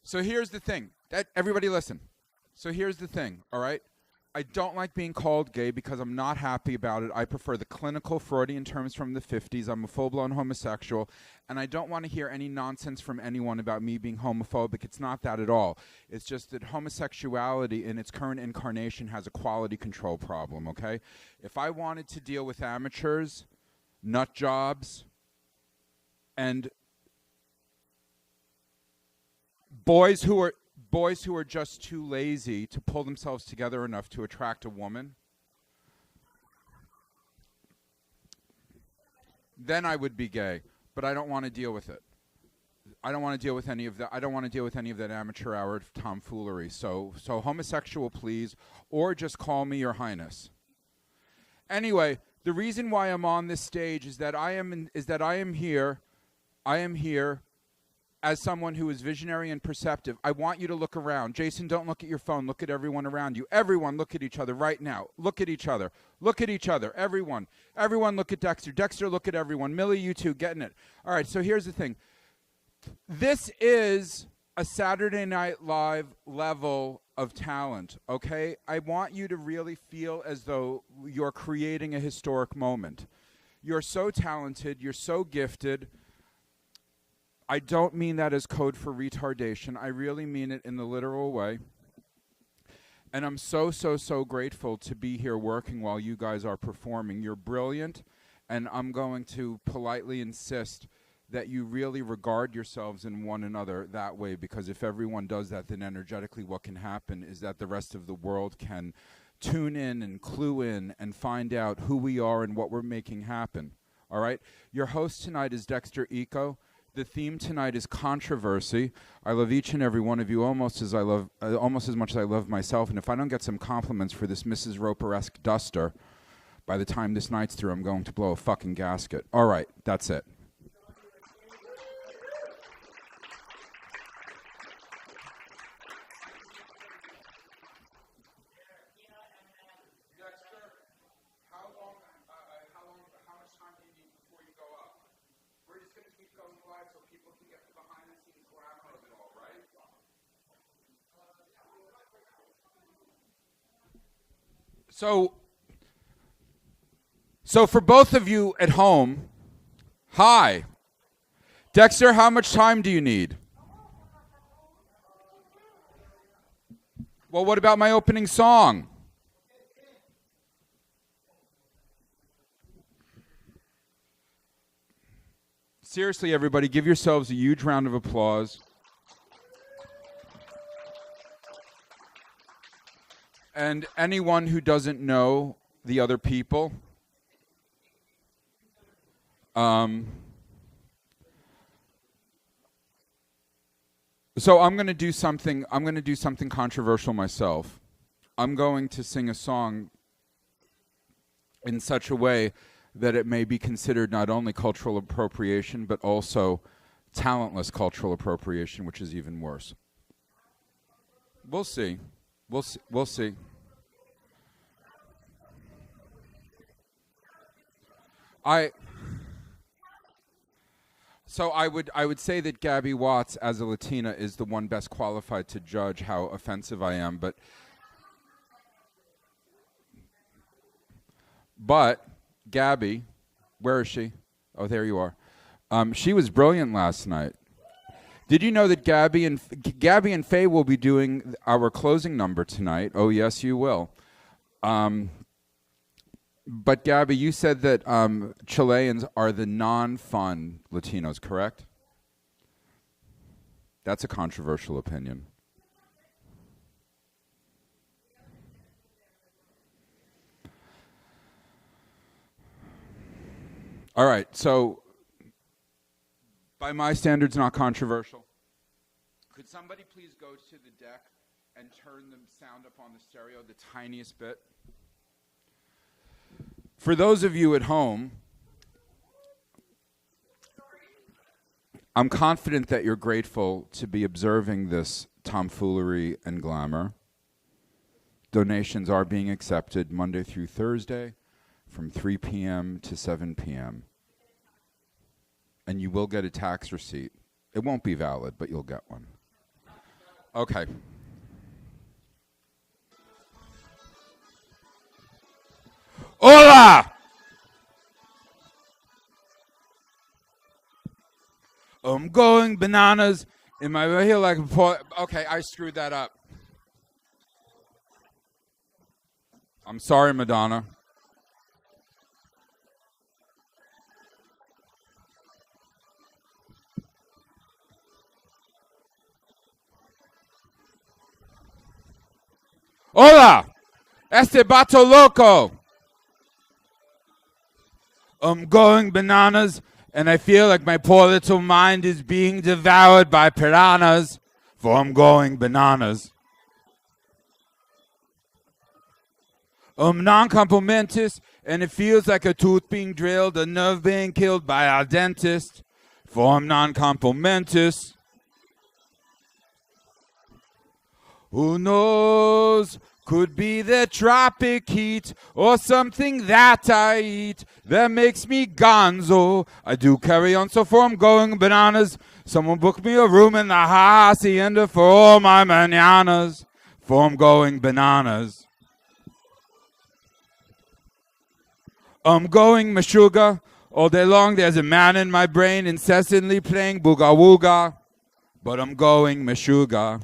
So here's the thing. Everybody listen. So here's the thing, all right? I don't like being called gay because I'm not happy about it. I prefer the clinical Freudian terms from the 50s. I'm a full-blown homosexual, and I don't want to hear any nonsense from anyone about me being homophobic. It's not that at all. It's just that homosexuality in its current incarnation has a quality control problem, okay? If I wanted to deal with amateurs, nut jobs, and boys who are just too lazy to pull themselves together enough to attract a woman, then I would be gay. But I don't want to deal with it. I don't want to deal with any of that. I don't want to deal with any of that amateur hour tomfoolery. So homosexual, please, or just call me Your Highness. Anyway, the reason why I'm on this stage is that I am here as someone who is visionary and perceptive. I want you to look around. Jason, don't look at your phone. Look at everyone around you. Everyone, look at each other right now. Look at each other. Look at each other. Everyone. Everyone, look at Dexter. Dexter, look at everyone. Millie, you too. Getting it. All right, so here's the thing. This is a Saturday Night Live level of talent, okay? I want you to really feel as though you're creating a historic moment. You're so talented. You're so gifted. I don't mean that as code for retardation. I really mean it in the literal way. And I'm so grateful to be here working while you guys are performing. You're brilliant, and I'm going to politely insist that you really regard yourselves in one another that way, because if everyone does that, then energetically what can happen is that the rest of the world can tune in and clue in and find out who we are and what we're making happen. All right? Your host tonight is Dexter Ico. The theme tonight is controversy. I love each and every one of you almost as much as I love myself. And if I don't get some compliments for this Mrs. Roper-esque duster, by the time this night's through, I'm going to blow a fucking gasket. All right, that's it. So for both of you at home, hi. Dexter, how much time do you need? Well, what about my opening song? Seriously, everybody, give yourselves a huge round of applause. And anyone who doesn't know the other people, so I'm going to do something controversial myself. I'm going to sing a song in such a way that it may be considered not only cultural appropriation, but also talentless cultural appropriation, which is even worse. We'll see. We'll see. I would say that Gabby Watts, as a Latina, is the one best qualified to judge how offensive I am, but Gabby, where is she? Oh, there you are. She was brilliant last night. Did you know that Gabby and Faye will be doing our closing number tonight? Oh, yes, you will. But Gabby, you said that Chileans are the non-fun Latinos, correct? That's a controversial opinion. All right, so by my standards, not controversial. Could somebody please go to the deck and turn the sound up on the stereo the tiniest bit? For those of you at home, I'm confident that you're grateful to be observing this tomfoolery and glamour. Donations are being accepted Monday through Thursday from 3 p.m. to 7 p.m. And you will get a tax receipt. It won't be valid, but you'll get one. Okay. Hola! I'm going bananas in my heel like a Okay, I screwed that up. I'm sorry, Madonna. Hola! Este bato loco! I'm going bananas, and I feel like my poor little mind is being devoured by piranhas, for I'm going bananas. I'm non-complimentous, and it feels like a tooth being drilled, a nerve being killed by our dentist, for I'm non-complimentous. Who knows? Could be the tropic heat or something that I eat that makes me gonzo. I do carry on, so for I'm going bananas. Someone book me a room in the hacienda for all my mananas, for I'm going bananas. I'm going meshuggah. All day long there's a man in my brain incessantly playing booga wooga, but I'm going meshuggah.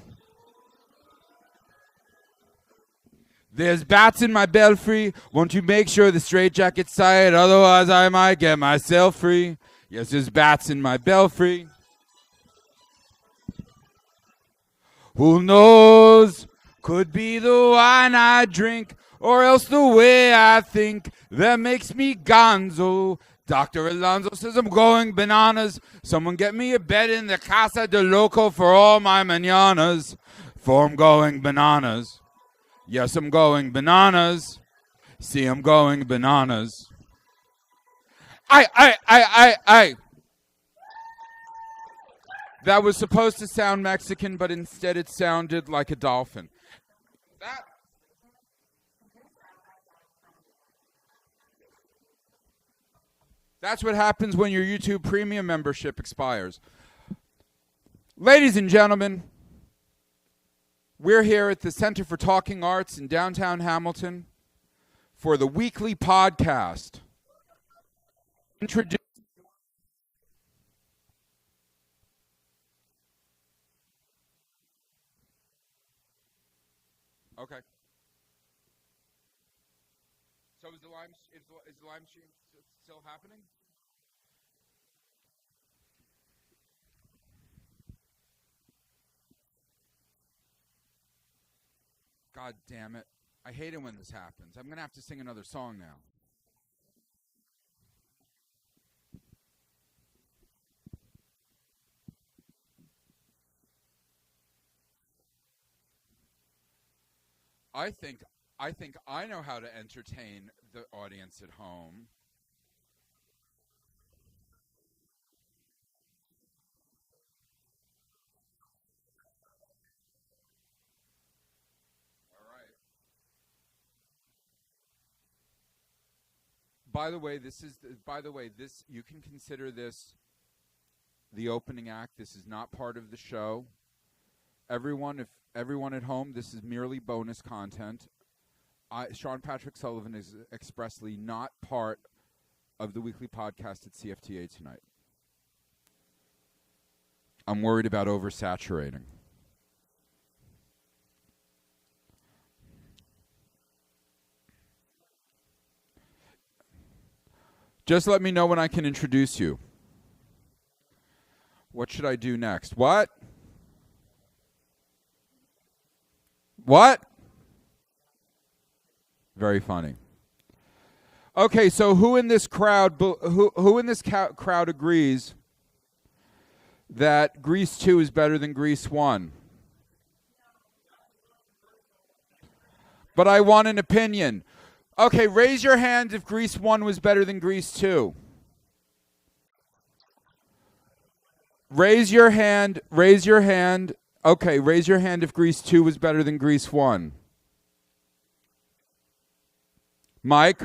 There's bats in my belfry. Won't you make sure the straitjacket's tight? Otherwise I might get myself free. Yes, there's bats in my belfry. Who knows? Could be the wine I drink, or else the way I think that makes me gonzo. Dr. Alonso says I'm going bananas. Someone get me a bed in the Casa de Loco for all my mananas, for I'm going bananas. Yes, I'm going bananas. See, I'm going bananas. I. That was supposed to sound Mexican, but instead it sounded like a dolphin. That's what happens when your YouTube Premium membership expires. Ladies and gentlemen, we're here at the Center for Talking Arts in downtown Hamilton for the Weekly Podcast. Okay. So is the live stream still happening? God damn it. I hate it when this happens. I'm going to have to sing another song now. I think I know how to entertain the audience at home. All right. By the way, this you can consider this the opening act. This is not part of the show. Everyone at home, this is merely bonus content. Sean Patrick Sullivan is expressly not part of the weekly podcast at CFTA tonight. I'm worried about oversaturating. Just let me know when I can introduce you. What should I do next? What? Very funny. Okay, so who in this crowd crowd agrees that Grease 2 is better than Grease 1? But I want an opinion. Okay, raise your hand if Grease 1 was better than Grease 2. Raise your hand. Okay, raise your hand if Grease 2 was better than Grease 1. Mike?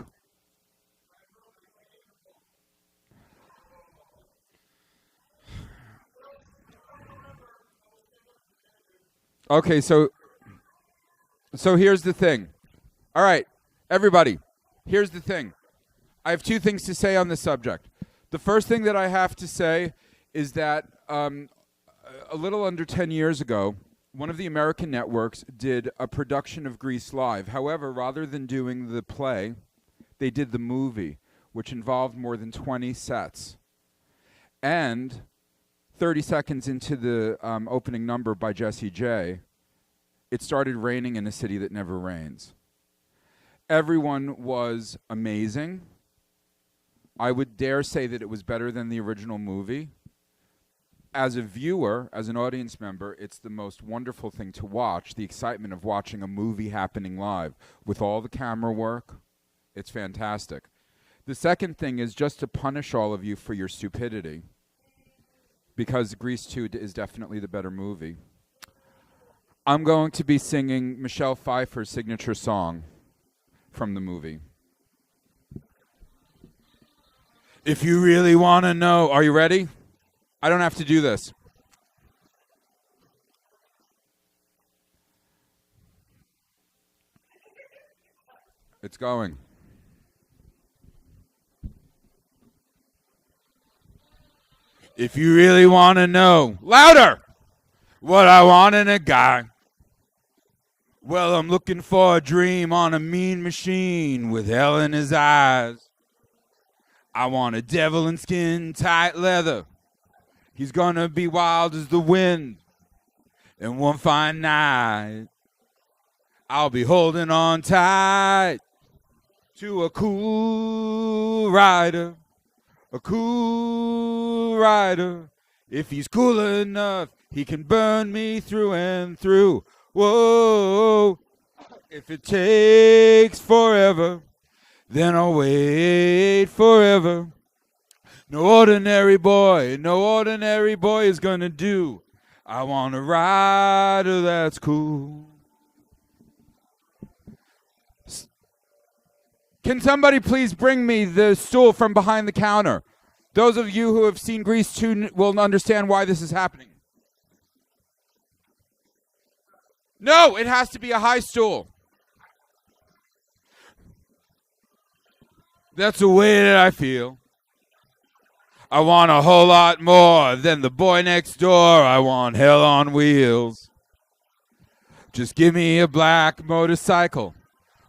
Okay, so here's the thing. All right, everybody, here's the thing. I have two things to say on this subject. The first thing that I have to say is that a little under 10 years ago, one of the American networks did a production of Grease Live. However, rather than doing the play, they did the movie, which involved more than 20 sets. And 30 seconds into the opening number by Jessie J, it started raining in a city that never rains. Everyone was amazing. I would dare say that it was better than the original movie. As a viewer, as an audience member, it's the most wonderful thing to watch, the excitement of watching a movie happening live. With all the camera work, it's fantastic. The second thing is just to punish all of you for your stupidity, because Grease 2 is definitely the better movie. I'm going to be singing Michelle Pfeiffer's signature song from the movie. If you really want to know, are you ready? I don't have to do this. It's going. If you really want to know, louder, what I want in a guy. Well, I'm looking for a dream on a mean machine with hell in his eyes. I want a devil in skin, tight leather. He's gonna be wild as the wind. And one fine night, I'll be holding on tight to a cool rider. A cool rider. If he's cool enough, he can burn me through and through. Whoa, if it takes forever, then I'll wait forever. No ordinary boy is gonna do. I want a rider that's cool. Can somebody please bring me the stool from behind the counter? Those of you who have seen Grease 2 will understand why this is happening. No, it has to be a high stool. That's the way that I feel. I want a whole lot more than the boy next door. I want hell on wheels. Just give me a black motorcycle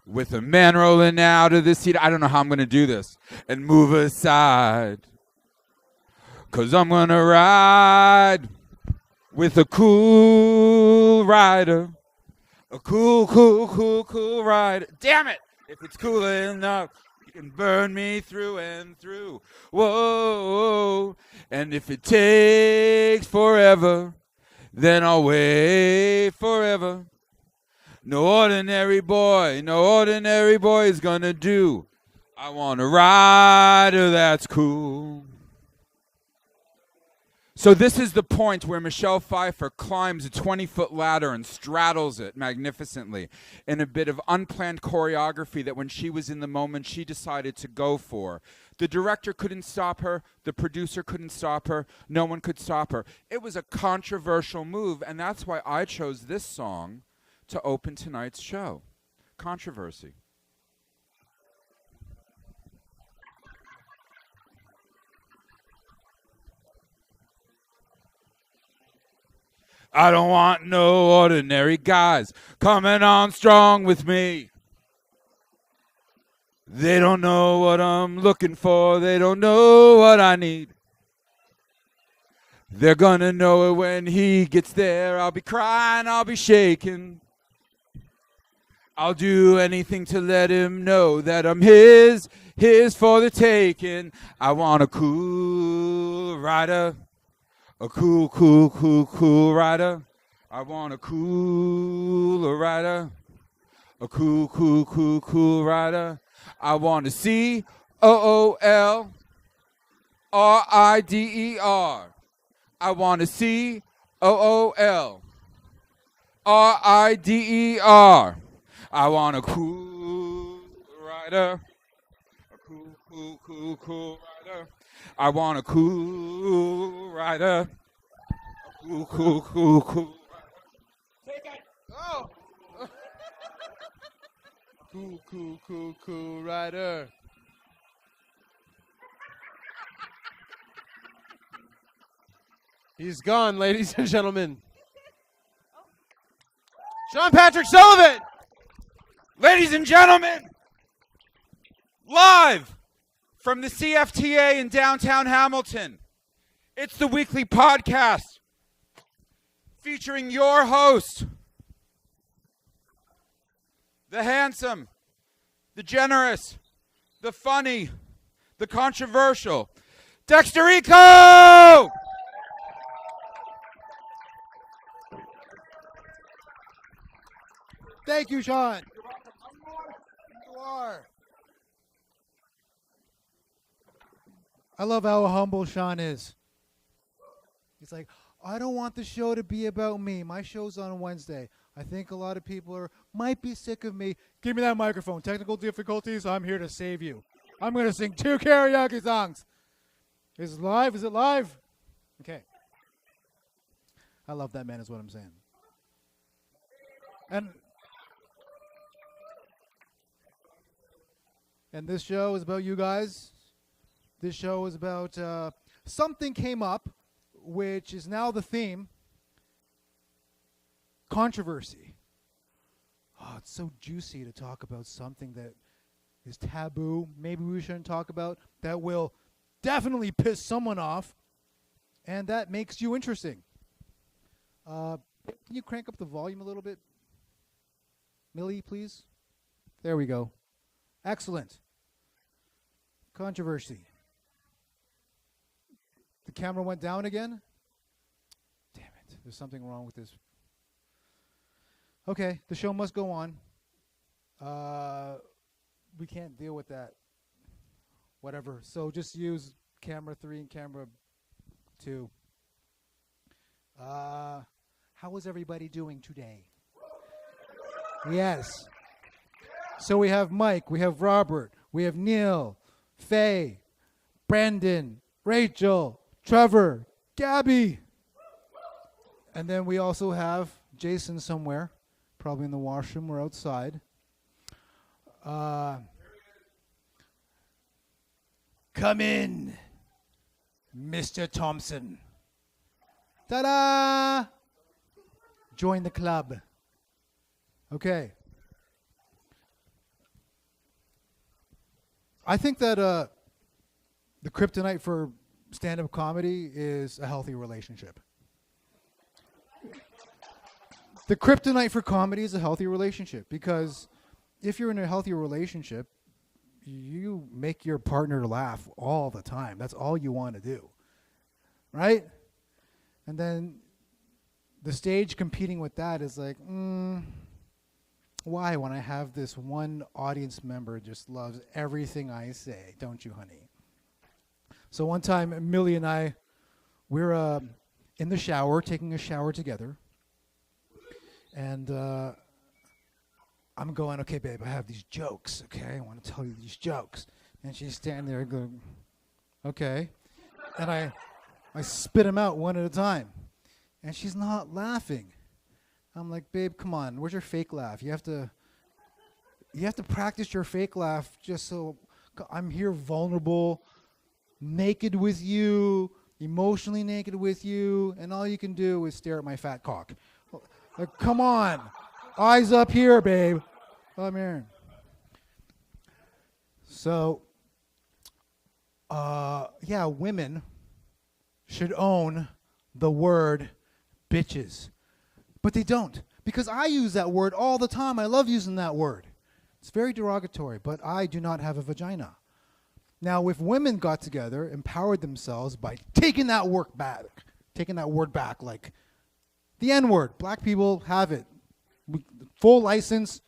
with a man rolling out of the seat. I don't know how I'm going to do this. And move aside. 'Cause I'm going to ride with a cool rider. A cool rider. Damn it! If it's cool enough, you can burn me through and through. Whoa. And if it takes forever, then I'll wait forever. No ordinary boy is gonna do. I want a rider that's cool. So this is the point where Michelle Pfeiffer climbs a 20-foot ladder and straddles it magnificently in a bit of unplanned choreography that when she was in the moment, she decided to go for. The director couldn't stop her. The producer couldn't stop her. No one could stop her. It was a controversial move, and that's why I chose this song to open tonight's show. Controversy. I don't want no ordinary guys coming on strong with me. They don't know what I'm looking for. They don't know what I need. They're gonna know it when he gets there. I'll be crying, I'll be shaking. I'll do anything to let him know that I'm his for the taking. I want a cool rider. A cool rider. I want a cool rider. A cool rider. I want to COOLRIDER. I want to COOLRIDER. I want a cool rider. A cool rider. I want a cool rider. A cool rider. Take out Cool rider. He's gone, ladies and gentlemen. Sean Patrick Sullivan! Ladies and gentlemen, live from the CFTA in downtown Hamilton, it's the Weekly Podcast featuring your host, the handsome, the generous, the funny, the controversial, Dexter Ico! Thank you, Sean. You are. I love how humble Sean is. He's like, I don't want the show to be about me. My show's on Wednesday. I think a lot of people might be sick of me. Give me that microphone. Technical difficulties, I'm here to save you. I'm going to sing 2 karaoke songs. Is it live? Is it live? Okay. I love that man is what I'm saying. And this show is about you guys. This show is about something came up, which is now the theme. Controversy. Oh, it's so juicy to talk about something that is taboo. Maybe we shouldn't talk about. That will definitely piss someone off. And that makes you interesting. Can you crank up the volume a little bit? Millie, please. There we go. Excellent. Controversy. The camera went down again? Damn it. There's something wrong with this. Okay, the show must go on. We can't deal with that. Whatever. So just use camera 3 and camera 2. How is everybody doing today? Yes. So we have Mike, we have Robert, we have Neil, Faye, Brandyn, Rachel, Trevor, Gabby. And then we also have Jason somewhere, probably in the washroom or outside. Come in, Mr. Thompson. Ta-da! Join the club. Okay. I think that the kryptonite for stand-up comedy is a healthy relationship. The kryptonite for comedy is a healthy relationship because if you're in a healthy relationship, you make your partner laugh all the time. That's all you want to do, right? And then the stage competing with that is like, why when I have this one audience member just loves everything I say, don't you, honey? So one time, Millie and I, we're in the shower, taking a shower together. And I'm going, okay, babe, I have these jokes, okay? I want to tell you these jokes. And she's standing there going, okay. And I spit them out one at a time. And she's not laughing. I'm like, babe, come on. Where's your fake laugh? You have to practice your fake laugh just so I'm here vulnerable, naked with you, emotionally naked with you, and all you can do is stare at my fat cock. Like, come on. Eyes up here, babe. Come here. So, yeah, women should own the word bitches. But they don't, because I use that word all the time. I love using that word. It's very derogatory, but I do not have a vagina. Now, if women got together, empowered themselves by taking that word back, like the N-word, black people have it. Full license.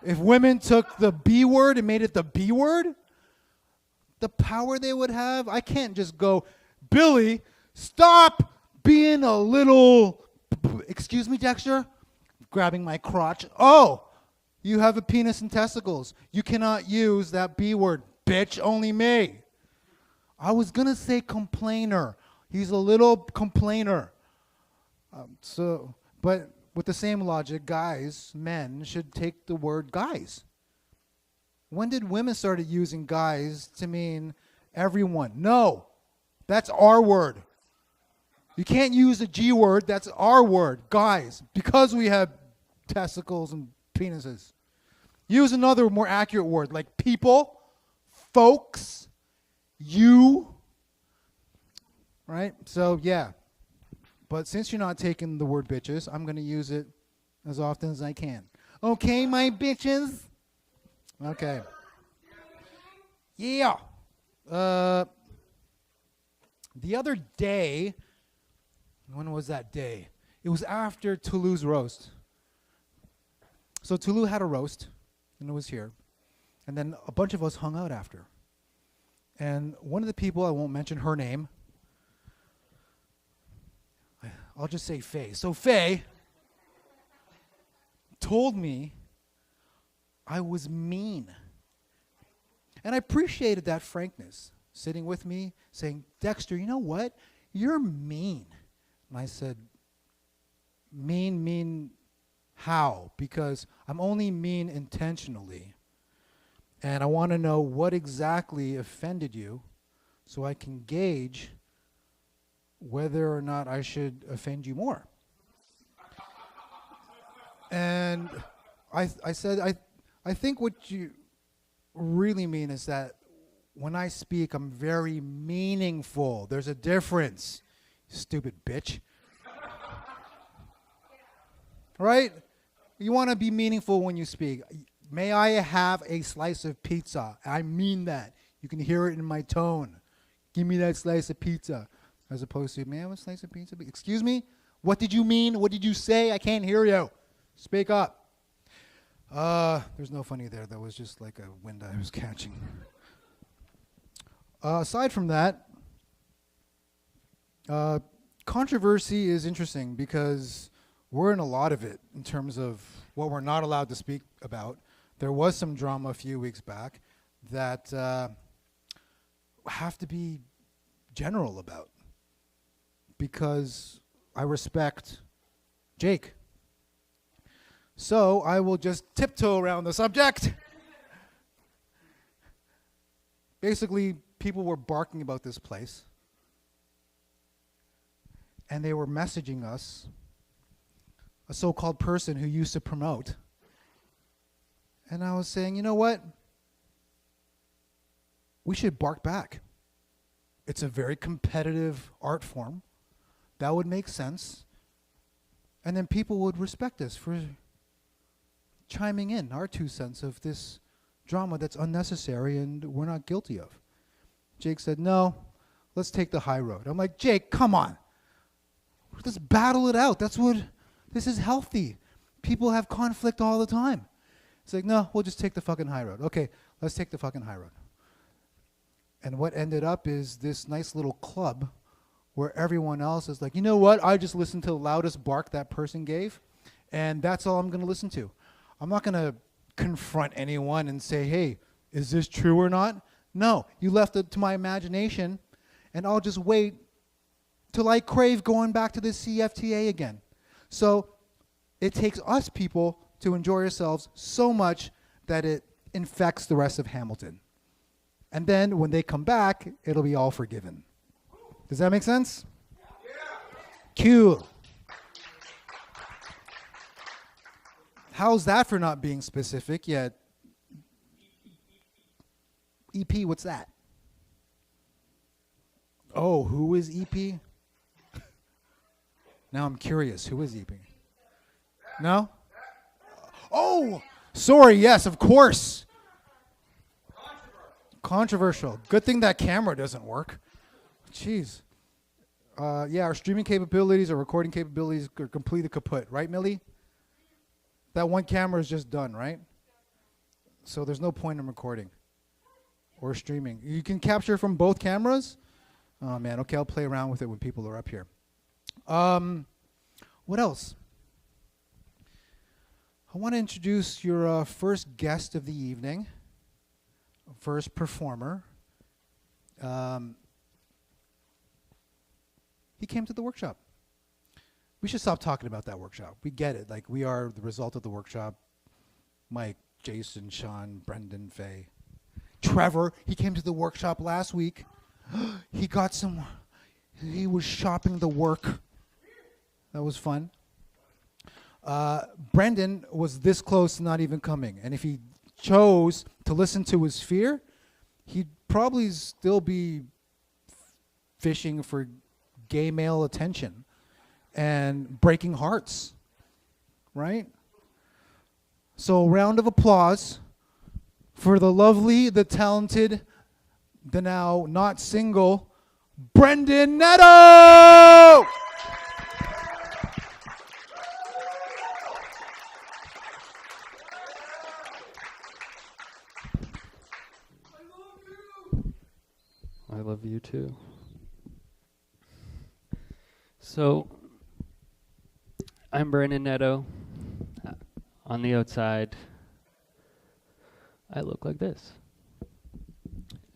If women took the B word and made it the B word, the power they would have, I can't just go, Billy, stop being a little, excuse me, Dexter, grabbing my crotch. Oh, you have a penis and testicles. You cannot use that B word, bitch, only me. I was going to say complainer. He's a little complainer. But with the same logic, guys, men, should take the word guys. When did women started using guys to mean everyone? No, that's our word. You can't use the G word, that's our word, guys, because we have testicles and penises. Use another more accurate word, like people, folks, you, right? So, yeah. But since you're not taking the word bitches, I'm going to use it as often as I can. Okay, my bitches? Okay. Yeah. The other day, when was that day? It was after Toulou's roast. So Toulouse had a roast, and it was here. And then a bunch of us hung out after. And one of the people, I won't mention her name, I'll just say Faye. So Faye told me I was mean. And I appreciated that frankness, sitting with me, saying, Dexter, you know what? You're mean. And I said, mean how? Because I'm only mean intentionally. And I want to know what exactly offended you so I can gauge whether or not I should offend you more. And I said, I think what you really mean is that when I speak, I'm very meaningful. There's a difference, stupid bitch. Right? You want to be meaningful when you speak. May I have a slice of pizza? I mean that. You can hear it in my tone. Give me that slice of pizza. As opposed to, may I have a slice of pizza? Excuse me? What did you mean? What did you say? I can't hear you. Speak up. There's no funny there. That was just like a wind I was catching. Aside from that, controversy is interesting because we're in a lot of it in terms of what we're not allowed to speak about. There was some drama a few weeks back that have to be general about because I respect Jake. So I will just tiptoe around the subject. Basically, people were barking about this place, and they were messaging us, a so-called person who used to promote. And I was saying, you know what? We should bark back. It's a very competitive art form. That would make sense. And then people would respect us for chiming in our 2 cents of this drama that's unnecessary and we're not guilty of. Jake said, no, let's take the high road. I'm like, Jake, come on. Let's battle it out. This is healthy. People have conflict all the time. It's like, no, we'll just take the fucking high road. Okay, let's take the fucking high road. And what ended up is this nice little club where everyone else is like, you know what? I just listened to the loudest bark that person gave, and that's all I'm going to listen to. I'm not going to confront anyone and say, hey, is this true or not? No, you left it to my imagination, and I'll just wait till I crave going back to the CFTA again. So it takes us people to enjoy ourselves so much that it infects the rest of Hamilton. And then when they come back, it'll be all forgiven. Does that make sense? Yeah. Cool. How's that for not being specific yet? EP, what's that? Oh, who is EP? Now I'm curious. Who is EP? No? Oh, sorry. Yes, of course. Controversial. Good thing that camera doesn't work. Jeez. Yeah, our streaming capabilities, our recording capabilities are completely kaput. Right, Millie? That one camera is just done, right? So there's no point in recording or streaming. You can capture from both cameras? Oh, man. Okay, I'll play around with it when people are up here. What else? I want to introduce your first guest of the evening, first performer. He came to the workshop. We should stop talking about that workshop. We get it. Like, we are the result of the workshop. Mike, Jason, Sean, Brendan, Faye. Trevor, he came to the workshop last week. He was shopping the work. That was fun. Brendan was this close to not even coming. And if he chose to listen to his fear, he'd probably still be fishing for gay male attention and breaking hearts, right? So, round of applause for the lovely, the talented, the now not single, Brandyn Neto! I love you too. So, I'm Brandyn Neto. On the outside, I look like this.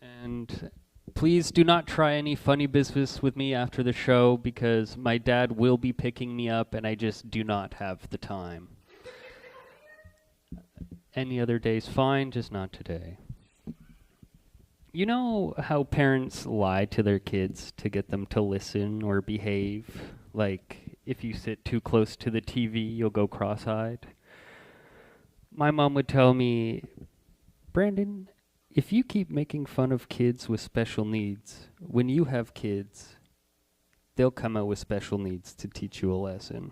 And please do not try any funny business with me after the show because my dad will be picking me up and I just do not have the time. Any other day's fine, just not today. You know how parents lie to their kids to get them to listen or behave? Like, if you sit too close to the TV, you'll go cross-eyed. My mom would tell me, Brandyn, if you keep making fun of kids with special needs, when you have kids, they'll come out with special needs to teach you a lesson.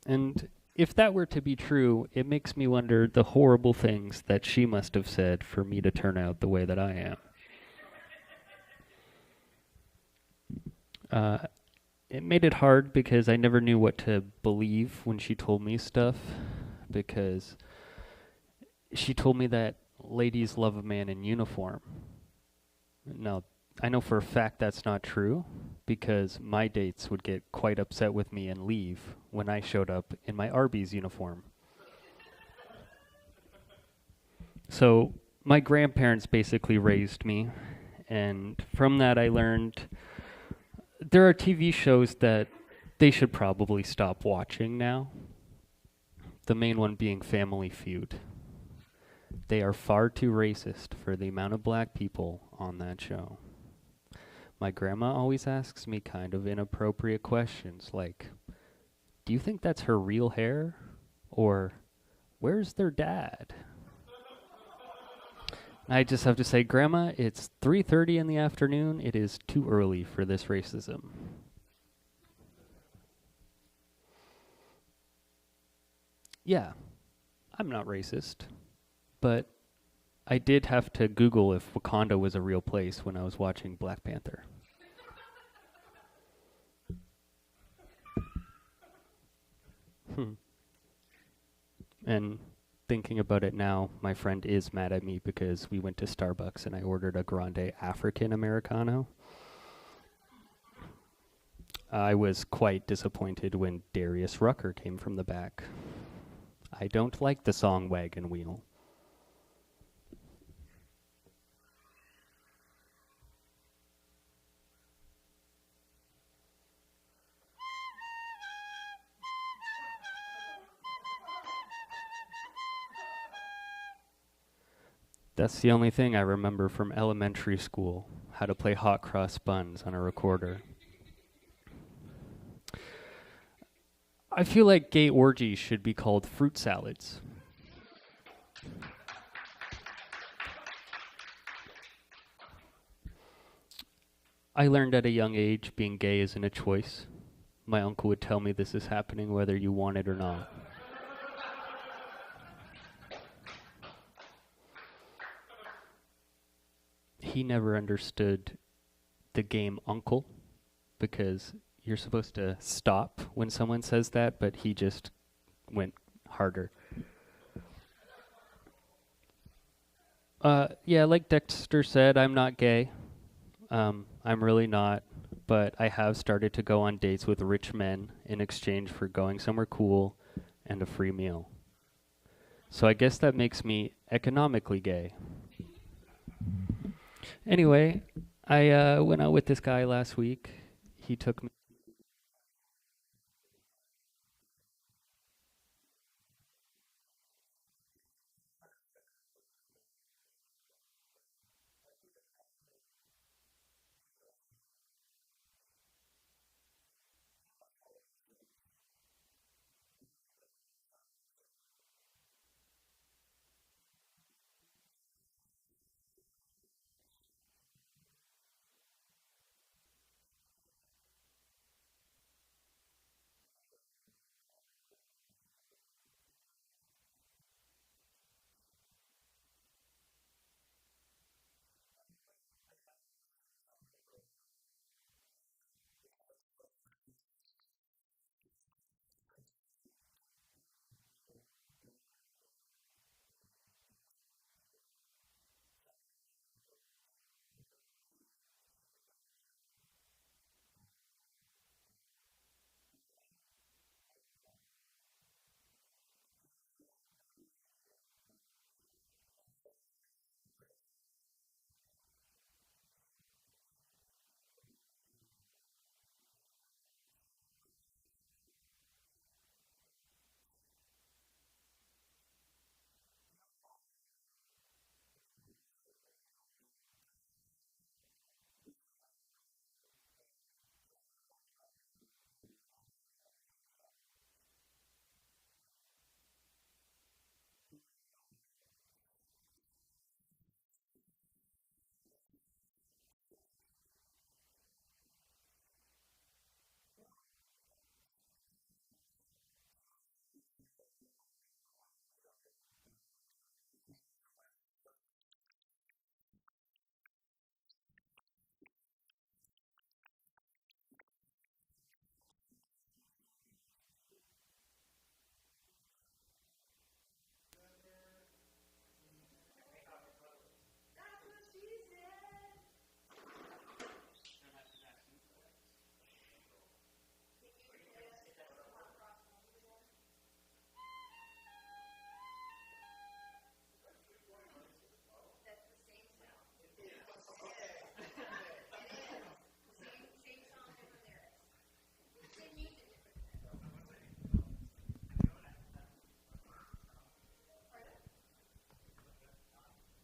And if that were to be true, it makes me wonder the horrible things that she must have said for me to turn out the way that I am. It made it hard because I never knew what to believe when she told me stuff, because she told me that ladies love a man in uniform. Now, I know for a fact that's not true, because my dates would get quite upset with me and leave when I showed up in my Arby's uniform. So my grandparents basically raised me, and from that I learned there are TV shows that they should probably stop watching now. The main one being Family Feud. They are far too racist for the amount of black people on that show. My grandma always asks me kind of inappropriate questions like, do you think that's her real hair? Or, where's their dad? I just have to say, Grandma, it's 3:30 in the afternoon. It is too early for this racism. Yeah, I'm not racist, but I did have to Google if Wakanda was a real place when I was watching Black Panther. And thinking about it now, my friend is mad at me because we went to Starbucks and I ordered a grande African Americano. I was quite disappointed when Darius Rucker came from the back. I don't like the song Wagon Wheel. That's the only thing I remember from elementary school, how to play hot cross buns on a recorder. I feel like gay orgies should be called fruit salads. I learned at a young age being gay isn't a choice. My uncle would tell me this is happening whether you want it or not. He never understood the game uncle, because you're supposed to stop when someone says that, but he just went harder. Yeah, like Dexter said, I'm not gay. I'm really not, but I have started to go on dates with rich men in exchange for going somewhere cool and a free meal. So I guess that makes me economically gay. Anyway, I went out with this guy last week. He took me.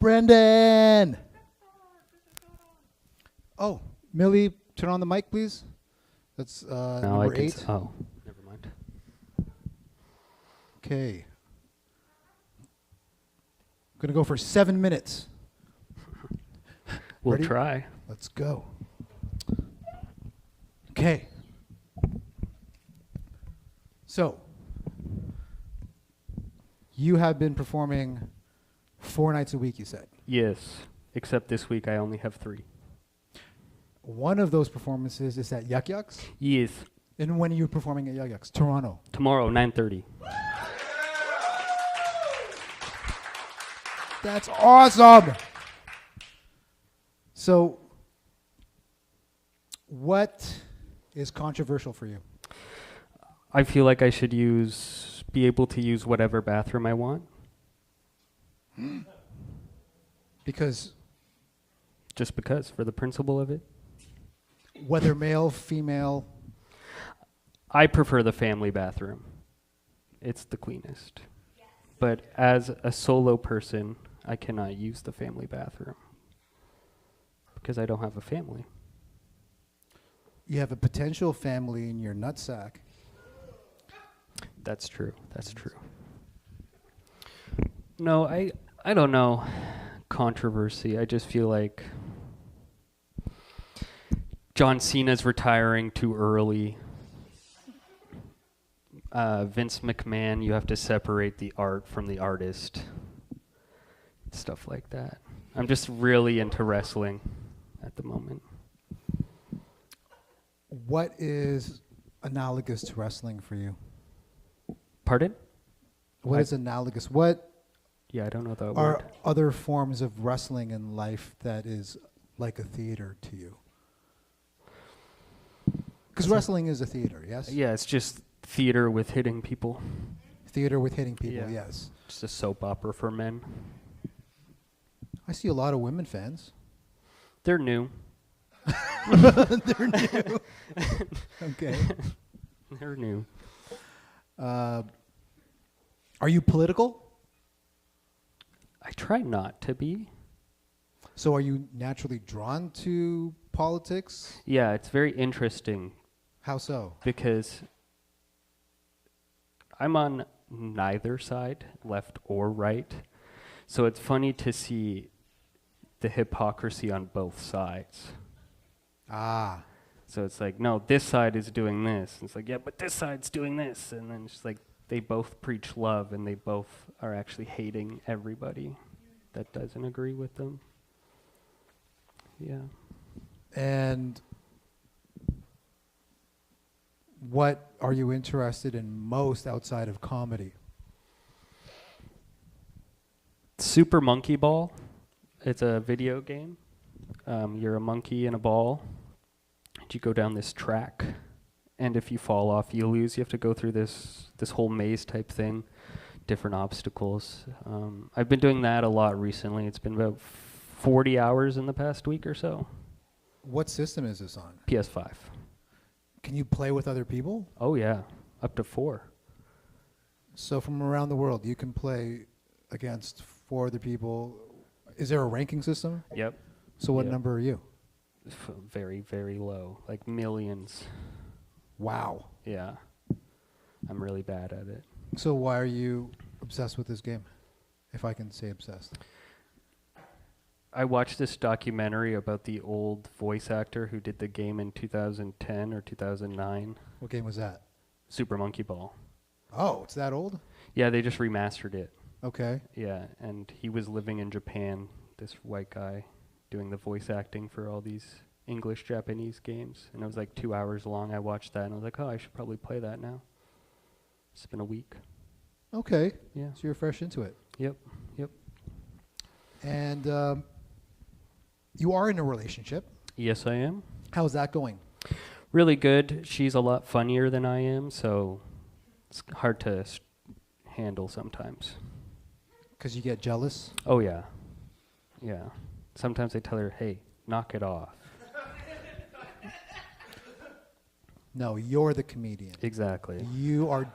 Brandyn. Oh, Millie, turn on the mic, please. That's number 8. Oh, never mind. Okay. I'm going to go for 7 minutes. We'll Ready? try. Let's go. Okay. So, you have been performing 4 nights a week, you said. Yes, except this week I only have 3. One of those performances is at Yuck Yucks. Yes. And when are you performing at Yuck Yucks? Toronto. Tomorrow, 9:30. That's awesome. So, what is controversial for you? I feel like I should be able to use whatever bathroom I want. Because Just because, for the principle of it. whether male, female, I prefer the family bathroom. It's the cleanest. But as a solo person, I cannot use the family bathroom because I don't have a family. you have a potential family in your nutsack. That's true. That's true. No, I don't know. Controversy. I just feel like John Cena's retiring too early. Vince McMahon, you have to separate the art from the artist. Stuff like that. I'm just really into wrestling at the moment. What is analogous to wrestling for you? Pardon? What is analogous? What Yeah, I don't know that are word. other forms of wrestling in life that is like a theater to you? Because wrestling is a theater, yes? Yeah, it's just theater with hitting people. Theater with hitting people, Yeah. yes. Just a soap opera for men. I see a lot of women fans. They're new. They're new. Okay. They're new. Are you political? I try not to be. So are you naturally drawn to politics? Yeah, it's very interesting How so? because I'm on neither side, left or right. So it's funny to see the hypocrisy on both sides. Ah. So it's like, no, this side is doing this. It's like, yeah, but this side's doing this. And then it's like they both preach love and they both are actually hating everybody that doesn't agree with them. Yeah. And what are you interested in most outside of comedy? Super Monkey Ball. It's a video game. You're a monkey in a ball. And you go down this track. And if you fall off, you lose. You have to go through this whole maze type thing, different obstacles. I've been doing that a lot recently. It's been about 40 hours in the past week or so. What system is this on? PS5. Can you play with other people? Oh, yeah. Up to 4. So from around the world, you can play against 4 other people. Is there a ranking system? Yep. So what Yep. number are you? Very, very low. Like millions. Wow. Yeah. I'm really bad at it. So why are you obsessed with this game? If I can say obsessed. I watched this documentary about the old voice actor who did the game in 2010 or 2009. What game was that? Super Monkey Ball. Oh, it's that old? Yeah, they just remastered it. Okay. Yeah, and he was living in Japan, this white guy, doing the voice acting for all these English-Japanese games. And it was like 2 hours long. I watched that, and I was like, oh, I should probably play that now. It's been a week. Okay. Yeah. So you're fresh into it. Yep. Yep. And you are in a relationship. Yes, I am. How's that going? Really good. She's a lot funnier than I am, so it's hard to handle sometimes. Because you get jealous? Oh, yeah. Yeah. Sometimes I tell her, hey, knock it off. No, you're the comedian. Exactly. You are.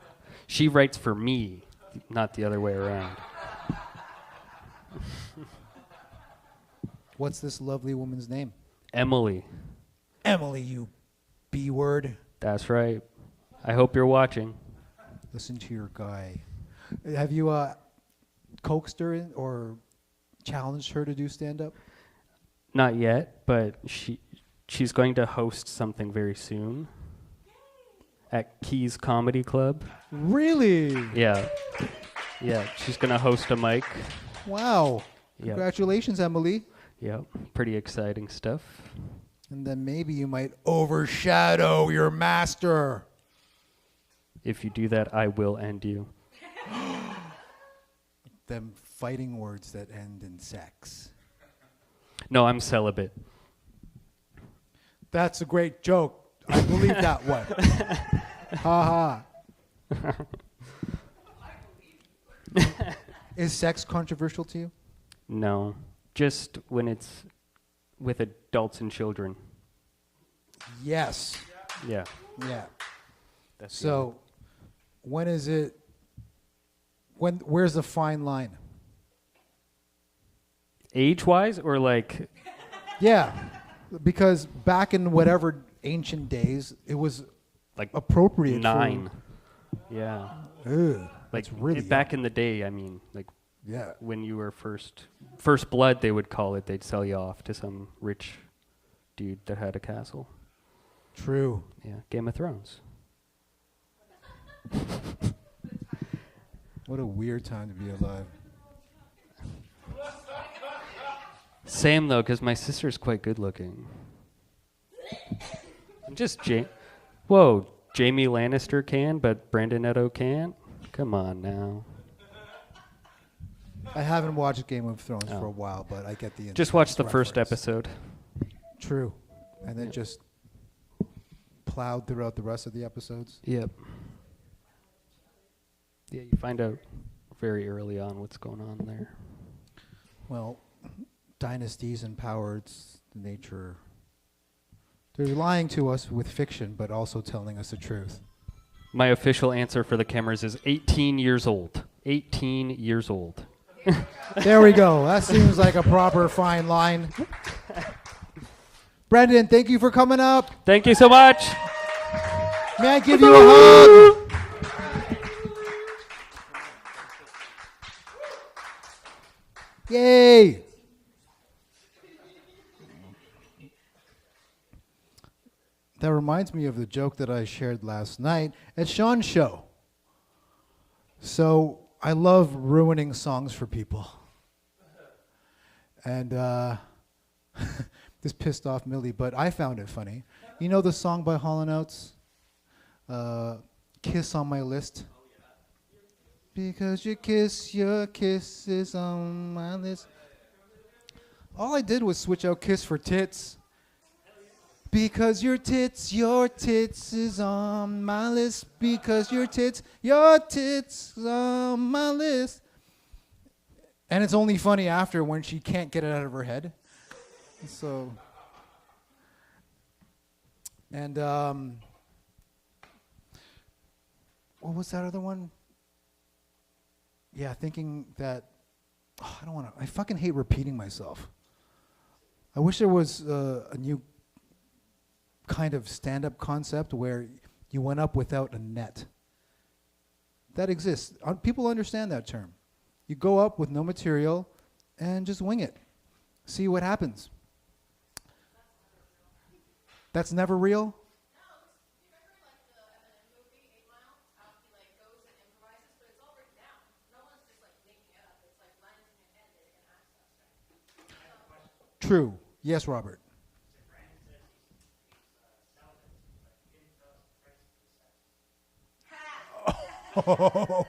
She writes for me, not the other way around. What's this lovely woman's name? Emily. Emily, you B-word. That's right. I hope you're watching. Listen to your guy. Have you coaxed her in or challenged her to do stand-up? Not yet, but she's going to host something very soon at Keys Comedy Club. Really? Yeah. Yeah, she's going to host a mic. Wow. Yep. Congratulations, Emily. Yep, pretty exciting stuff. And then maybe you might overshadow your master. If you do that, I will end you. Them fighting words that end in sex. No, I'm celibate. That's a great joke. I believe that one. Ha ha. Is sex controversial to you? No, just when it's with adults and children. Yes. Yeah. Yeah. That's So, when is it? Where's the fine line? age-wise or like? Yeah, because back in whatever ancient days, it was Like appropriate. 9. Yeah. Ugh, Like that's really back in the day, I mean, like yeah. when you were first blood, they would call it. They'd sell you off to some rich dude that had a castle. True. Yeah, Game of Thrones. What a weird time to be alive. Same though, because my sister's quite good looking. Just Whoa, Jamie Lannister can, but Brandyn Neto can't? Come on now. I haven't watched Game of Thrones Oh. for a while, but I get the Just watch the first reference. episode. True. And then just plowed throughout the rest of the episodes. Yep. Yeah, you find out very early on what's going on there. Well, dynasties and power, it's the nature. They're lying to us with fiction, but also telling us the truth. My official answer for the cameras is 18 years old. 18 years old. There we go. That seems like a proper fine line. Brandyn, thank you for coming up. Thank you so much. May I give you a hug? Yay! That reminds me of the joke that I shared last night at Sean's show. So I love ruining songs for people. And this pissed off Millie, but I found it funny. You know the song by Hall & Oates? Kiss on My List? Because your kiss is on my list. All I did was switch out kiss for tits. Because your tits is on my list. Because your tits is on my list. And it's only funny after when she can't get it out of her head. So, and what was that other one? Yeah, thinking that, I fucking hate repeating myself. I wish there was a new kind of stand-up concept where you went up without a net. That exists. People understand that term. You go up with no material and just wing it. See what happens. That's never real? True. Yes, Robert. Oh.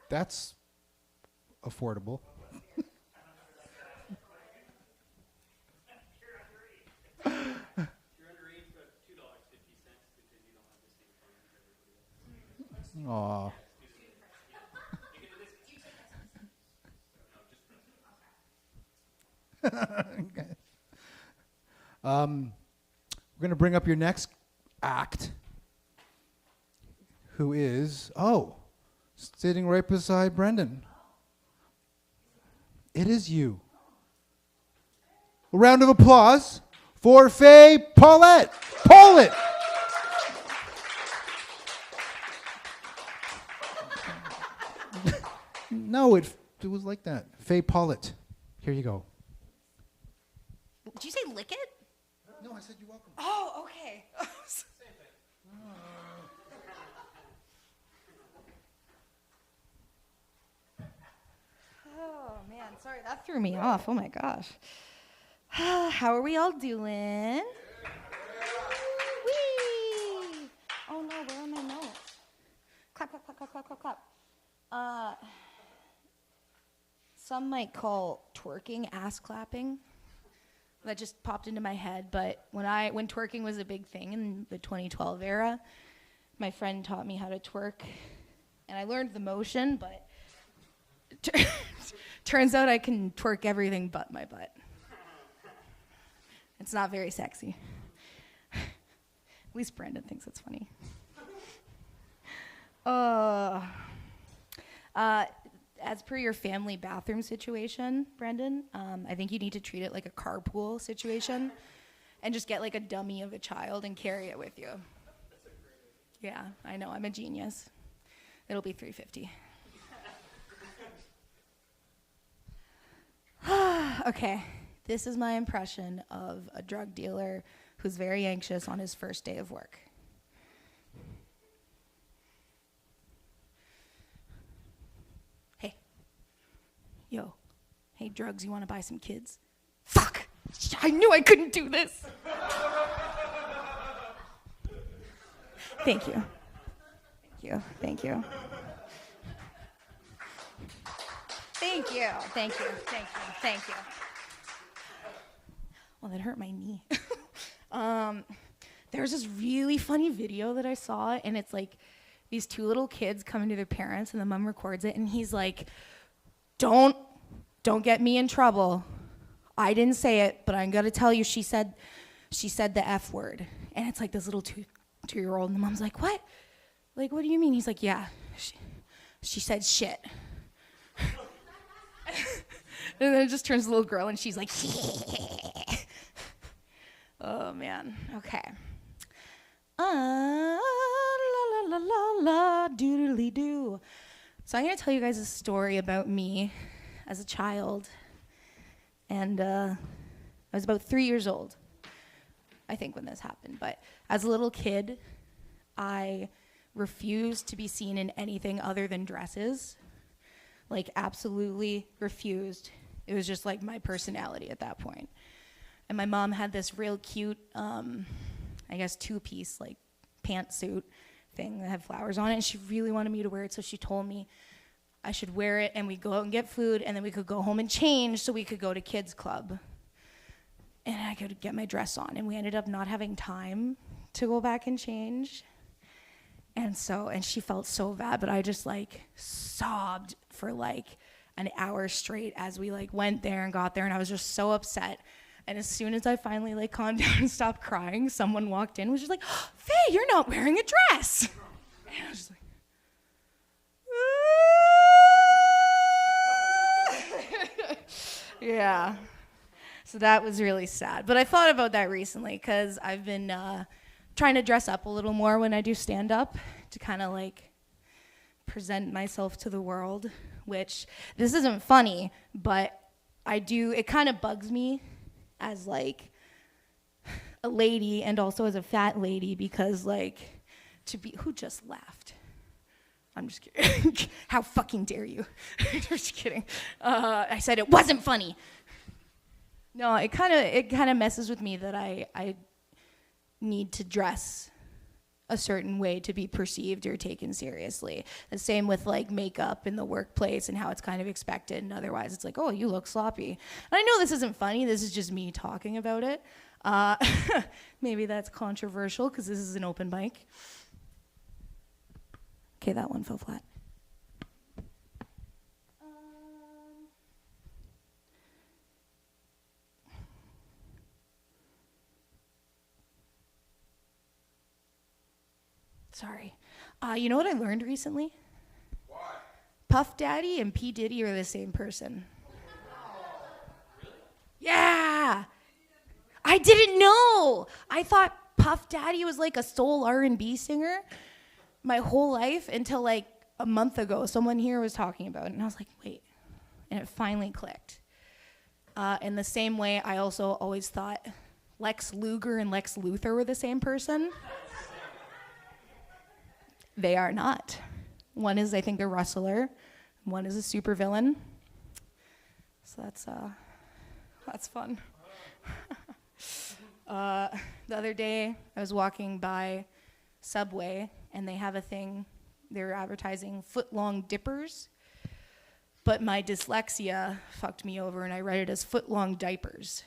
That's affordable. Aw. Okay. We're going to bring up your next act, who is, sitting right beside Brandyn. It is you. A round of applause for Faye Pollett. Pollett! No, it was like that. Faye Pollett. Here you go. Did you say lick it? No, I said you're welcome. Oh, okay. Oh, man. Sorry, that threw me off. Oh, my gosh. How are we all doing? Whee! Oh, no, where are my notes? Clap, clap, clap, clap, clap, clap, clap. Some might call twerking ass clapping. That just popped into my head, but when twerking was a big thing in the 2012 era, my friend taught me how to twerk, and I learned the motion, but turns out I can twerk everything but my butt. It's not very sexy. At least Brandyn thinks it's funny. As per your family bathroom situation, Brandyn, I think you need to treat it like a carpool situation and just get like a dummy of a child and carry it with you. Yeah, I know, I'm a genius. It'll be $350. Okay, this is my impression of a drug dealer who's very anxious on his first day of work. Yo, hey, drugs, you want to buy some kids? Fuck! I knew I couldn't do this! Thank you. Thank you. Thank you. Thank you. Thank you. Thank you. Thank you. Well, that hurt my knee. There's this really funny video that I saw, and it's like these two little kids coming to their parents, and the mom records it, and he's like, Don't get me in trouble. I didn't say it, but I'm gonna tell you she said the F word. And it's like this little two-year-old, and the mom's like, what? Like, what do you mean? He's like, yeah, she said shit. And then it just turns to the little girl, and she's like, oh, man. Okay. La la la la la, doodly doo. So I'm going to tell you guys a story about me as a child. And I was about 3 years old, I think, when this happened. But as a little kid, I refused to be seen in anything other than dresses. Like, absolutely refused. It was just like my personality at that point. And my mom had this real cute, I guess, two-piece, like, pantsuit thing that had flowers on it, and she really wanted me to wear it, so she told me I should wear it, and we'd go out and get food, and then we could go home and change so we could go to kids club. And I could get my dress on, and we ended up not having time to go back and change. And she felt so bad, but I just, like, sobbed for, like, an hour straight as we, like, went there and got there, and I was just so upset. And as soon as I finally, like, calmed down and stopped crying, someone walked in and was just like, oh, Faye, you're not wearing a dress. And I was just like, yeah. So that was really sad. But I thought about that recently because I've been trying to dress up a little more when I do stand-up to kind of, like, present myself to the world, which this isn't funny, but it kind of bugs me as, like, a lady and also as a fat lady because, like, who just laughed? I'm just kidding. How fucking dare you? I'm just kidding. I said it wasn't funny. No, it kind of messes with me that I need to dress a certain way to be perceived or taken seriously. The same with, like, makeup in the workplace and how it's kind of expected, and otherwise it's like, oh, you look sloppy. And I know this isn't funny, this is just me talking about it. Maybe that's controversial because this is an open mic. Okay, that one fell flat. Sorry. You know what I learned recently? What? Puff Daddy and P. Diddy are the same person. Really? Yeah. I didn't know. I thought Puff Daddy was like a soul R&B singer my whole life until like a month ago. Someone here was talking about it, and I was like, wait. And it finally clicked. In the same way, I also always thought Lex Luger and Lex Luthor were the same person. They are not. One is, I think, a wrestler. One is a supervillain. So that's fun. The other day, I was walking by Subway, and they have a thing. They're advertising foot-long dippers. But my dyslexia fucked me over, and I read it as foot-long diapers.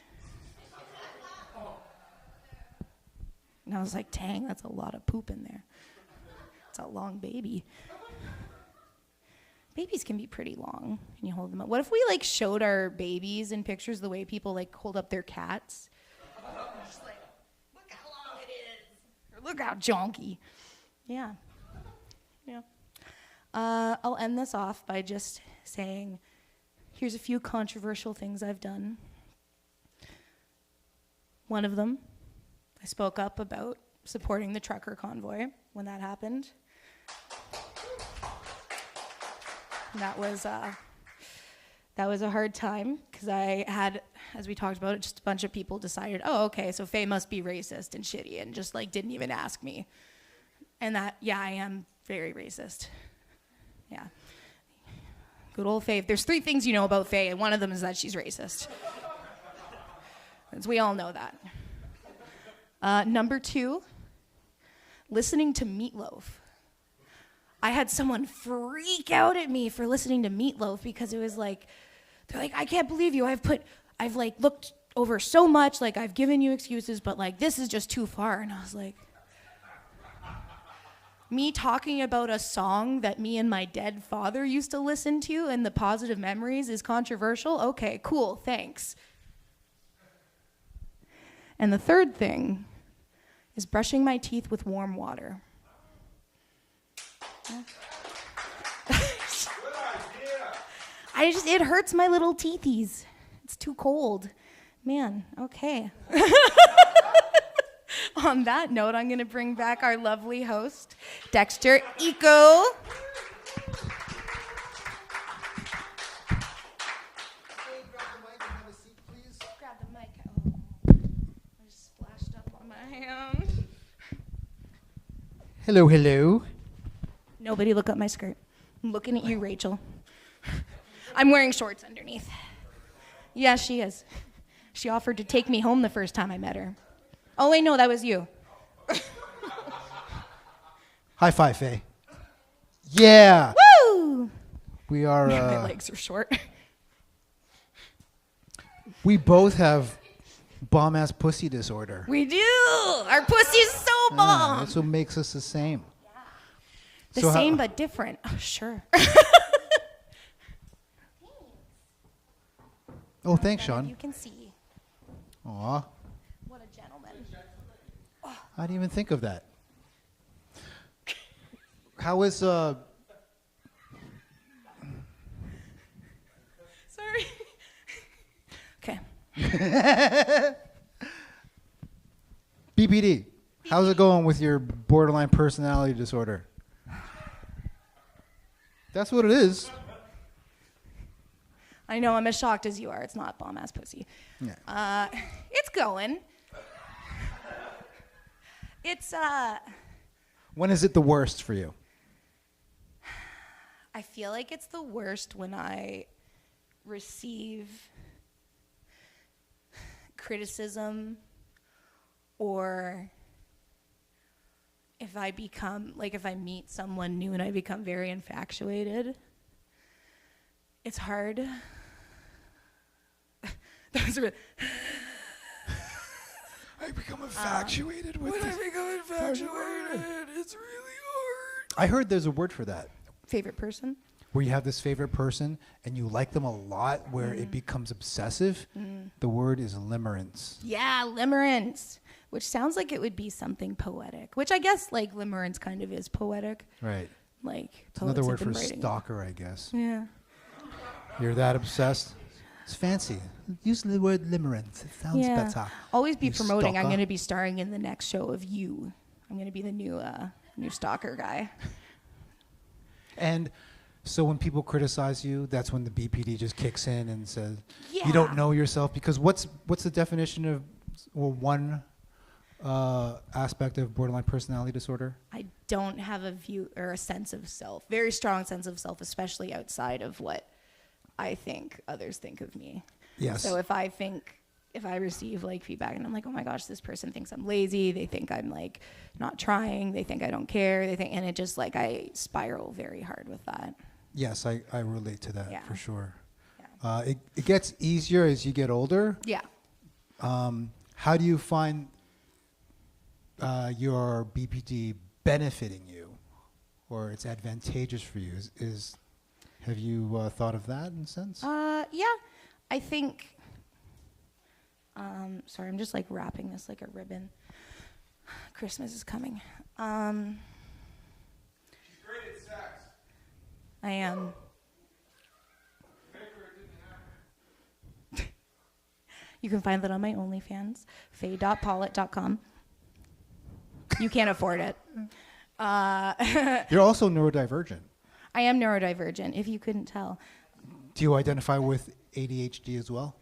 And I was like, dang, that's a lot of poop in there. It's a long baby. Babies can be pretty long when you hold them up. What if we like showed our babies in pictures the way people like hold up their cats? Just like, look how long it is. Or look how jonky. Yeah. Yeah. I'll end this off by just saying, here's a few controversial things I've done. One of them, I spoke up about supporting the trucker convoy when that happened. That was a hard time because I had, as we talked about it, just a bunch of people decided, oh, okay, so Faye must be racist and shitty and just like didn't even ask me. And that, yeah, I am very racist. Yeah. Good old Faye. There's 3 things you know about Faye, and one of them is that she's racist. As we all know that. Number 2, listening to Meatloaf. I had someone freak out at me for listening to Meatloaf because it was like, they're like, I can't believe you. I've like looked over so much, like I've given you excuses, but like this is just too far. And I was like, me talking about a song that me and my dead father used to listen to and the positive memories is controversial? Okay, cool, thanks. And the third thing is brushing my teeth with warm water. It hurts my little teethies. It's too cold. Man, okay. On that note, I'm going to bring back our lovely host, Dexter Ico. Grab the mic. Oh, I just splashed up on my hand. Hello, hello. Nobody look up my skirt. I'm looking at you, Rachel. I'm wearing shorts underneath. Yeah, she is. She offered to take me home the first time I met her. Oh, wait, no, that was you. High five, Faye. Yeah. Woo! We are. My legs are short. We both have bomb-ass pussy disorder. We do. Our pussy's so bomb. That's what makes us the same. The So same but different. Oh, sure. Oh, thanks, Sean. You can see. Aw. What a gentleman. I didn't even think of that. How is Sorry. Okay. BPD? How's it going with your borderline personality disorder? That's what it is. I know, I'm as shocked as you are. It's not bomb-ass pussy. Yeah. It's going. It's, When is it the worst for you? I feel like it's the worst when I receive criticism or if I meet someone new and I become very infatuated. It's hard. That was really I become infatuated with when I become infatuated, it's really hard. I heard there's a word for that. Favorite person? Where you have this favorite person and you like them a lot where it becomes obsessive. The word is limerence. Yeah, limerence. which sounds like it would be something poetic, which I guess like limerence kind of is poetic. Right. Like It's another word for stalker, I guess. Yeah. You're that obsessed. It's fancy. Use the word limerence. It sounds better. Always be You promoting. I'm stalker. going to be starring in the next show of You. I'm going to be the new stalker guy. And so when people criticize you, that's when the BPD just kicks in and says, Yeah. you don't know yourself. Because what's the definition of one aspect of borderline personality disorder? I don't have a view or a sense of self, very strong sense of self, especially outside of what I think others think of me. Yes. So if I receive like feedback and I'm like, oh my gosh, this person thinks I'm lazy, they think I'm like not trying, they think I don't care, and it just like I spiral very hard with that. Yes, I relate to that for sure. Yeah. It gets easier as you get older. Yeah. How do you find your BPD benefiting you, or it's advantageous for you? Have you thought of that in a sense? Yeah, I think. Sorry, I'm just like wrapping this like a ribbon. Christmas is coming. She's great at sex. I am. You can find that on my OnlyFans, faye.pollett.com. You can't afford it. You're also neurodivergent. I am neurodivergent, if you couldn't tell. Do you identify with ADHD as well?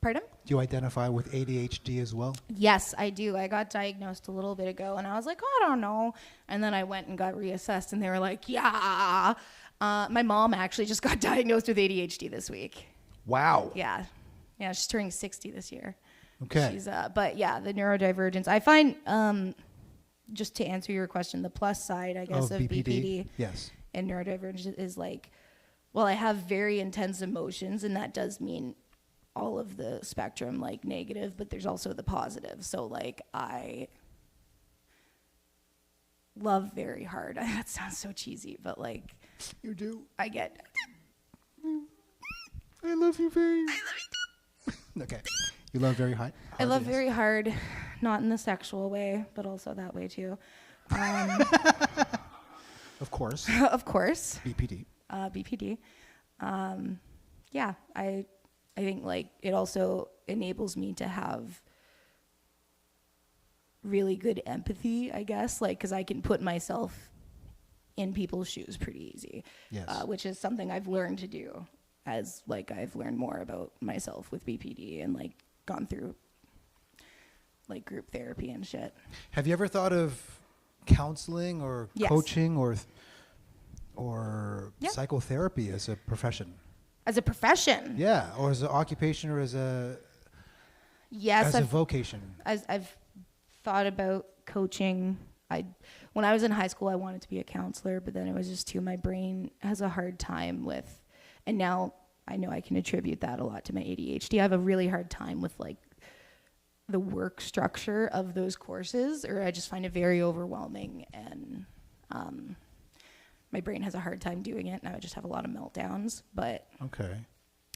Pardon? Do you identify with ADHD as well? Yes, I do. I got diagnosed a little bit ago, and I was like, oh, I don't know. And then I went and got reassessed, and they were like, yeah. My mom actually just got diagnosed with ADHD this week. Wow. Yeah. Yeah, she's turning 60 this year. Okay. She's, but yeah, the neurodivergence. I find, just to answer your question, the plus side, I guess, of BPD yes. and neurodivergence is like, well, I have very intense emotions, and that does mean all of the spectrum, like negative, but there's also the positive. So like I love very hard. That sounds so cheesy, but like You do. I get. I love you very. I love you too. Okay. You love very hard. I love very hard, not in the sexual way, but also that way too. Of course. Of course. BPD. BPD. Yeah, I think like it also enables me to have really good empathy, I guess, like because I can put myself in people's shoes pretty easy. Yes. Which is something I've learned to do as like I've learned more about myself with BPD and like gone through like group therapy and shit. Have you ever thought of counseling or Yes. coaching or Yeah. psychotherapy as a profession? As a profession? Yeah, or as an occupation or as a Yes, a vocation. I've thought about coaching. When I was in high school, I wanted to be a counselor, but then it was just too. My brain has a hard time with, and now I know I can attribute that a lot to my ADHD. I have a really hard time with like the work structure of those courses, or I just find it very overwhelming, and my brain has a hard time doing it, and I would just have a lot of meltdowns. But Okay.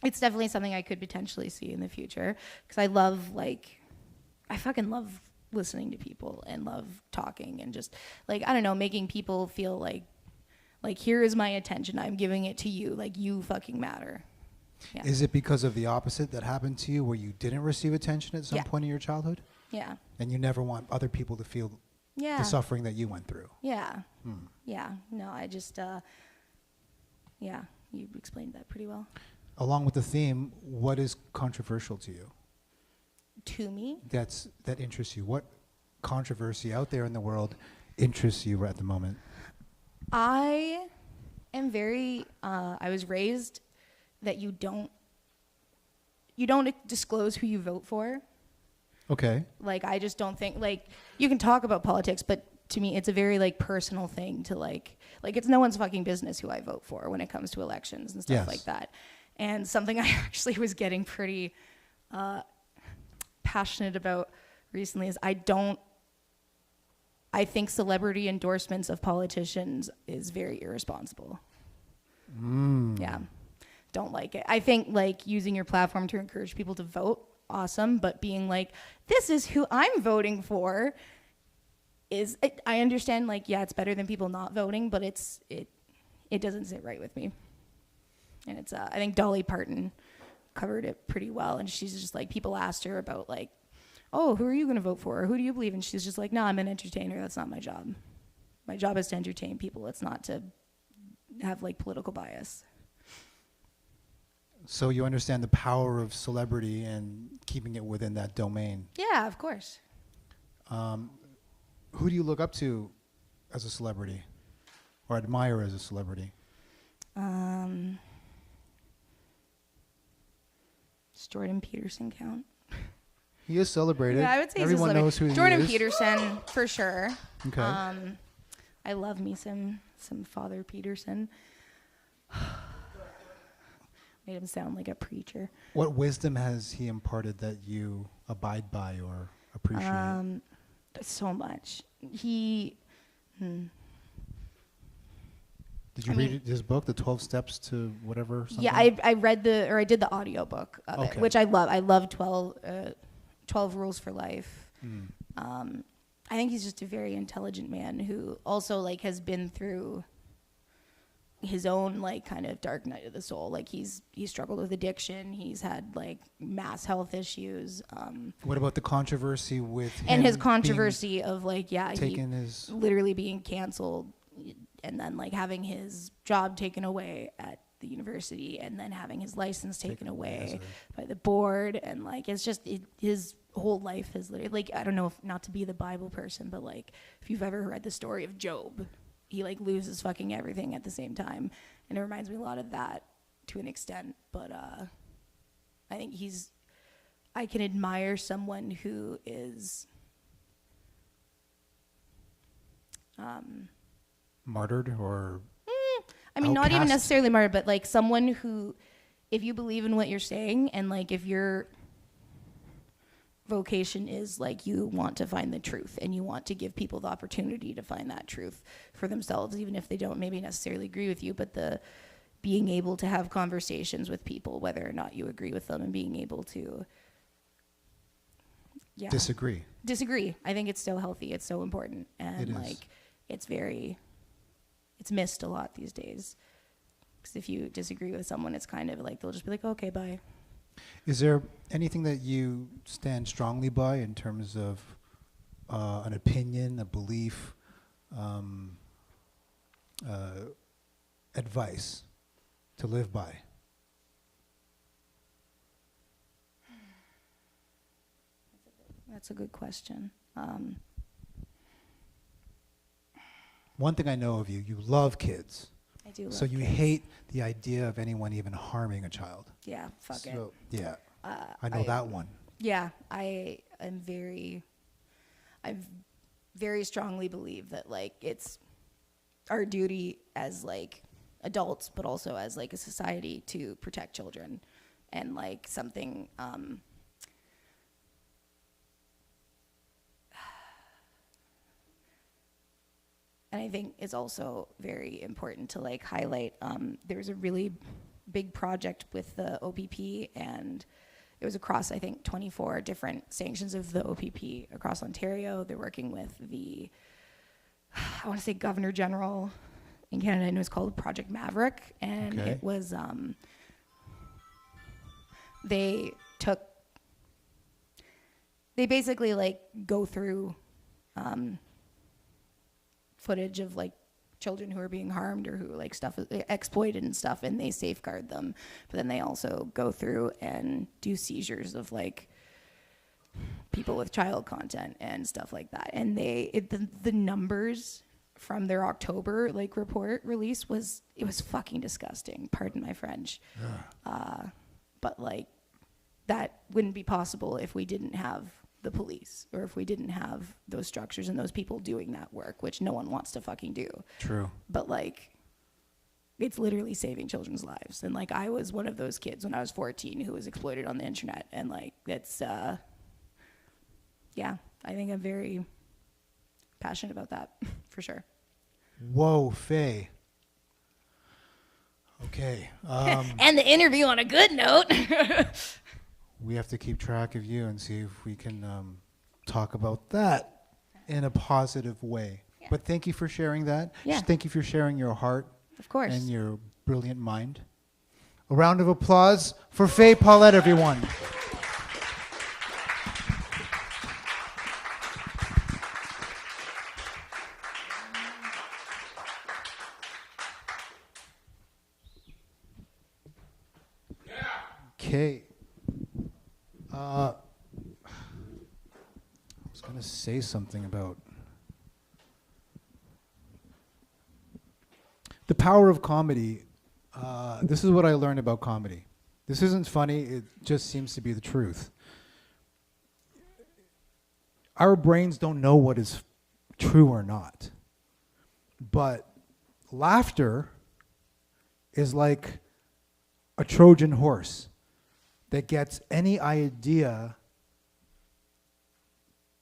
it's definitely something I could potentially see in the future, because I love I fucking love listening to people and love talking and just like, I don't know, making people feel like here is my attention, I'm giving it to you, like you fucking matter. Yeah. Is it because of the opposite that happened to you, where you didn't receive attention at some Yeah. point in your childhood, Yeah. and you never want other people to feel Yeah. the suffering that you went through? Yeah. Yeah. No, I just, yeah, you explained that pretty well. Along with the theme, what is controversial to you? To me? That interests you. What controversy out there in the world interests you at the moment? I am very, I was raised that you don't disclose who you vote for. Okay. Like, I just don't think, like, you can talk about politics, but to me, it's a very, like, personal thing to, like, it's no one's fucking business who I vote for when it comes to elections and stuff Yes. like that. And something I actually was getting pretty passionate about recently is I think celebrity endorsements of politicians is very irresponsible. Yeah. Don't like it. I think, like, using your platform to encourage people to vote, awesome. But being like, this is who I'm voting for I understand, like, yeah, it's better than people not voting, but it doesn't sit right with me. And it's, I think Dolly Parton covered it pretty well. And she's just like, people asked her about like, oh, who are you going to vote for? Or who do you believe in? She's just like, no, I'm an entertainer. That's not my job. My job is to entertain people. It's not to have like political bias. So you understand the power of celebrity and keeping it within that domain. Yeah, of course. Who do you look up to as a celebrity or admire as a celebrity? Does Jordan Peterson count? He is celebrated. Yeah, I would say everyone knows who Jordan he is. Peterson, for sure. Okay. I love me some Father Peterson. Made him sound like a preacher. What wisdom has he imparted that you abide by or appreciate? So much. Did you read his book, The 12 Steps to whatever? Something? Yeah, I read I did the audiobook of it, which I love. I love 12 Rules for Life. I think he's just a very intelligent man who also like has been through his own like kind of dark night of the soul. Like he's struggled with addiction. He's had like mass health issues. What about the controversy with him and his controversy of like his literally being canceled and then like having his job taken away at the university and then having his license taken away by the board, and like it's just his whole life is literally like, I don't know, if not to be the Bible person, but like if you've ever read the story of Job, he like loses fucking everything at the same time, and it reminds me a lot of that to an extent. But I think I can admire someone who is martyred or I mean, not even outcast? necessarily martyred, but like someone who, if you believe in what you're saying, and like if your vocation is like you want to find the truth and you want to give people the opportunity to find that truth for themselves, even if they don't maybe necessarily agree with you, but the being able to have conversations with people, whether or not you agree with them, and being able to disagree. I think it's so healthy. It's so important. And like, it's missed a lot these days. Because if you disagree with someone, it's kind of like, they'll just be like, okay, bye. Is there anything that you stand strongly by in terms of an opinion, a belief, advice to live by? That's a good question. One thing I know of you love kids. I do love So you kids. hate the idea of anyone even harming a child. Yeah, fuck it. Yeah, I know that one. Yeah, I very strongly believe that like it's our duty as like adults, but also as like a society to protect children, and like something and I think it's also very important to like highlight, there's a really big project with the OPP, and it was across, I think, 24 different sanctions of the OPP across Ontario. They're working with the, I want to say Governor General in Canada, and it was called Project Maverick, and it was, they basically like go through footage of like children who are being harmed or who like stuff is exploited and stuff, and they safeguard them, but then they also go through and do seizures of like people with child content and stuff like that. And the numbers from their October like report release was fucking disgusting, pardon my French. But like that wouldn't be possible if we didn't have the police, or if we didn't have those structures and those people doing that work, which no one wants to fucking do. True. But like, it's literally saving children's lives. And like, I was one of those kids when I was 14 who was exploited on the internet. And like, it's, yeah, I think I'm very passionate about that for sure. Whoa, Faye. Okay. And the interview on a good note. we have to keep track of you and see if we can talk about that in a positive way. Yeah. But thank you for sharing that. Yeah. Thank you for sharing your heart Of course. and your brilliant mind. A round of applause for Faye Pollett, everyone. Okay. I was going to say something about the power of comedy. This is what I learned about comedy. This isn't funny, it just seems to be the truth. Our brains don't know what is true or not. But laughter is like a Trojan horse that gets any idea,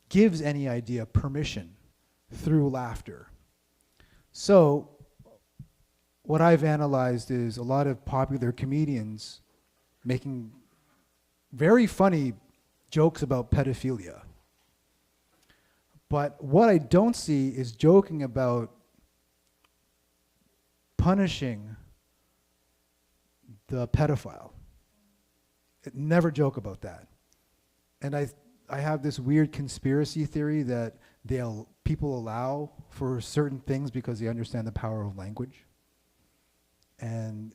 gives any idea permission through laughter. So what I've analyzed is a lot of popular comedians making very funny jokes about pedophilia. But what I don't see is joking about punishing the pedophile. Never joke about that. And I have this weird conspiracy theory that people allow for certain things because they understand the power of language. And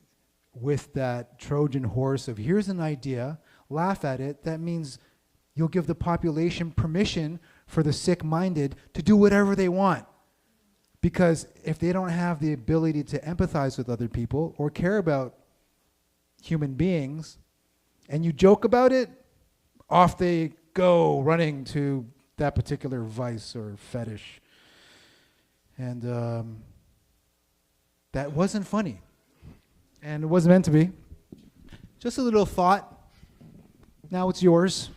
with that Trojan horse of here's an idea, laugh at it, that means you'll give the population permission for the sick-minded to do whatever they want. Because if they don't have the ability to empathize with other people or care about human beings, and you joke about it, off they go running to that particular vice or fetish. And that wasn't funny. And it wasn't meant to be. Just a little thought. Now it's yours.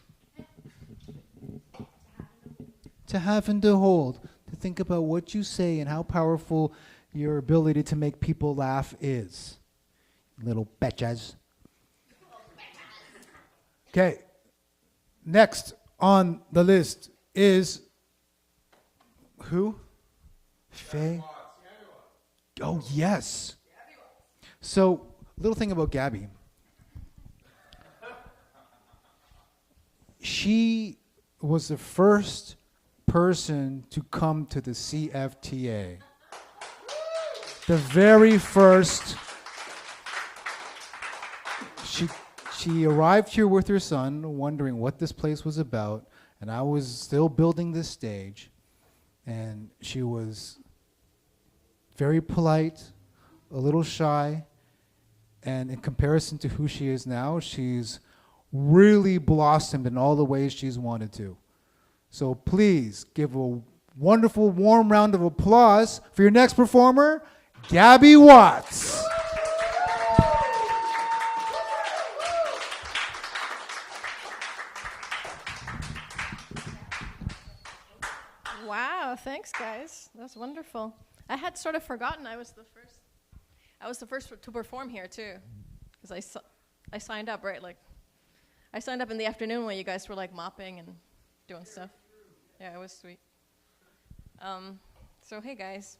To have and to hold. To think about what you say and how powerful your ability to make people laugh is. Little betches. Okay. Next on the list is who? Faye? Oh, yes. So, little thing about Gabby. She was the first person to come to the CFTA. The very first. She arrived here with her son, wondering what this place was about, and I was still building this stage, and she was very polite, a little shy, and in comparison to who she is now, she's really blossomed in all the ways she's wanted to. So please give a wonderful, warm round of applause for your next performer, Gabby Watts. Wow, thanks guys. That's wonderful. I had sort of forgotten I was the first to perform here too. Because I signed up, right? Like I signed up in the afternoon when you guys were like mopping and doing stuff. Yeah, it was sweet. So hey guys.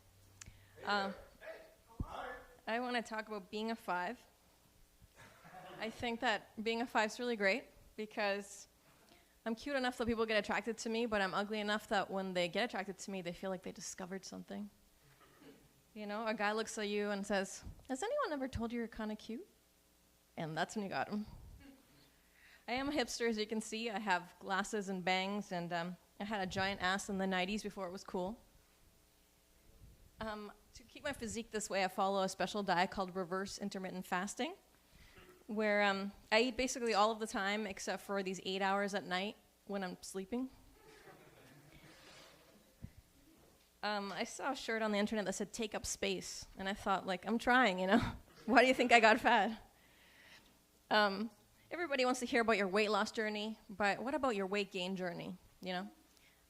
I want to talk about being a 5. I think that being a 5 is really great because I'm cute enough that people get attracted to me, but I'm ugly enough that when they get attracted to me, they feel like they discovered something. You know, a guy looks at you and says, "Has anyone ever told you you're kind of cute?" And that's when you got him. I am a hipster, as you can see. I have glasses and bangs, and I had a giant ass in the 90s before it was cool. To keep my physique this way, I follow a special diet called reverse intermittent fasting, where I eat basically all of the time except for these 8 hours at night when I'm sleeping. I saw a shirt on the internet that said "take up space," and I thought, like, I'm trying, you know? Why do you think I got fat? Everybody wants to hear about your weight loss journey, but what about your weight gain journey, you know?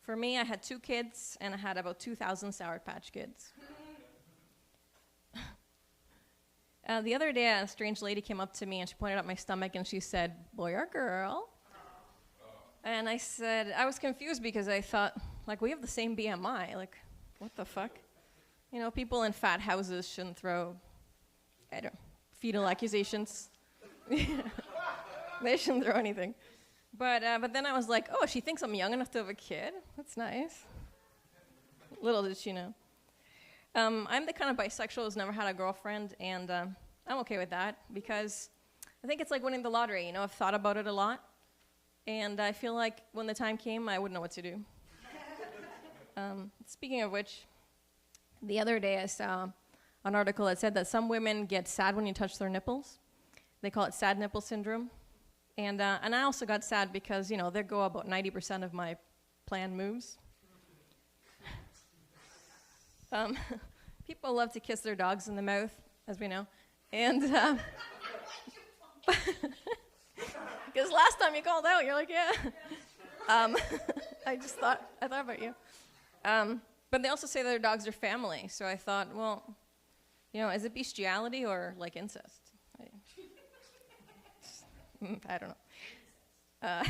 For me, I had 2 kids, and I had about 2,000 Sour Patch Kids. The other day, a strange lady came up to me, and she pointed at my stomach, and she said, "Boy or girl?" And I said, I was confused because I thought, like, we have the same BMI. Like, what the fuck? You know, people in fat houses shouldn't throw, fetal accusations. They shouldn't throw anything. But then I was like, oh, she thinks I'm young enough to have a kid? That's nice. Little did she know. I'm the kind of bisexual who's never had a girlfriend, and I'm okay with that because I think it's like winning the lottery. You know, I've thought about it a lot, and I feel like when the time came, I wouldn't know what to do. Speaking of which, the other day I saw an article that said that some women get sad when you touch their nipples. They call it sad nipple syndrome. And I also got sad because, you know, there go about 90% of my planned moves. People love to kiss their dogs in the mouth, as we know. And because last time you called out, you're like, yeah. I thought about you. But they also say that their dogs are family. So I thought, well, you know, is it bestiality or like incest? I don't know.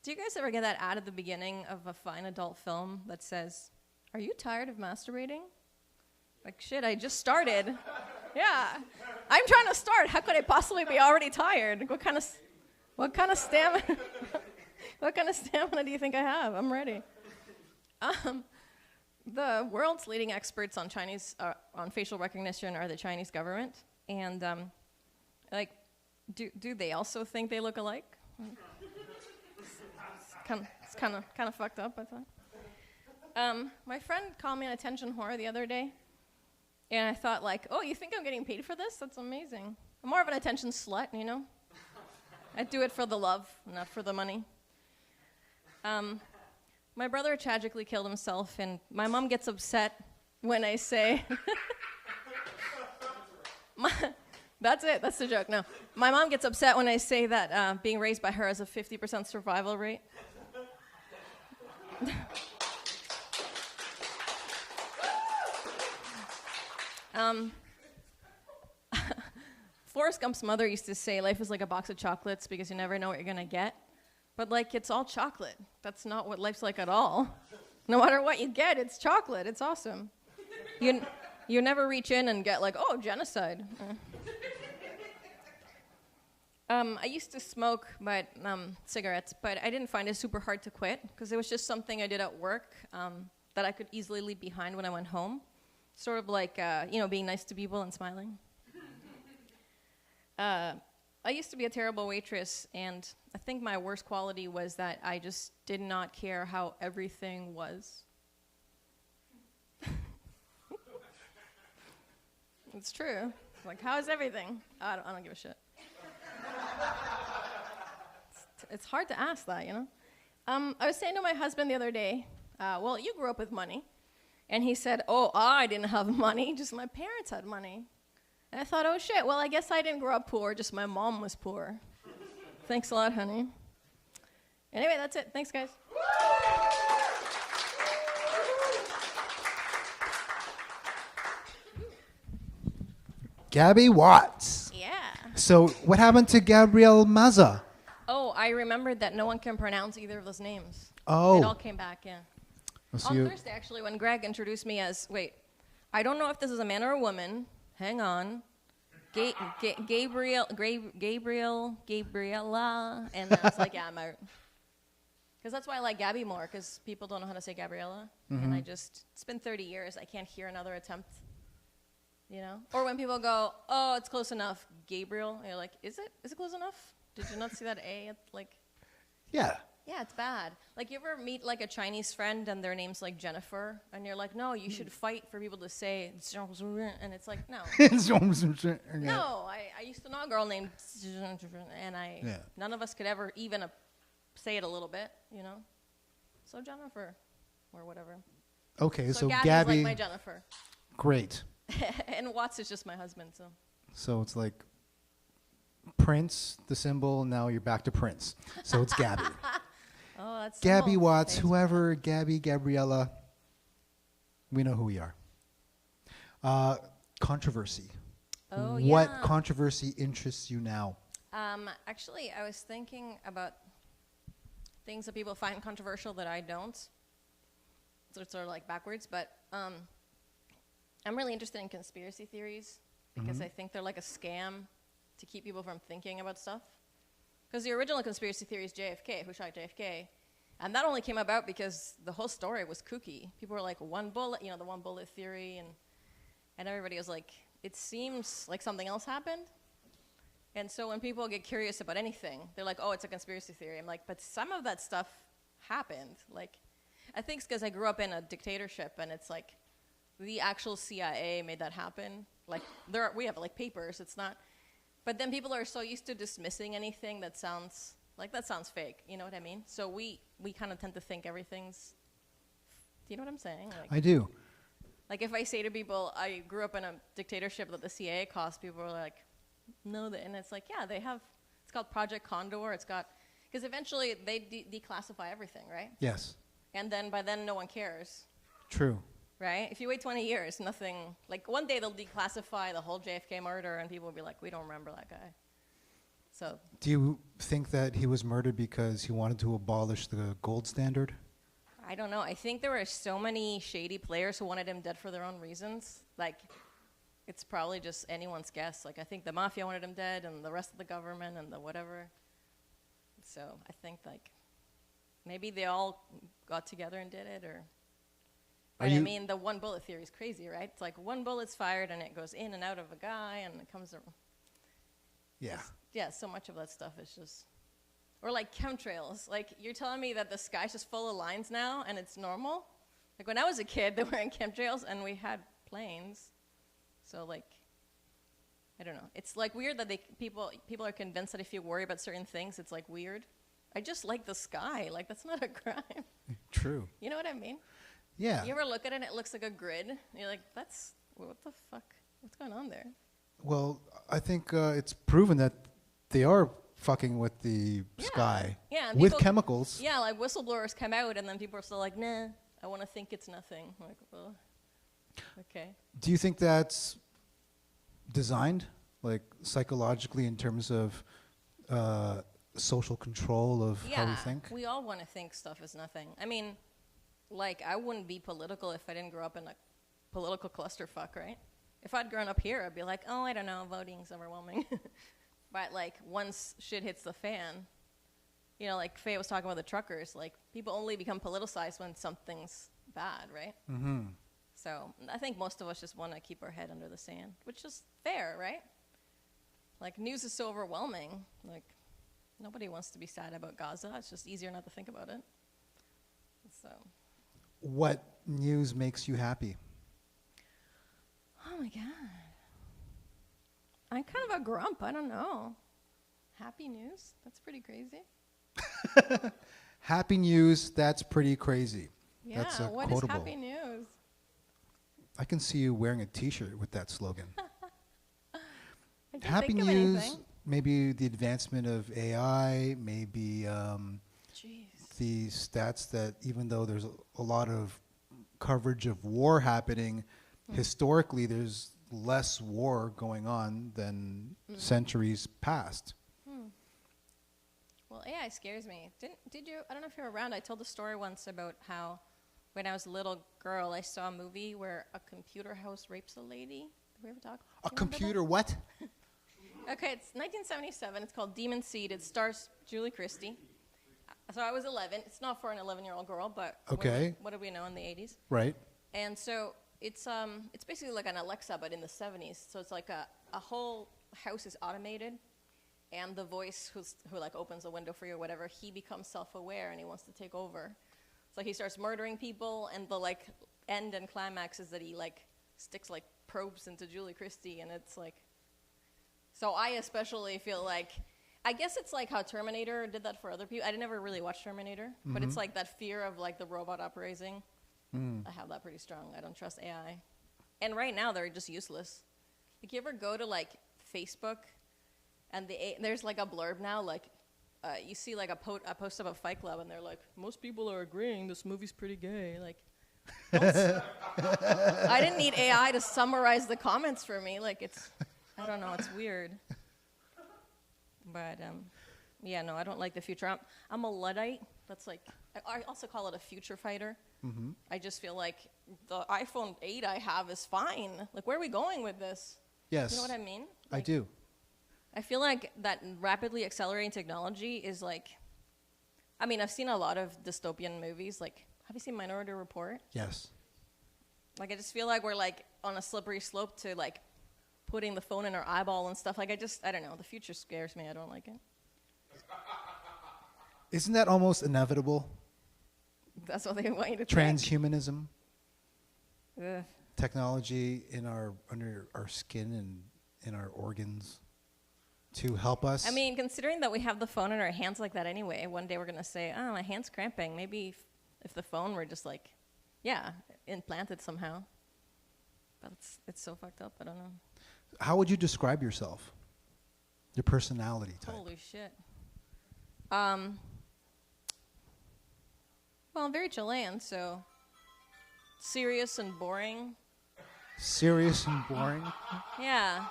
Do you guys ever get that ad at the beginning of a fine adult film that says, "Are you tired of masturbating?" Like, shit, I just started. Yeah, I'm trying to start. How could I possibly be already tired? What kind of stamina? What kind of stamina do you think I have? I'm ready. The world's leading experts on on facial recognition are the Chinese government, and do they also think they look alike? It's kind of fucked up, I thought. My friend called me an attention whore the other day, and I thought, like, oh, you think I'm getting paid for this? That's amazing. I'm more of an attention slut, you know? I do it for the love, not for the money. My brother tragically killed himself, and my mom gets upset when I say... That's it. That's the joke. No. My mom gets upset when I say that being raised by her has a 50% survival rate. Forrest Gump's mother used to say life is like a box of chocolates because you never know what you're going to get. But, like, it's all chocolate. That's not what life's like at all. No matter what you get, it's chocolate. It's awesome. You never reach in and get like, oh, genocide. I used to smoke cigarettes, but I didn't find it super hard to quit because it was just something I did at work that I could easily leave behind when I went home. Sort of like, being nice to people and smiling. I used to be a terrible waitress, and I think my worst quality was that I just did not care how everything was. It's true. Like, how is everything? I don't give a shit. It's hard to ask that, you know? I was saying to my husband the other day, well, you grew up with money. And he said, oh, I didn't have money, just my parents had money. And I thought, oh, shit, well, I guess I didn't grow up poor, just my mom was poor. Thanks a lot, honey. Anyway, that's it. Thanks, guys. Gabby Watts. Yeah. So what happened to Gabrielle Mazza? Oh, I remembered that no one can pronounce either of those names. Oh. It all came back, yeah. So On Thursday, actually, when Greg introduced me as, I don't know if this is a man or a woman. Hang on. Gabriella. And I was like, yeah, I'm out. Because that's why I like Gabby more, because people don't know how to say Gabriella. Mm-hmm. And it's been 30 years. I can't hear another attempt. You know? Or when people go, oh, it's close enough, Gabriel. And you're like, is it? Is it close enough? Did you not see that A? Yeah. Yeah, it's bad. Like, you ever meet, like, a Chinese friend and their name's, like, Jennifer? And you're like, no, you should fight for people to say, and it's like, no. No, I used to know a girl named, and none of us could ever even say it a little bit, you know? So Jennifer, or whatever. Okay, so Gabby's Gabby. like my Jennifer. Great. And Watts is just my husband, so. So it's like Prince, the symbol, now you're back to Prince. So it's Gabby. Oh, that's Gabby simple. Watts, Thanks. whoever, Gabby, Gabriella, we know who we are. Controversy. Oh, What yeah. controversy interests you now? Actually, I was thinking about things that people find controversial that I don't. So it's sort of like backwards, but I'm really interested in conspiracy theories because I think they're like a scam to keep people from thinking about stuff. Because the original conspiracy theory is JFK, who shot JFK, and that only came about because the whole story was kooky. People were like, one bullet, the one bullet theory, and everybody was like, it seems like something else happened. And so when people get curious about anything, they're like, oh, it's a conspiracy theory. I'm like, but some of that stuff happened. Like, I think it's because I grew up in a dictatorship, and it's like the actual CIA made that happen. Like, we have like papers. It's not. But then people are so used to dismissing anything that sounds fake. You know what I mean? So we kind of tend to think everything's. Do you know what I'm saying? Like, I do. Like if I say to people, I grew up in a dictatorship that the CIA caused, people are like, no, and it's like, yeah, they have. It's called Project Condor. It's got because eventually they declassify everything, right? Yes. And then by then no one cares. True. Right? If you wait 20 years, nothing. Like one day they'll declassify the whole JFK murder, and people will be like, we don't remember that guy. So. Do you think that he was murdered because he wanted to abolish the gold standard? I don't know. I think there were so many shady players who wanted him dead for their own reasons. Like, it's probably just anyone's guess. Like, I think the mafia wanted him dead, and the rest of the government, and the whatever. So I think, like, maybe they all got together and did it, or... But I mean, the one bullet theory is crazy, right? It's like one bullet's fired, and it goes in and out of a guy, and it comes... Yeah. Yeah, so much of that stuff is just... Or like chemtrails. Like, you're telling me that the sky's just full of lines now, and it's normal? Like, when I was a kid, they were in chemtrails, and we had planes. So, like, I don't know. It's, like, weird that people are convinced that if you worry about certain things, it's, like, weird. I just like the sky. Like, that's not a crime. True. You know what I mean? Yeah. You ever look at it and it looks like a grid? And you're like, what the fuck? What's going on there? Well, I think it's proven that they are fucking with the sky with chemicals. Yeah, like whistleblowers come out, and then people are still like, nah, I want to think it's nothing. I'm like, well, okay. Do you think that's designed, like psychologically, in terms of social control of how we think? We all want to think stuff is nothing. I mean, like, I wouldn't be political if I didn't grow up in a political clusterfuck, right? If I'd grown up here, I'd be like, oh, I don't know, voting's overwhelming. But, like, once shit hits the fan, like Faye was talking about the truckers, like, people only become politicized when something's bad, right? Mm-hmm. So I think most of us just want to keep our head under the sand, which is fair, right? Like, news is so overwhelming. Like, nobody wants to be sad about Gaza. It's just easier not to think about it. So. What news makes you happy? Oh, my God. I'm kind of a grump. I don't know. Happy news? That's pretty crazy. Happy news, that's pretty crazy. Yeah, that's what quotable. is happy news? I can see you wearing a T-shirt with that slogan. Happy news, maybe the advancement of AI, maybe the stats that even though there's a lot of coverage of war happening, historically there's less war going on than centuries past. Well, AI scares me. Did you? I don't know if you were around. I told the story once about how when I was a little girl, I saw a movie where a computer house rapes a lady. Did we ever talk? A computer what? Okay, it's 1977. It's called Demon Seed. It stars Julie Christie. So I was 11. It's not for an 11-year-old girl, but okay. What do we know in the 80s? Right. And so it's basically like an Alexa, but in the 70s. So it's like a whole house is automated, and the voice who like opens the window for you or whatever, he becomes self-aware and he wants to take over. So he starts murdering people, and the like end and climax is that he like sticks like probes into Julie Christie, and it's like. So I especially feel like, I guess it's like how Terminator did that for other people. I never really watched Terminator, but it's like that fear of like the robot uprising. I have that pretty strong. I don't trust AI. And right now they're just useless. Like, you ever go to like Facebook and there's like a blurb now, like you see like a post about Fight Club, and they're like, most people are agreeing this movie's pretty gay. Like, I didn't need AI to summarize the comments for me. Like, I don't know, it's weird. But, yeah, no, I don't like the future. I'm a Luddite. That's like, I also call it a future fighter. Mm-hmm. I just feel like the iPhone 8 I have is fine. Like, where are we going with this? Yes. You know what I mean? I Like, do. I feel like that rapidly accelerating technology is like, I mean, I've seen a lot of dystopian movies. Like, have you seen Minority Report? Yes. Like, I just feel like we're like on a slippery slope to like putting the phone in our eyeball and stuff. Like, I don't know. The future scares me. I don't like it. Isn't that almost inevitable? That's what they want you to think. Transhumanism, Ugh. technology under our skin and in our organs to help us. I mean, considering that we have the phone in our hands like that anyway, one day we're going to say, oh, my hand's cramping. Maybe if the phone were just like, implanted somehow. But it's so fucked up. I don't know. How would you describe yourself? Your personality type. Holy shit. Well, I'm very Chilean, so serious and boring. Serious and boring? Yeah.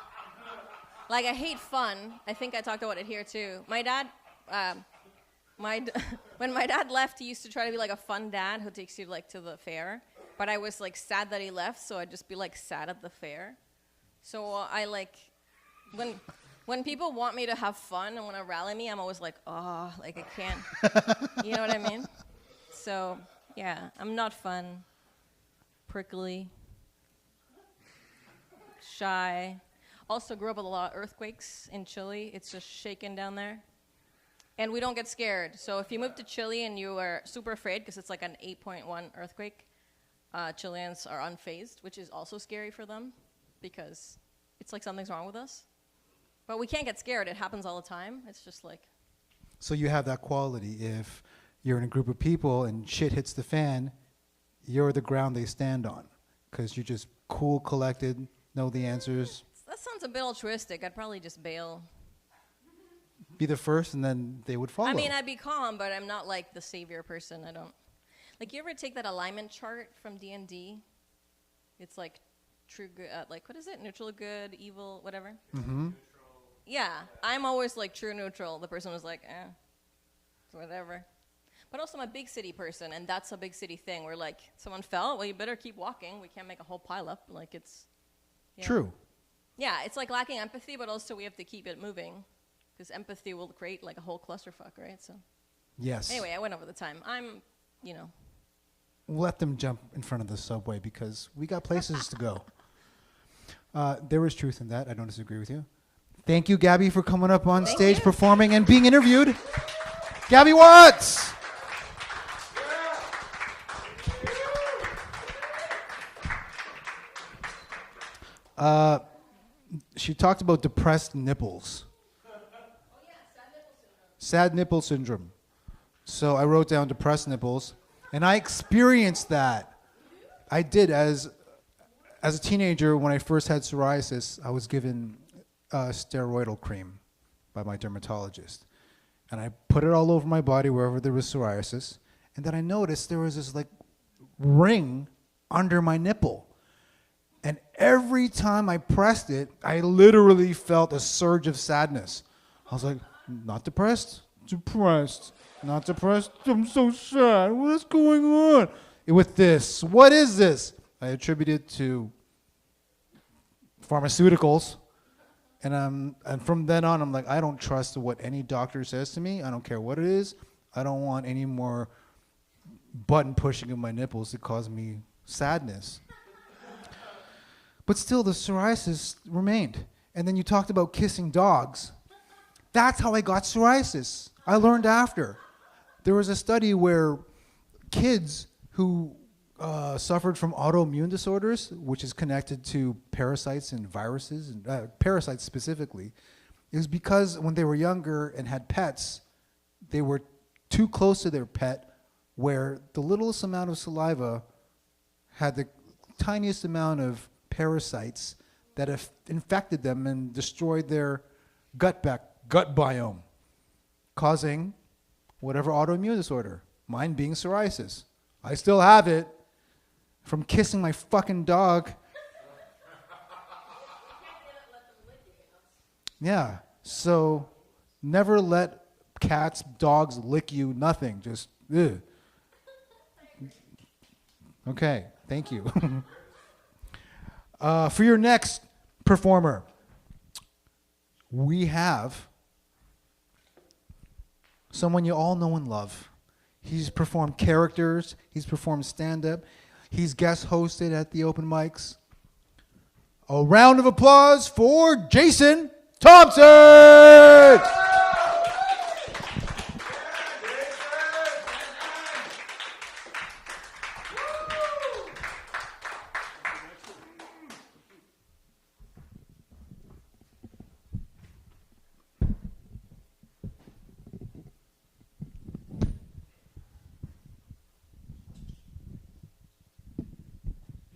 Like, I hate fun. I think I talked about it here, too. My dad, when my dad left, he used to try to be, like, a fun dad who takes you, like, to the fair. But I was, like, sad that he left, so I'd just be, like, sad at the fair. So I, like, when people want me to have fun and want to rally me, I'm always like, oh, like, I can't. You know what I mean? So, yeah, I'm not fun, prickly, shy. Also grew up with a lot of earthquakes in Chile. It's just shaking down there. And we don't get scared. So if you move to Chile and you are super afraid because it's like an 8.1 earthquake, Chileans are unfazed, which is also scary for them because it's like something's wrong with us. But we can't get scared. It happens all the time. It's just like... So you have that quality. If you're in a group of people and shit hits the fan, you're the ground they stand on because you're just cool, collected, know the answers. That sounds a bit altruistic. I'd probably just bail. Be the first and then they would follow. I mean, I'd be calm, but I'm not like the savior person. I don't... Like, you ever take that alignment chart from D&D? It's like true good, like, what is it? Neutral, good, evil, whatever? Mm-hmm. Yeah, I'm always like true neutral. The person was like, whatever. But also I'm a big city person, and that's a big city thing where, like, someone fell, well, you better keep walking. We can't make a whole pile up. Like, it's... True. Yeah, it's like lacking empathy, but also we have to keep it moving because empathy will create, like, a whole clusterfuck, right? So... Yes. Anyway, I went over the time. I'm, you know... Let them jump in front of the subway because we got places to go. There is truth in that. I don't disagree with you. Thank you, Gabby, for coming up on stage, performing, and being interviewed. Gabby Watts! She talked about depressed nipples. Sad nipple syndrome. So I wrote down depressed nipples, and I experienced that. I did as a teenager when I first had psoriasis. I was given steroidal cream by my dermatologist, and I put it all over my body wherever there was psoriasis, and then I noticed there was this like ring under my nipple, and every time I pressed it, I literally felt a surge of sadness. I was like, not depressed, depressed, not depressed, I'm so sad, what is going on with this? What is this? I attribute it to pharmaceuticals. And from then on, I'm like, I don't trust what any doctor says to me. I don't care what it is. I don't want any more button pushing in my nipples to cause me sadness. But still, the psoriasis remained. And then you talked about kissing dogs. That's how I got psoriasis. I learned after. There was a study where kids who suffered from autoimmune disorders, which is connected to parasites and viruses, and parasites specifically, it was because when they were younger and had pets, they were too close to their pet, where the littlest amount of saliva had the tiniest amount of parasites that have infected them and destroyed their gut biome, causing whatever autoimmune disorder, mine being psoriasis. I still have it. From kissing my fucking dog. Yeah, so never let cats, dogs lick you, nothing. Just Ugh. Okay, thank you. For your next performer, we have someone you all know and love. He's performed characters. He's performed stand-up. He's guest hosted at the open mics. A round of applause for Jason Thompson!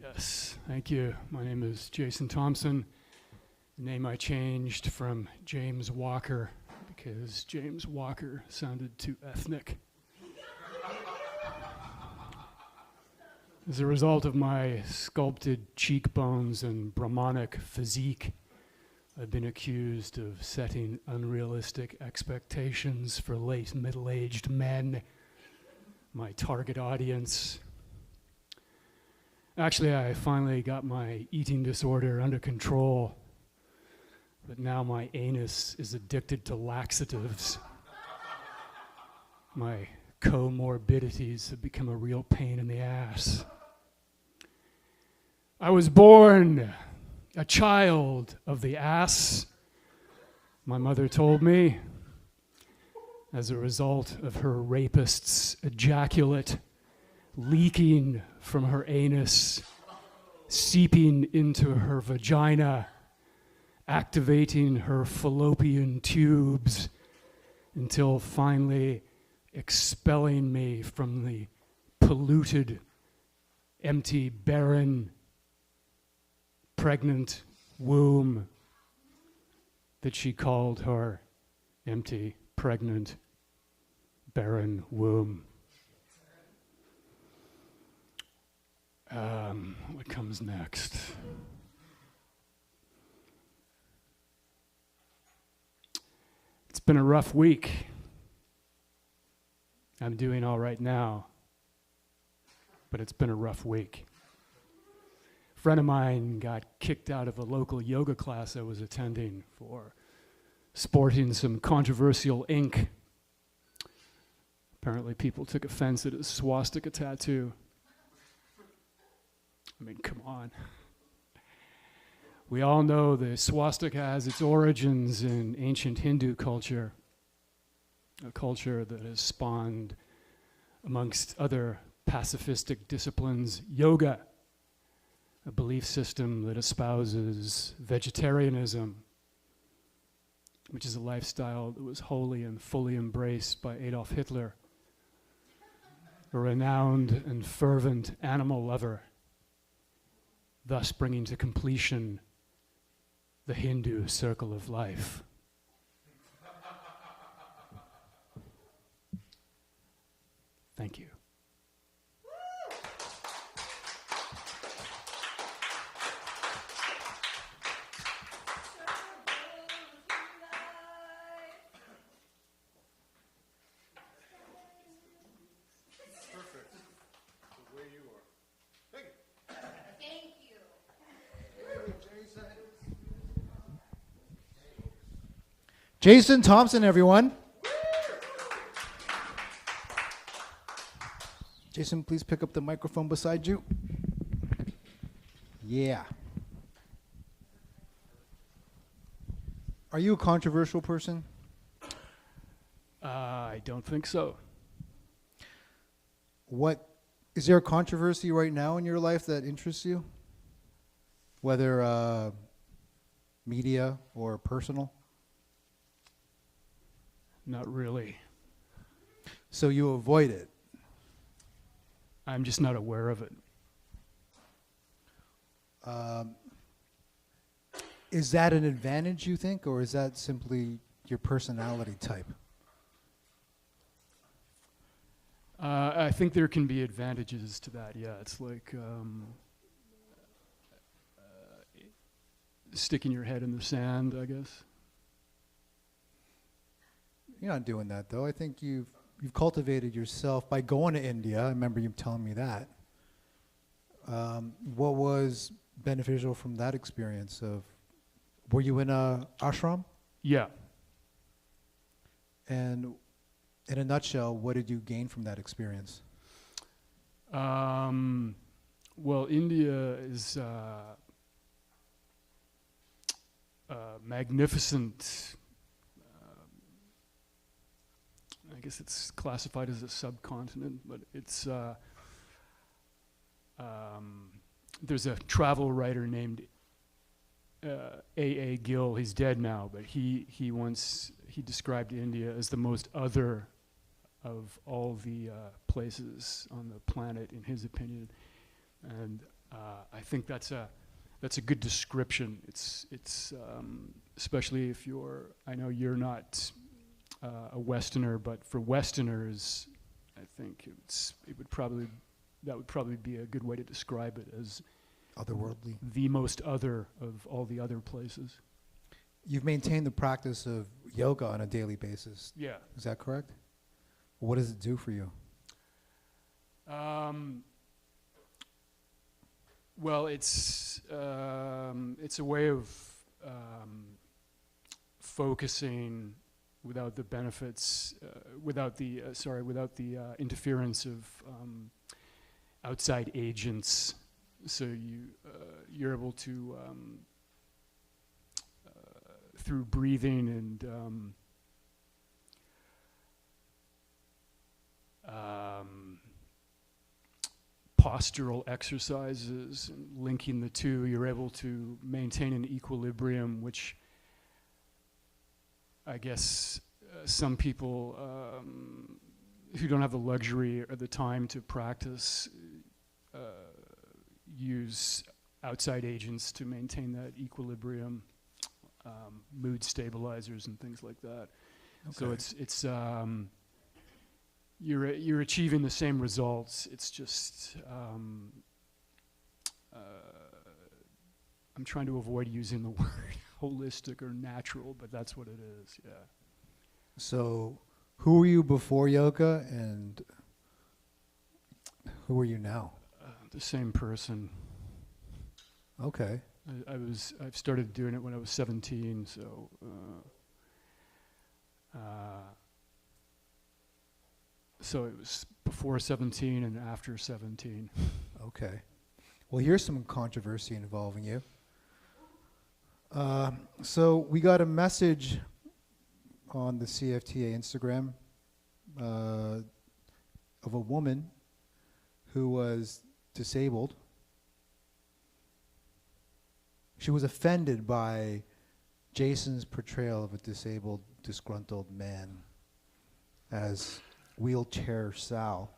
Yes, thank you. My name is Jason Thompson. The name I changed from James Walker because James Walker sounded too ethnic. As a result of my sculpted cheekbones and Brahmanic physique, I've been accused of setting unrealistic expectations for late middle-aged men, my target audience. Actually, I finally got my eating disorder under control, but now my anus is addicted to laxatives. My comorbidities have become a real pain in the ass. I was born a child of the ass, my mother told me, as a result of her rapist's ejaculate leaking from her anus, seeping into her vagina, activating her fallopian tubes until finally expelling me from the polluted, empty, barren, pregnant womb that she called her empty, pregnant, barren womb. What comes next? It's been a rough week. I'm doing all right now, but it's been a rough week. A friend of mine got kicked out of a local yoga class I was attending for sporting some controversial ink. Apparently people took offense at his swastika tattoo. I mean, come on. We all know the swastika has its origins in ancient Hindu culture, a culture that has spawned, amongst other pacifistic disciplines, yoga, a belief system that espouses vegetarianism, which is a lifestyle that was wholly and fully embraced by Adolf Hitler, a renowned and fervent animal lover, thus bringing to completion the Hindu circle of life. Thank you. Jason Thompson, everyone. Jason, please pick up the microphone beside you. Yeah. Are you a controversial person? I don't think so. Is there a controversy right now in your life that interests you? Whether media or personal? Not really. So you avoid it? I'm just not aware of it. Is that an advantage, you think, or is that simply your personality type? I think there can be advantages to that, yeah. It's like sticking your head in the sand, I guess. You're not doing that, though. I think you've you've cultivated yourself by going to India. I remember you telling me that. What was beneficial from that experience? Were you in a ashram? Yeah. And in a nutshell, what did you gain from that experience? Well, India is magnificent. I guess it's classified as a subcontinent, but it's there's a travel writer named A.A. Gill. He's dead now, but he described India as the most other of all the places on the planet, in his opinion, and I think that's a good description. It's especially if I know you're not a Westerner, but for Westerners, I think that would probably be a good way to describe it, as Otherworldly. the most other of all the other places. You've maintained the practice of yoga on a daily basis. Yeah. Is that correct? What does it do for you? Well, it's a way of focusing without the benefits, without the interference of outside agents. So you're able to through breathing and postural exercises and linking the two, you're able to maintain an equilibrium, which I guess some people who don't have the luxury or the time to practice use outside agents to maintain that equilibrium, mood stabilizers and things like that. Okay. So it's you're achieving the same results. It's just I'm trying to avoid using the word holistic or natural, but that's what it is. Yeah. So, who were you before yoga, and who are you now? The same person. Okay. I've started doing it when I was 17, so so it was before 17 and after 17. Okay. Well, here's some controversy involving you. So we got a message on the CFTA Instagram of a woman who was disabled. She was offended by Jason's portrayal of a disabled, disgruntled man as wheelchair Sal.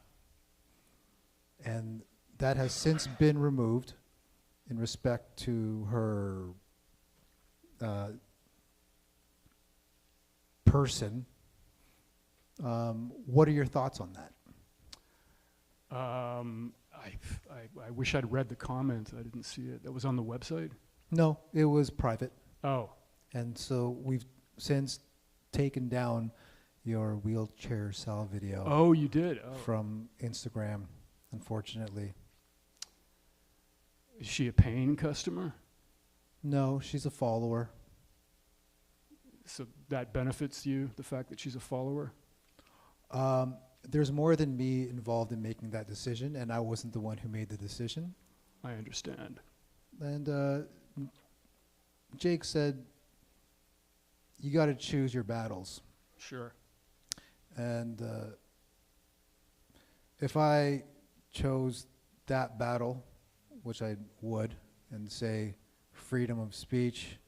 And that has since been removed in respect to her person. What are your thoughts on that? I wish I'd read the comment. I didn't see it. That was on the website? No, it was private. Oh. And so we've since taken down your wheelchair Sal video. Oh, you did? Oh. From Instagram, unfortunately. Is she a paying customer? No, she's a follower. So that benefits you, the fact that she's a follower? There's more than me involved in making that decision, and I wasn't the one who made the decision. I understand. And Jake said, you got to choose your battles. Sure. And if I chose that battle, which I would, and say freedom of speech,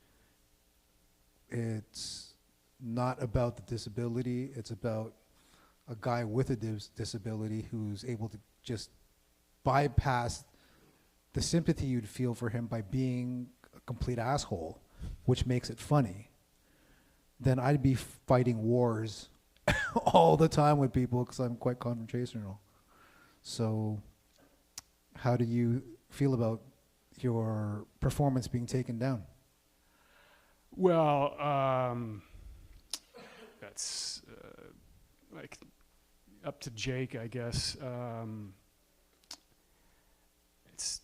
it's not about the disability, it's about a guy with a disability who's able to just bypass the sympathy you'd feel for him by being a complete asshole, which makes it funny. Then I'd be fighting wars all the time with people because I'm quite confrontational. So how do you feel about your performance being taken down? Well, that's like up to Jake, I guess. It's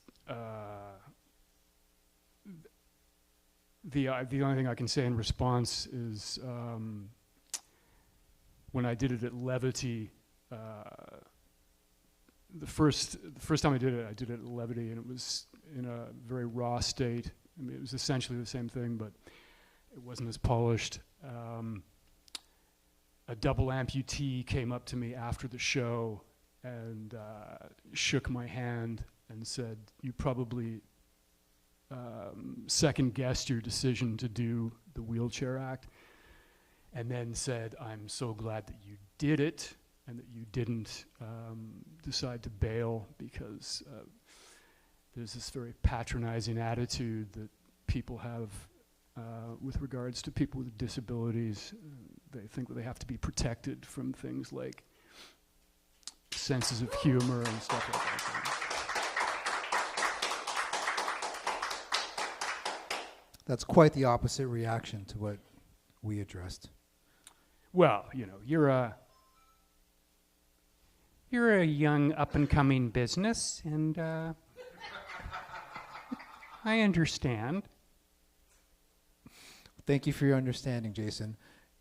the only thing I can say in response is when I did it at Levity. The first time I did it at Levity, and it was in a very raw state. I mean, it was essentially the same thing, but it wasn't as polished. A double amputee came up to me after the show and shook my hand and said, "You probably second-guessed your decision to do the wheelchair act," and then said, "I'm so glad that you did it and that you didn't decide to bail, because there's this very patronizing attitude that people have with regards to people with disabilities. They think that they have to be protected from things like senses of humor and stuff like that." That's quite the opposite reaction to what we addressed. Well, you know, you're a young up-and-coming business, and I understand. Thank you for your understanding, Jason.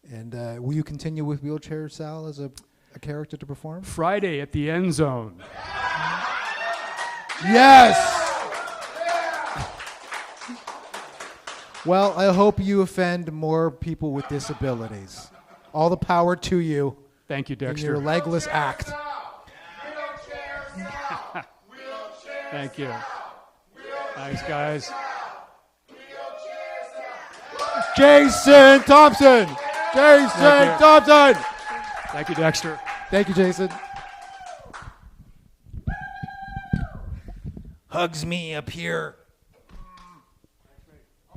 And will you continue with Wheelchair Sal as a character to perform? Friday at the End Zone. Yes! Well, I hope you offend more people with disabilities. All the power to you. Thank you, In Dexter. your legless act. Thank you. Thanks, guys. Jason Thompson! Jason Thompson! Thank you, Dexter. Thank you, Jason. Hugs me up here.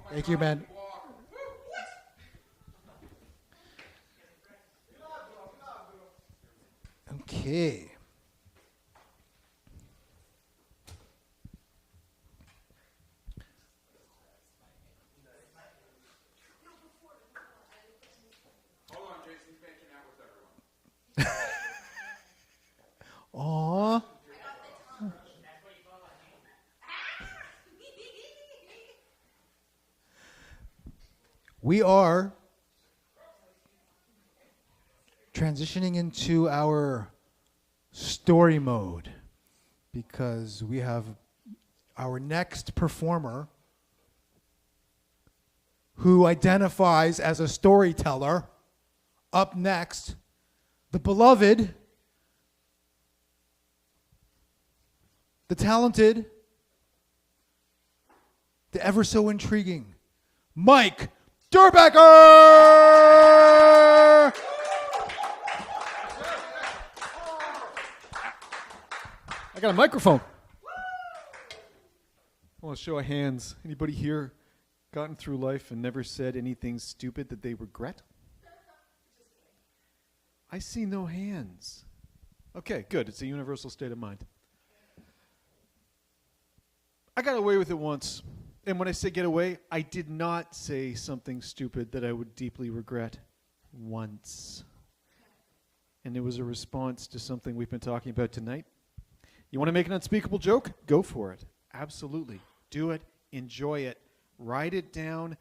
Thank you, man. Okay. Hold on, Jason's making out with everyone. Aww. We are transitioning into our story mode because we have our next performer who identifies as a storyteller. Up next, the beloved, the talented, the ever so intriguing Mike Derbecker! I got a microphone. I want to show of hands. Anybody here gotten through life and never said anything stupid that they regret? I see no hands. Okay, good. It's a universal state of mind. I got away with it once. And when I say get away, I did not say something stupid that I would deeply regret once. And it was a response to something we've been talking about tonight. You want to make an unspeakable joke? Go for it. Absolutely. Do it. Enjoy it. Write it down.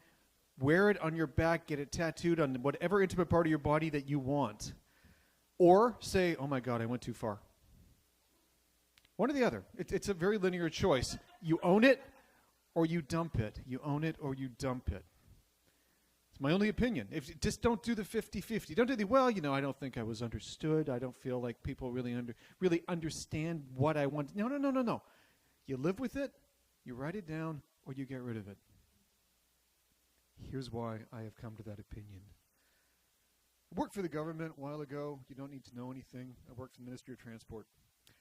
Wear it on your back. Get it tattooed on whatever intimate part of your body that you want. Or say, oh my God, I went too far. One or the other. It's a very linear choice. You own it or you dump it. You own it or you dump it. It's my only opinion. Just don't do the 50-50. Don't do the, well, you know, I don't think I was understood. I don't feel like people really understand what I want. No. You live with it, you write it down, or you get rid of it. Here's why I have come to that opinion. I worked for the government a while ago. You don't need to know anything. I worked for the Ministry of Transport.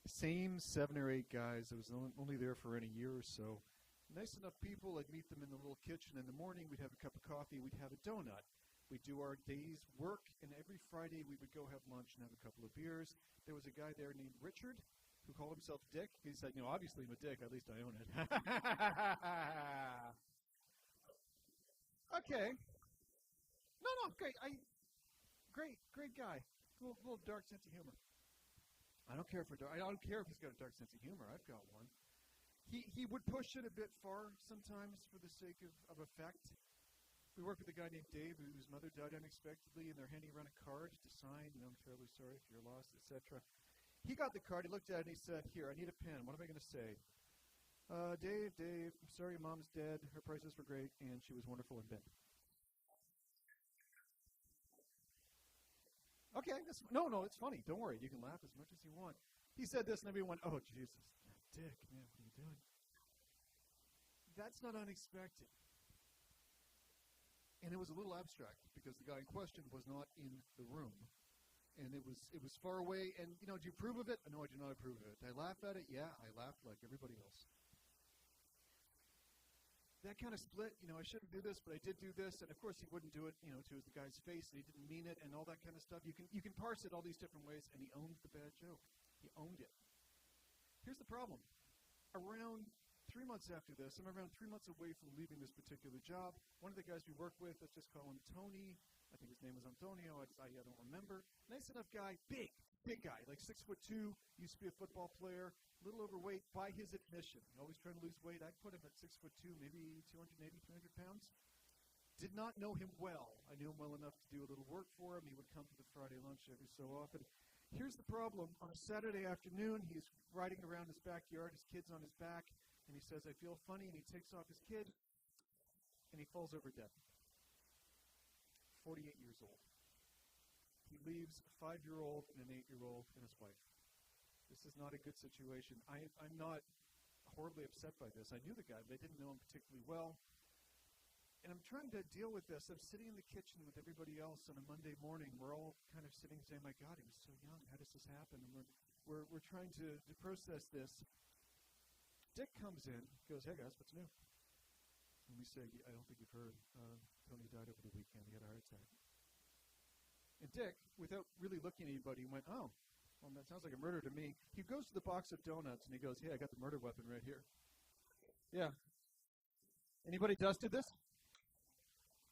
Same 7 or 8 guys. I was only there for a year or so. Nice enough people. I'd meet them in the little kitchen in the morning. We'd have a cup of coffee. We'd have a donut. We'd do our day's work, and every Friday we would go have lunch and have a couple of beers. There was a guy there named Richard who called himself Dick. He said, you know, obviously I'm a dick. At least I own it. Okay. No, great. Great guy. Little dark sense of humor. I don't care if he's got a dark sense of humor. I've got one. He would push it a bit far sometimes for the sake of effect. We work with a guy named Dave whose mother died unexpectedly, and they're handing around a card to sign. I'm terribly sorry for your loss, etc. He got the card. He looked at it and he said, "Here, I need a pen. What am I going to say? Dave, I'm sorry your mom's dead. Her prices were great, and she was wonderful in bed." Okay, no, it's funny. Don't worry. You can laugh as much as you want. He said this, and everyone went, "Oh, Jesus. Dick, man, what are you doing?" That's not unexpected. And it was a little abstract because the guy in question was not in the room. And it was far away. And, do you approve of it? No, I do not approve of it. Did I laugh at it? Yeah, I laughed like everybody else. That kind of split, I shouldn't do this, but I did do this. And, of course, he wouldn't do it, to the guy's face. And he didn't mean it and all that kind of stuff. You can parse it all these different ways. And he owned the bad joke. He owned it. Here's the problem. Around 3 months after this, I'm around 3 months away from leaving this particular job. One of the guys we work with, let's just call him Tony. I think his name was Antonio. I don't remember. Nice enough guy, big guy, like 6'2", used to be a football player, a little overweight by his admission. Always trying to lose weight. I put him at 6'2", maybe 280, 300 pounds. Did not know him well. I knew him well enough to do a little work for him. He would come to the Friday lunch every so often. Here's the problem. On a Saturday afternoon, he's riding around his backyard. His kid's on his back, and he says, "I feel funny," and he takes off his kid, and he falls over dead. 48 years old. He leaves a 5-year-old and an 8-year-old and his wife. This is not a good situation. I'm not horribly upset by this. I knew the guy, but I didn't know him particularly well. And I'm trying to deal with this. I'm sitting in the kitchen with everybody else on a Monday morning. We're all kind of sitting saying, "My God, he was so young. How does this happen?" And we're trying to process this. Dick comes in, goes, "Hey, guys, what's new?" And we say, "I don't think you've heard. Tony died over the weekend. He had a heart attack." And Dick, without really looking at anybody, went, "Oh, well, that sounds like a murder to me." He goes to the box of donuts, and he goes, "Hey, I got the murder weapon right here." "Yeah. Anybody dusted this?"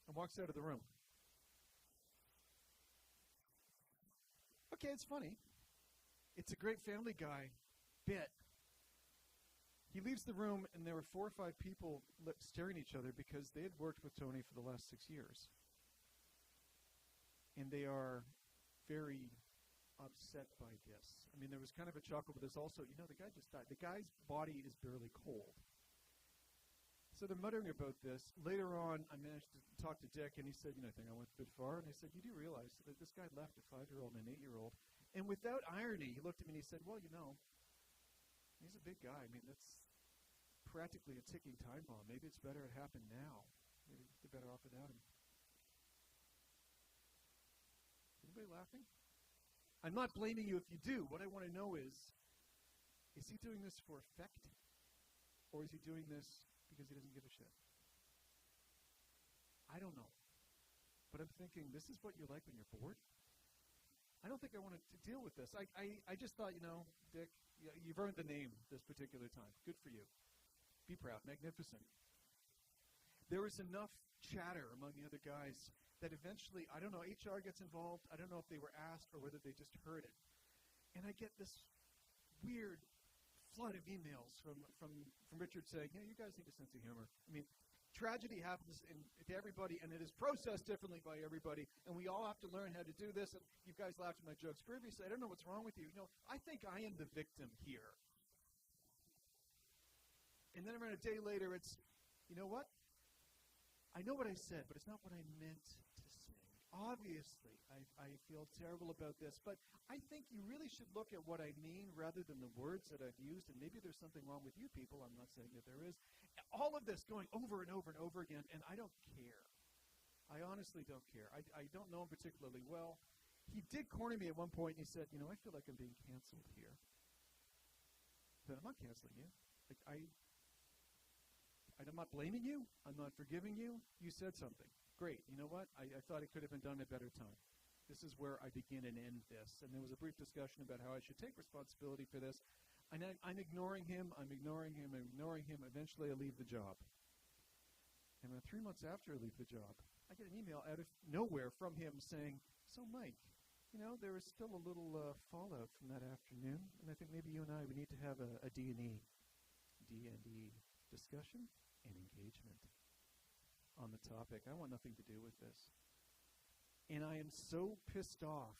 And walks out of the room. Okay, it's funny. It's a great Family Guy bit. He leaves the room, and there were 4 or 5 people staring at each other because they had worked with Tony for the last 6 years. And they are very upset by this. I mean, there was kind of a chuckle, but there's also, the guy just died. The guy's body is barely cold. So they're muttering about this. Later on, I managed to talk to Dick, and he said, I think I went a bit far. And I said, "You do realize that this guy left a 5-year-old and an 8-year-old. And without irony, he looked at me and he said, "Well, he's a big guy. I mean, that's practically a ticking time bomb. Maybe it's better it happened now. Maybe they're better off without him." Anybody laughing? I'm not blaming you if you do. What I want to know is he doing this for effect? Or is he doing this because he doesn't give a shit? I don't know. But I'm thinking, this is what you're like when you're bored? I don't think I wanted to deal with this. I just thought, Dick, you've earned the name this particular time. Good for you. Be proud. Magnificent. There was enough chatter among the other guys that eventually, I don't know, HR gets involved. I don't know if they were asked or whether they just heard it. And I get this weird flood of emails from Richard saying, "You guys need a sense of humor." I mean, tragedy happens to everybody, and it is processed differently by everybody, and we all have to learn how to do this. And you guys laughed at my jokes previously. I don't know what's wrong with you. I think I am the victim here. And then around a day later, it's, you know what? I know what I said, but it's not what I meant to say. Obviously, I feel terrible about this, but I think you really should look at what I mean rather than the words that I've used, and maybe there's something wrong with you people. I'm not saying that there is. All of this going over and over and over again, and I don't care. I honestly don't care. I don't know him particularly well. He did corner me at one point, and he said, I feel like I'm being canceled here. But I'm not canceling you. I'm not blaming you. I'm not forgiving you. You said something. Great. You know what? I thought it could have been done at a better time. This is where I begin and end this. And there was a brief discussion about how I should take responsibility for this. And I'm ignoring him. I'm ignoring him. I'm ignoring him. Eventually, I leave the job. And then 3 months after I leave the job, I get an email out of nowhere from him saying, "So, Mike, there was still a little fallout from that afternoon, and I think maybe you and I, we need to have a D&E discussion and engagement on the topic. I want nothing to do with this. And I am so pissed off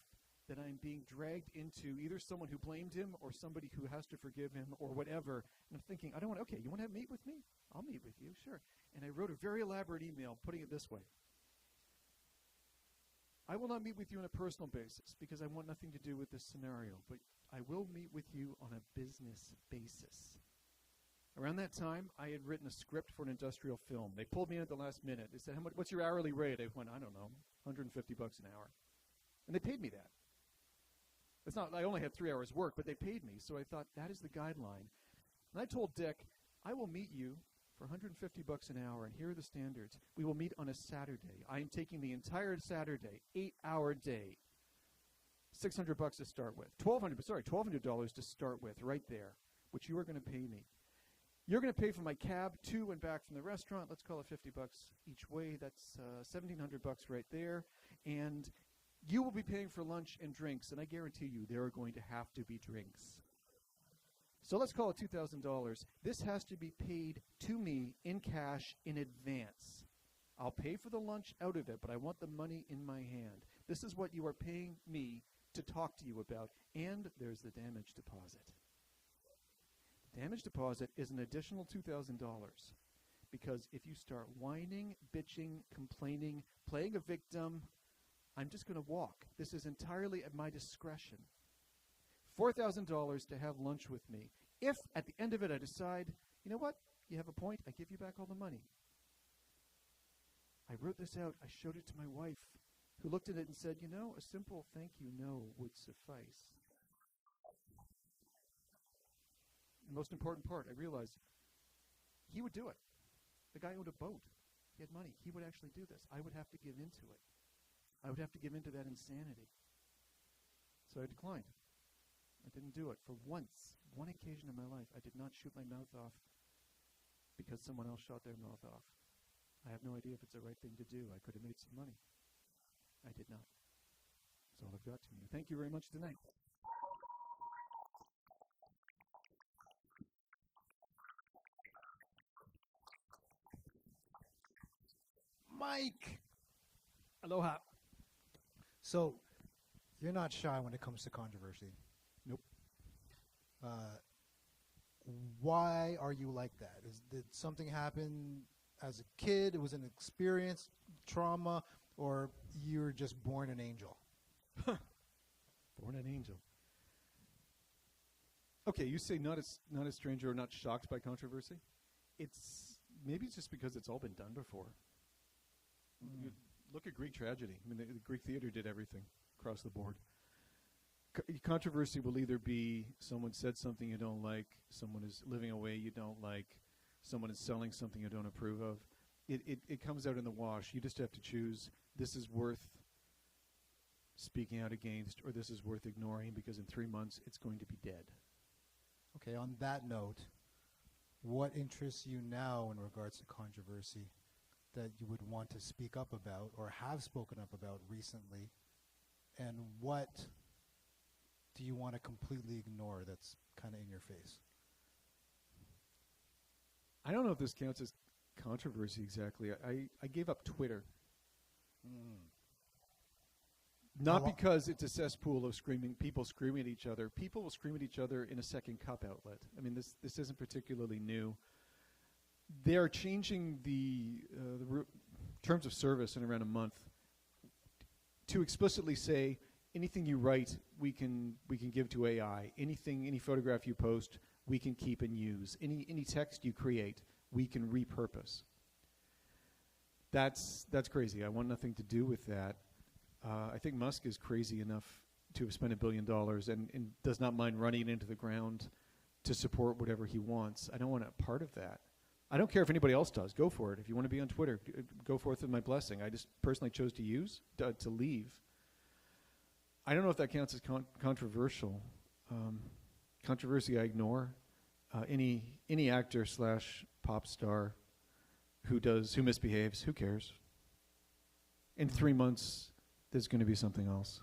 that I'm being dragged into either someone who blamed him or somebody who has to forgive him or whatever. And I'm thinking, I don't want, okay, you want to meet with me? I'll meet with you, sure. And I wrote a very elaborate email putting it this way. I will not meet with you on a personal basis because I want nothing to do with this scenario, but I will meet with you on a business basis. Around that time, I had written a script for an industrial film. They pulled me in at the last minute. They said, what's your hourly rate? I went, I don't know, $150 an hour. And they paid me that. It's not, I only had 3 hours work, but they paid me. So I thought, that is the guideline. And I told Dick, I will meet you for $150 an hour, and here are the standards. We will meet on a Saturday. I am taking the entire Saturday, 8-hour day, $600 to start with. $1,200 to start with right there, which you are going to pay me. You're going to pay for my cab to and back from the restaurant. Let's call it $50 each way. That's $1,700 right there. And you will be paying for lunch and drinks, and I guarantee you there are going to have to be drinks. So let's call it $2,000. This has to be paid to me in cash in advance. I'll pay for the lunch out of it, but I want the money in my hand. This is what you are paying me to talk to you about. And there's the damage deposit. The damage deposit is an additional $2,000 because if you start whining, bitching, complaining, playing a victim, I'm just going to walk. This is entirely at my discretion. $4,000 to have lunch with me. If at the end of it I decide, you know what, you have a point, I give you back all the money. I wrote this out. I showed it to my wife, who looked at it and said, a simple thank you no would suffice. The most important part, I realized he would do it. The guy owned a boat. He had money. He would actually do this. I would have to give into it. I would have to give into that insanity. So I declined. I didn't do it. For once, one occasion in my life, I did not shoot my mouth off because someone else shot their mouth off. I have no idea if it's the right thing to do. I could have made some money. I did not. That's all I've got to you. Thank you very much tonight. Mike! Aloha. So, you're not shy when it comes to controversy. Nope. Why are you like that? Did something happen as a kid? It was an experience, trauma, or you're just born an angel? Born an angel. Okay, you say not a stranger or not shocked by controversy. Maybe it's just because it's all been done before. You look at Greek tragedy. I mean, the Greek theater did everything across the board. Controversy will either be someone said something you don't like, someone is living a way you don't like, someone is selling something you don't approve of. It comes out in the wash. You just have to choose, this is worth speaking out against, or this is worth ignoring, because in 3 months it's going to be dead. Okay, on that note, what interests you now in regards to controversy that you would want to speak up about or have spoken up about recently, and what do you want to completely ignore that's kind of in your face? I don't know if this counts as controversy exactly. I gave up Twitter. Not because it's a cesspool of people screaming at each other. People will scream at each other in a second cup outlet. I mean, this isn't particularly new. They're changing the terms of service in around a month to explicitly say anything you write we can give to AI. Any photograph you post we can keep and use. Any text you create we can repurpose. That's crazy. I want nothing to do with that. I think Musk is crazy enough to have spent $1 billion and does not mind running it into the ground to support whatever he wants. I don't want a part of that. I don't care if anybody else does. Go for it. If you want to be on Twitter, go forth with my blessing. I just personally chose to leave. I don't know if that counts as controversial. Controversy I ignore. Any actor / pop star who misbehaves, who cares? In 3 months, there's going to be something else.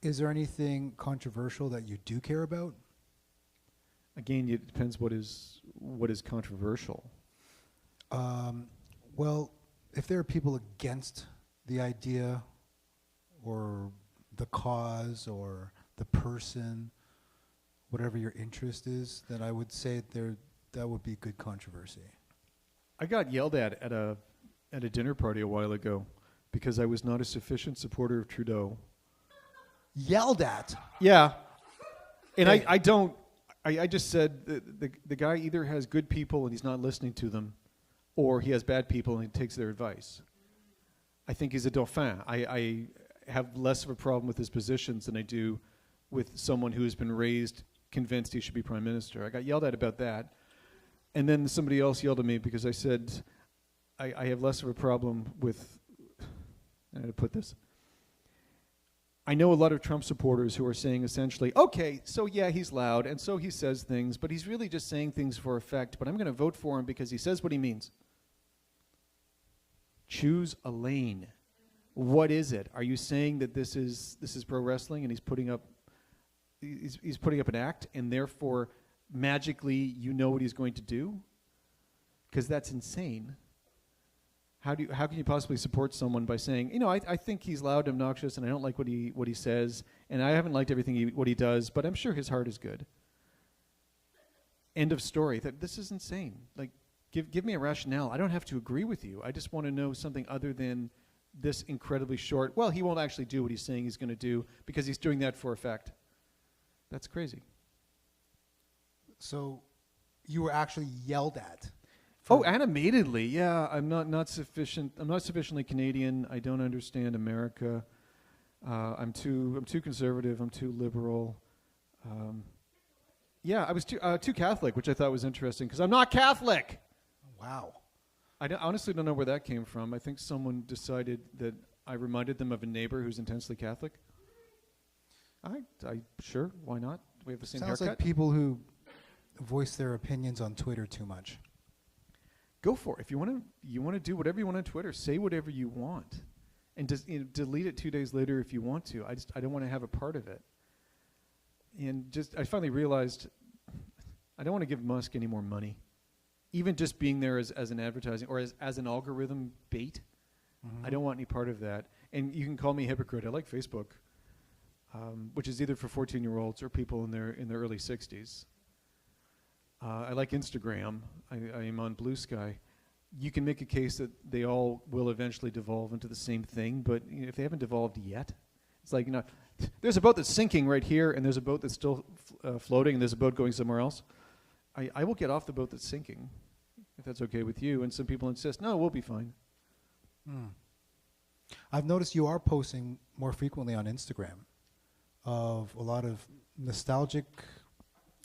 Is there anything controversial that you do care about? Again, it depends what is controversial. Well, if there are people against the idea or the cause or the person, whatever your interest is, then I would say that would be good controversy. I got yelled at a dinner party a while ago because I was not a sufficient supporter of Trudeau. Yelled at? Yeah. And Hey. I just said the guy either has good people and he's not listening to them, or he has bad people and he takes their advice. I think he's a dauphin. I have less of a problem with his positions than I do with someone who has been raised convinced he should be prime minister. I got yelled at about that. And then somebody else yelled at me because I said I have less of a problem with, how do I put this? I know a lot of Trump supporters who are saying essentially, okay, so yeah, he's loud, and so he says things, but he's really just saying things for effect, but I'm going to vote for him because he says what he means. Choose a lane. What is it? Are you saying that this is pro wrestling and he's putting up an act, and therefore magically you know what he's going to do? Because that's insane. How can you possibly support someone by saying, I think he's loud and obnoxious and I don't like what he says, and I haven't liked everything what he does, but I'm sure his heart is good. End of story. This is insane. Like, give me a rationale. I don't have to agree with you. I just want to know something other than this incredibly short, well, he won't actually do what he's saying he's going to do because he's doing that for effect. That's crazy. So you were actually yelled at? Oh, animatedly, yeah. I'm not sufficiently Canadian. I don't understand America. I'm too conservative. I'm too liberal. Yeah, I was too Catholic, which I thought was interesting because I'm not Catholic. Wow. I honestly don't know where that came from. I think someone decided that I reminded them of a neighbor who's intensely Catholic. Sure, why not? We have the same Sounds haircut. like people who voice their opinions on Twitter too much. Go for it. If you want to do whatever you want on Twitter, say whatever you want, and just delete it 2 days later if you want to. I don't want to have a part of it. And I finally realized I don't want to give Musk any more money, even just being there as an advertising or as an algorithm bait. Mm-hmm. I don't want any part of that. And you can call me a hypocrite. I like Facebook, which is either for 14-year-olds or people in their early 60s. I like Instagram. I am on Blue Sky. You can make a case that they all will eventually devolve into the same thing, but if they haven't devolved yet, it's like, there's a boat that's sinking right here, and there's a boat that's still floating, and there's a boat going somewhere else. I will get off the boat that's sinking, if that's okay with you. And some people insist, no, we'll be fine. I've noticed you are posting more frequently on Instagram of a lot of nostalgic.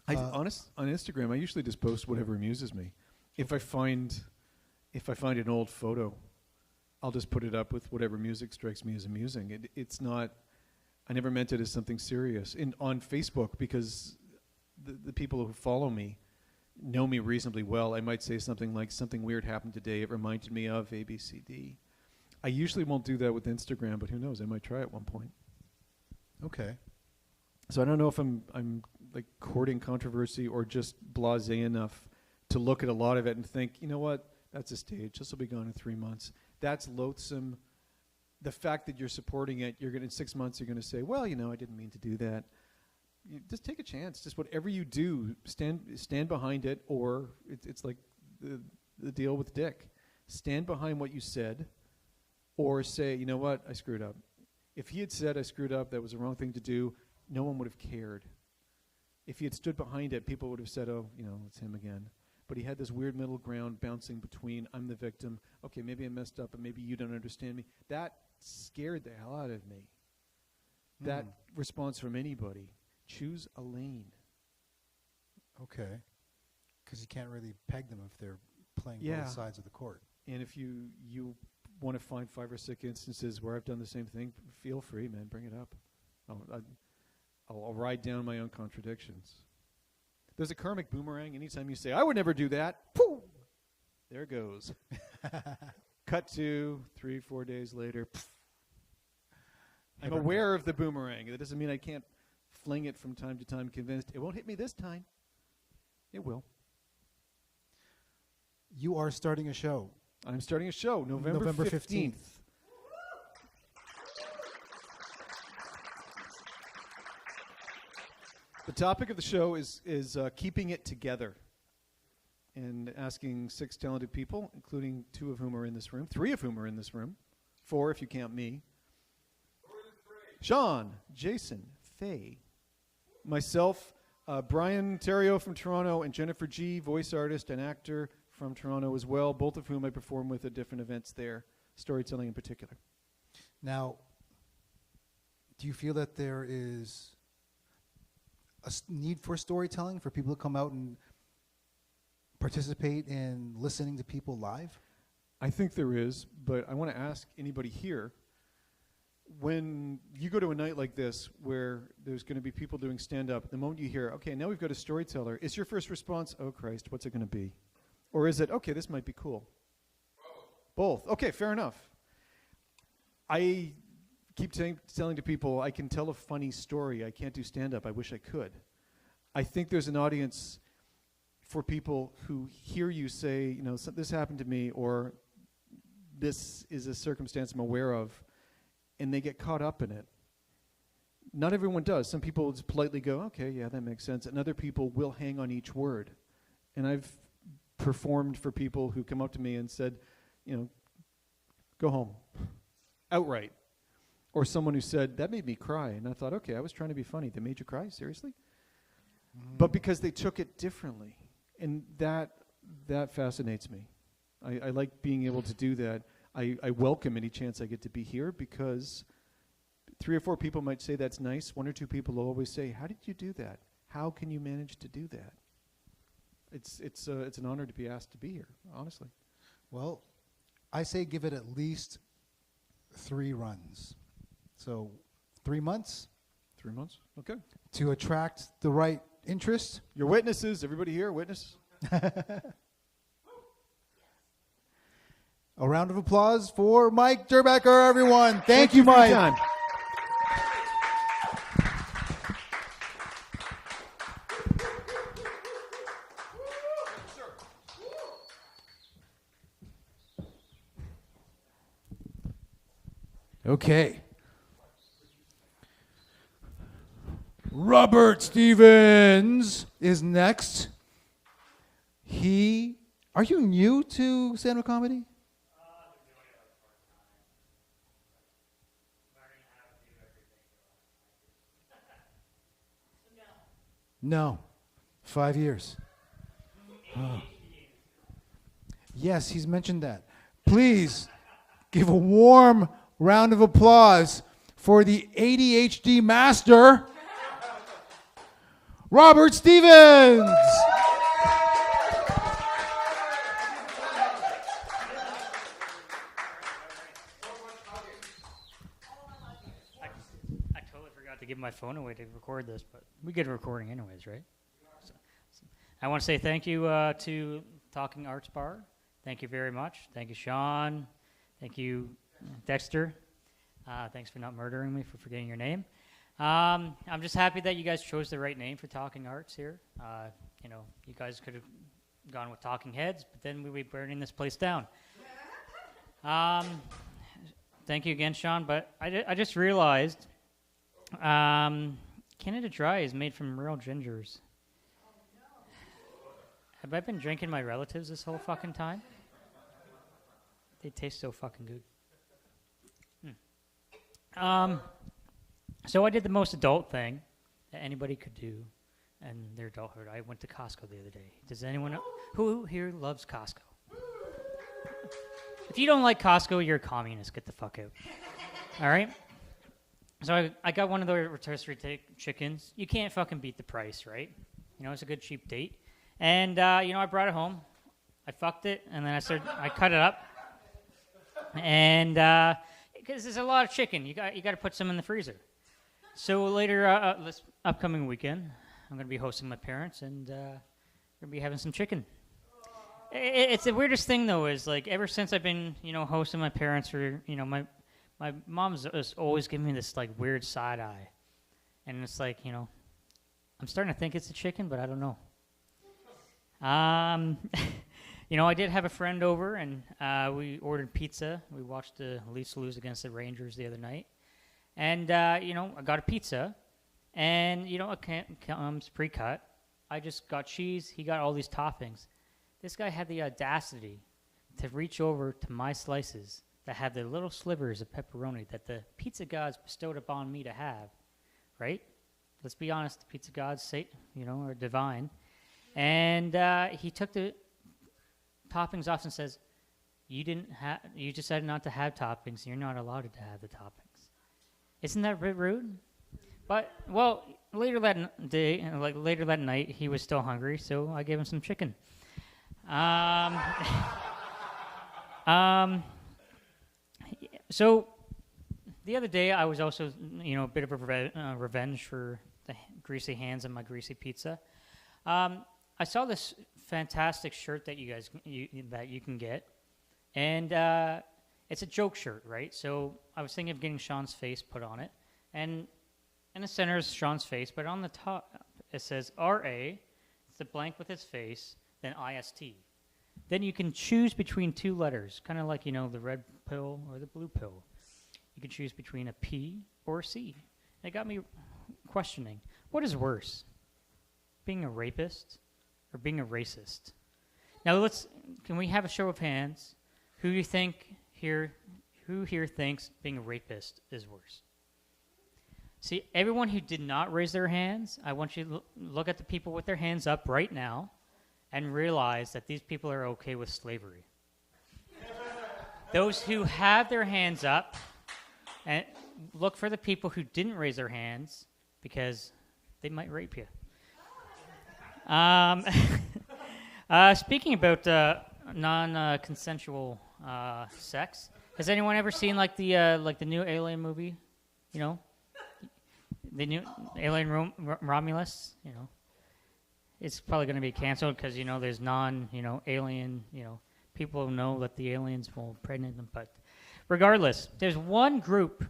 On Instagram, I usually just post whatever amuses me. If I find an old photo, I'll just put it up with whatever music strikes me as amusing. It's not. I never meant it as something serious. On Facebook, because the people who follow me know me reasonably well, I might say something like, something weird happened today. It reminded me of ABCD. I usually won't do that with Instagram, but who knows? I might try at one point. Okay. So I don't know if I'm like courting controversy or just blasé enough to look at a lot of it and think, you know what, that's a stage. This will be gone in 3 months. That's loathsome. The fact that you're supporting it, in 6 months you're going to say, well, I didn't mean to do that. Just take a chance. Just whatever you do, stand behind it, or it's like the deal with Dick. Stand behind what you said, or say, you know what, I screwed up. If he had said I screwed up, that was the wrong thing to do, no one would have cared. If he had stood behind it, people would have said, oh, it's him again. But he had this weird middle ground bouncing between, I'm the victim, okay, maybe I messed up, and maybe you don't understand me. That scared the hell out of me. That response from anybody. Choose a lane. Okay. Because you can't really peg them if they're playing both sides of the court. And if you want to find 5 or 6 instances where I've done the same thing, feel free, man, bring it up. I'll ride down my own contradictions. There's a karmic boomerang. Anytime you say, I would never do that, poof, there it goes. Cut to 3-4 days later. I'm aware of the boomerang. That doesn't mean I can't fling it from time to time, convinced it won't hit me this time. It will. You are starting a show. I'm starting a show November 15th. The topic of the show is keeping it together, and asking 6 talented people, including 2 of whom are in this room, 3 of whom are in this room, 4 if you count me. Sean, Jason, Faye, myself, Brian Terrio from Toronto, and Jennifer G., voice artist and actor from Toronto as well, both of whom I perform with at different events there, storytelling in particular. Now, do you feel that there is a need for storytelling, for people to come out and participate in listening to people live? I think there is, but I want to ask anybody here, when you go to a night like this where there's going to be people doing stand-up, the moment you hear, okay, now we've got a storyteller, is your first response, oh, Christ, what's it going to be? Or is it, okay, this might be cool? Both. Okay, fair enough. I keep telling to people, I can tell a funny story. I can't do stand-up. I wish I could. I think there's an audience for people who hear you say, you know, this happened to me, or this is a circumstance I'm aware of, and they get caught up in it. Not everyone does. Some people just politely go, okay, yeah, that makes sense. And other people will hang on each word. And I've performed for people who come up to me and said, you know, go home, outright. Or someone who said, that made me cry. And I thought, okay, I was trying to be funny. They made you cry? Seriously? But because they took it differently. And that fascinates me. I like being able to do that. I welcome any chance I get to be here, because 3 or 4 people might say that's nice. 1 or 2 people will always say, how did you do that? How can you manage to do that? It's an honor to be asked to be here, honestly. Well, I say give it at least 3 runs. So 3 months. 3 months? Okay. To attract the right interest. Your witnesses, everybody here, witness. A round of applause for Mike Derbecker, everyone. Thank you, Mike. Time. Okay. Robert Stevens is next. Are you new to stand-up comedy? No. 5 years. Oh. Yes, he's mentioned that. Please give a warm round of applause for the ADHD master, Robert Stevens. I totally forgot to give my phone away to record this, but we get a recording anyways, right? So I want to say thank you to Talking Arts Bar. Thank you very much. Thank you, Sean. Thank you, Dexter. Thanks for not murdering me for forgetting your name. I'm just happy that you guys chose the right name for Talking Arts here. You know, you guys could have gone with Talking Heads, but then we'd be burning this place down. Thank you again, Sean. But I just realized Canada Dry is made from real gingers. Have I been drinking my relatives this whole fucking time? They taste so fucking good. So I did the most adult thing that anybody could do in their adulthood. I went to Costco the other day. Does anyone know, who here loves Costco? If you don't like Costco, you're a communist. Get the fuck out. All right? So I got one of the rotisserie chickens. You can't fucking beat the price, right? You know, it's a good cheap date. And, you know, I brought it home. I fucked it, and then I cut it up. And because there's a lot of chicken, you got to put some in the freezer. So later, this upcoming weekend, I'm going to be hosting my parents, and we're going to be having some chicken. It's the weirdest thing, though, is like ever since I've been, you know, hosting my parents for, you know, my my mom's just always giving me this like weird side eye, and it's like, you know, I'm starting to think it's a chicken, but I don't know. You know, I did have a friend over, and we ordered pizza. We watched the Leafs lose against the Rangers the other night, and you know, I got a pizza, and you know, it comes pre-cut. I just got cheese. He got all these toppings. This guy had the audacity to reach over to my slices that had the little slivers of pepperoni that the pizza gods bestowed upon me to have, right? Let's be honest, the pizza gods, say, you know, are divine. And he took the toppings off and says, you decided not to have toppings. You're not allowed to have the toppings. Isn't that a bit rude? But, well, later that day, like later that night, he was still hungry, so I gave him some chicken. So the other day, I was also, you know, a bit of a revenge for the greasy hands on my greasy pizza. I saw this fantastic shirt that you can get, and it's a joke shirt, right? So I was thinking of getting Sean's face put on it, and in the center is Sean's face, but on the top it says R.A., it's a blank with his face, then I.S.T. Then you can choose between two letters, kind of like, you know, the red pill or the blue pill. You can choose between a P or a C. It got me questioning, what is worse, being a rapist or being a racist? Now can we have a show of hands? Who here thinks being a rapist is worse? See, everyone who did not raise their hands, I want you to look at the people with their hands up right now and realize that these people are okay with slavery. Those who have their hands up, and look for the people who didn't raise their hands because they might rape you. Speaking about non-consensual sex, has anyone ever seen like the new Alien movie? You know, the new Alien Romulus. You know, it's probably going to be canceled because, you know, there's alien, you know, people know that the aliens will impregnate them. But regardless, there's one group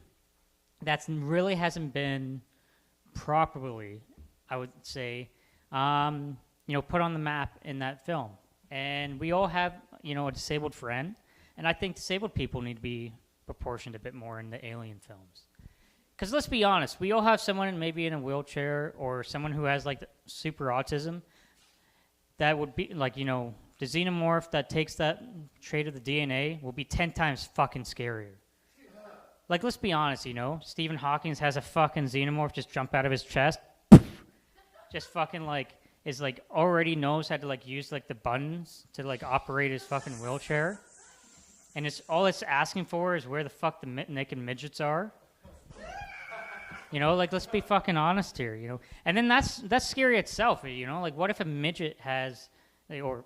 that really hasn't been properly, I would say, you know, put on the map in that film. And we all have, you know, a disabled friend. And I think disabled people need to be proportioned a bit more in the alien films. Because let's be honest, we all have someone maybe in a wheelchair or someone who has like super autism that would be like, you know, the xenomorph that takes that trait of the DNA will be 10 times fucking scarier. Like, let's be honest, you know, Stephen Hawking has a fucking xenomorph just jump out of his chest. Just fucking like, is like already knows how to like use like the buttons to like operate his fucking wheelchair. And it's all it's asking for is where the fuck the naked midgets are. You know, like, let's be fucking honest here, you know. And then that's scary itself, you know. Like, what if a midget has, or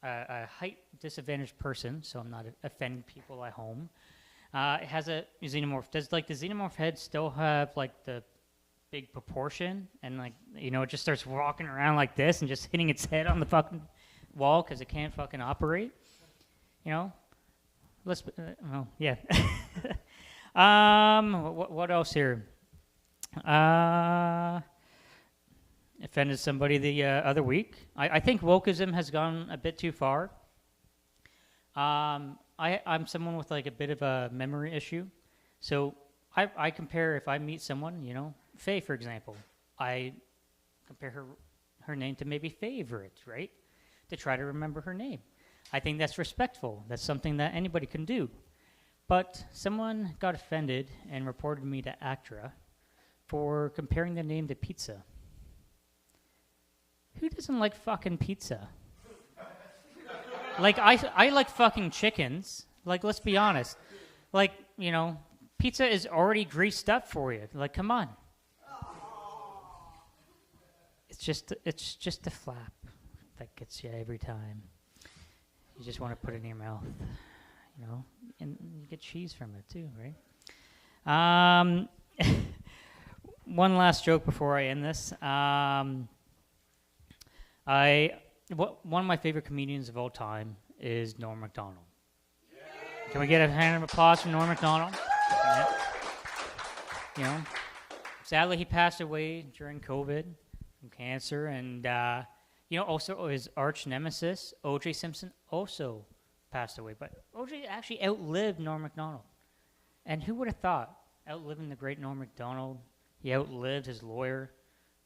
a height disadvantaged person, so I'm not offending people at home, has a xenomorph. Does, like, the xenomorph head still have, like, the big proportion? And, like, you know, it just starts walking around like this and just hitting its head on the fucking wall because it can't fucking operate? You know? Yeah. What else here? Offended somebody the other week. I think wokeism has gone a bit too far. I'm someone with like a bit of a memory issue. So I compare if I meet someone, you know, Faye, for example, I compare her name to maybe Favorite, right? To try to remember her name. I think that's respectful. That's something that anybody can do. But someone got offended and reported me to ACTRA for comparing the name to pizza. Who doesn't like fucking pizza? Like, I like fucking chickens. Like, let's be honest. Like, you know, pizza is already greased up for you. Like, come on. It's just a flap that gets you every time. You just want to put it in your mouth, you know, and you get cheese from it too, right? One last joke before I end this. One of my favorite comedians of all time is Norm Macdonald. Yeah. Can we get a hand of applause for Norm Macdonald? Yeah. You know, sadly, he passed away during COVID from cancer. And, also his arch nemesis, O.J. Simpson, also passed away. But O.J. actually outlived Norm Macdonald. And who would have thought, outliving the great Norm Macdonald, he outlived his lawyer,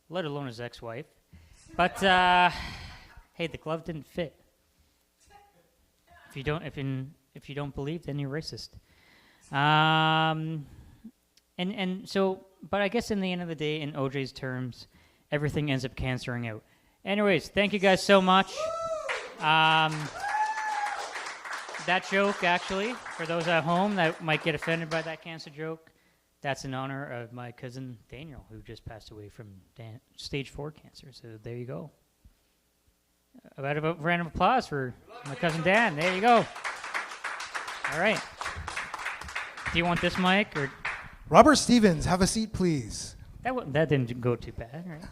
let alone his ex-wife. But, hey, the glove didn't fit. If you don't believe, then you're racist. But I guess in the end of the day, in OJ's terms, everything ends up cancering out. Anyways, thank you guys so much. That joke, actually, for those at home that might get offended by that cancer joke, that's in honor of my cousin Daniel, who just passed away from stage 4 cancer. So there you go. A random applause for my cousin Dan. There you go. All right. Do you want this mic or? Robert Stevens, have a seat, please. That didn't go too bad, right?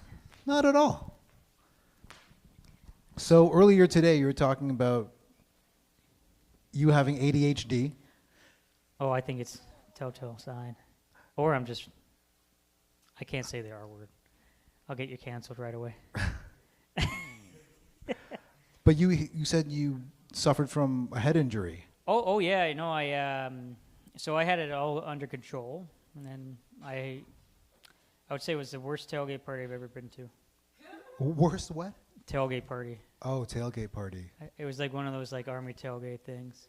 Not at all. So earlier today, you were talking about you having ADHD. Oh, I think it's a telltale sign. Or I can't say the R word. I'll get you canceled right away. But you said you suffered from a head injury. Oh yeah, so I had it all under control, and then I would say it was the worst tailgate party I've ever been to. Worst what? Tailgate party. Oh, tailgate party. It was like one of those like army tailgate things.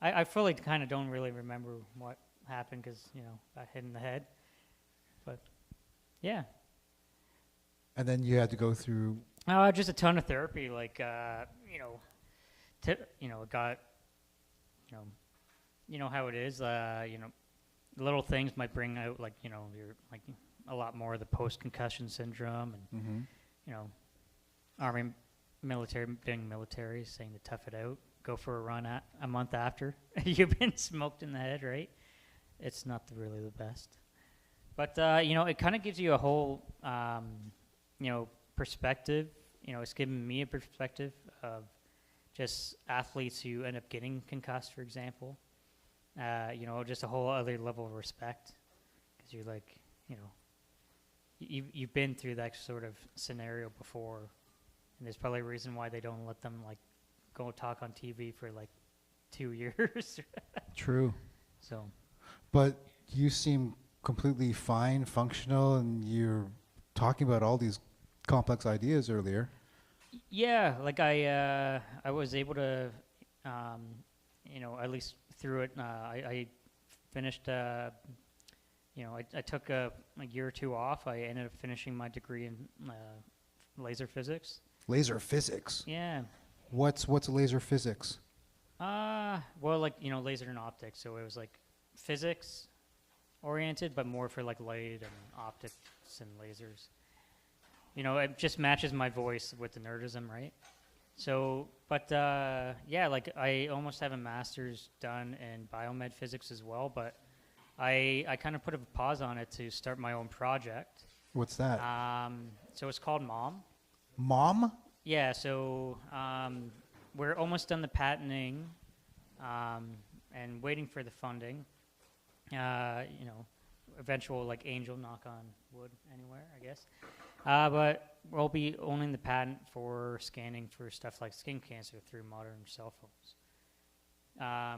I fully kind of don't really remember what happened because got hit in the head, but yeah. And then you had to go through. Just a ton of therapy, like it got, how it is, little things might bring out you're like a lot more of the post-concussion syndrome and army being military, saying to tough it out, go for a run a month after you've been smoked in the head, right? It's not really the best, but it kind of gives you a whole perspective. It's given me a perspective of just athletes who end up getting concussed, for example. Just a whole other level of respect because you're like, you've been through that sort of scenario before, and there's probably a reason why they don't let them like go talk on TV for like 2 years. True. So. But you seem completely fine, functional, and you're talking about all these complex ideas earlier. Yeah, like I was able to, at least through it, I finished, I took a year or two off. I ended up finishing my degree in laser physics. Laser physics? Yeah. What's laser physics? Laser and optics. So it was like physics oriented, but more for like light and optics and lasers. It just matches my voice with the nerdism, right? So, but I almost have a master's done in biomed physics as well, but I kind of put a pause on it to start my own project. What's that? So it's called MOM. MOM? Yeah, so we're almost done the patenting and waiting for the funding. Eventual like angel, knock on wood anywhere, I guess. But we'll be owning the patent for scanning for stuff like skin cancer through modern cell phones.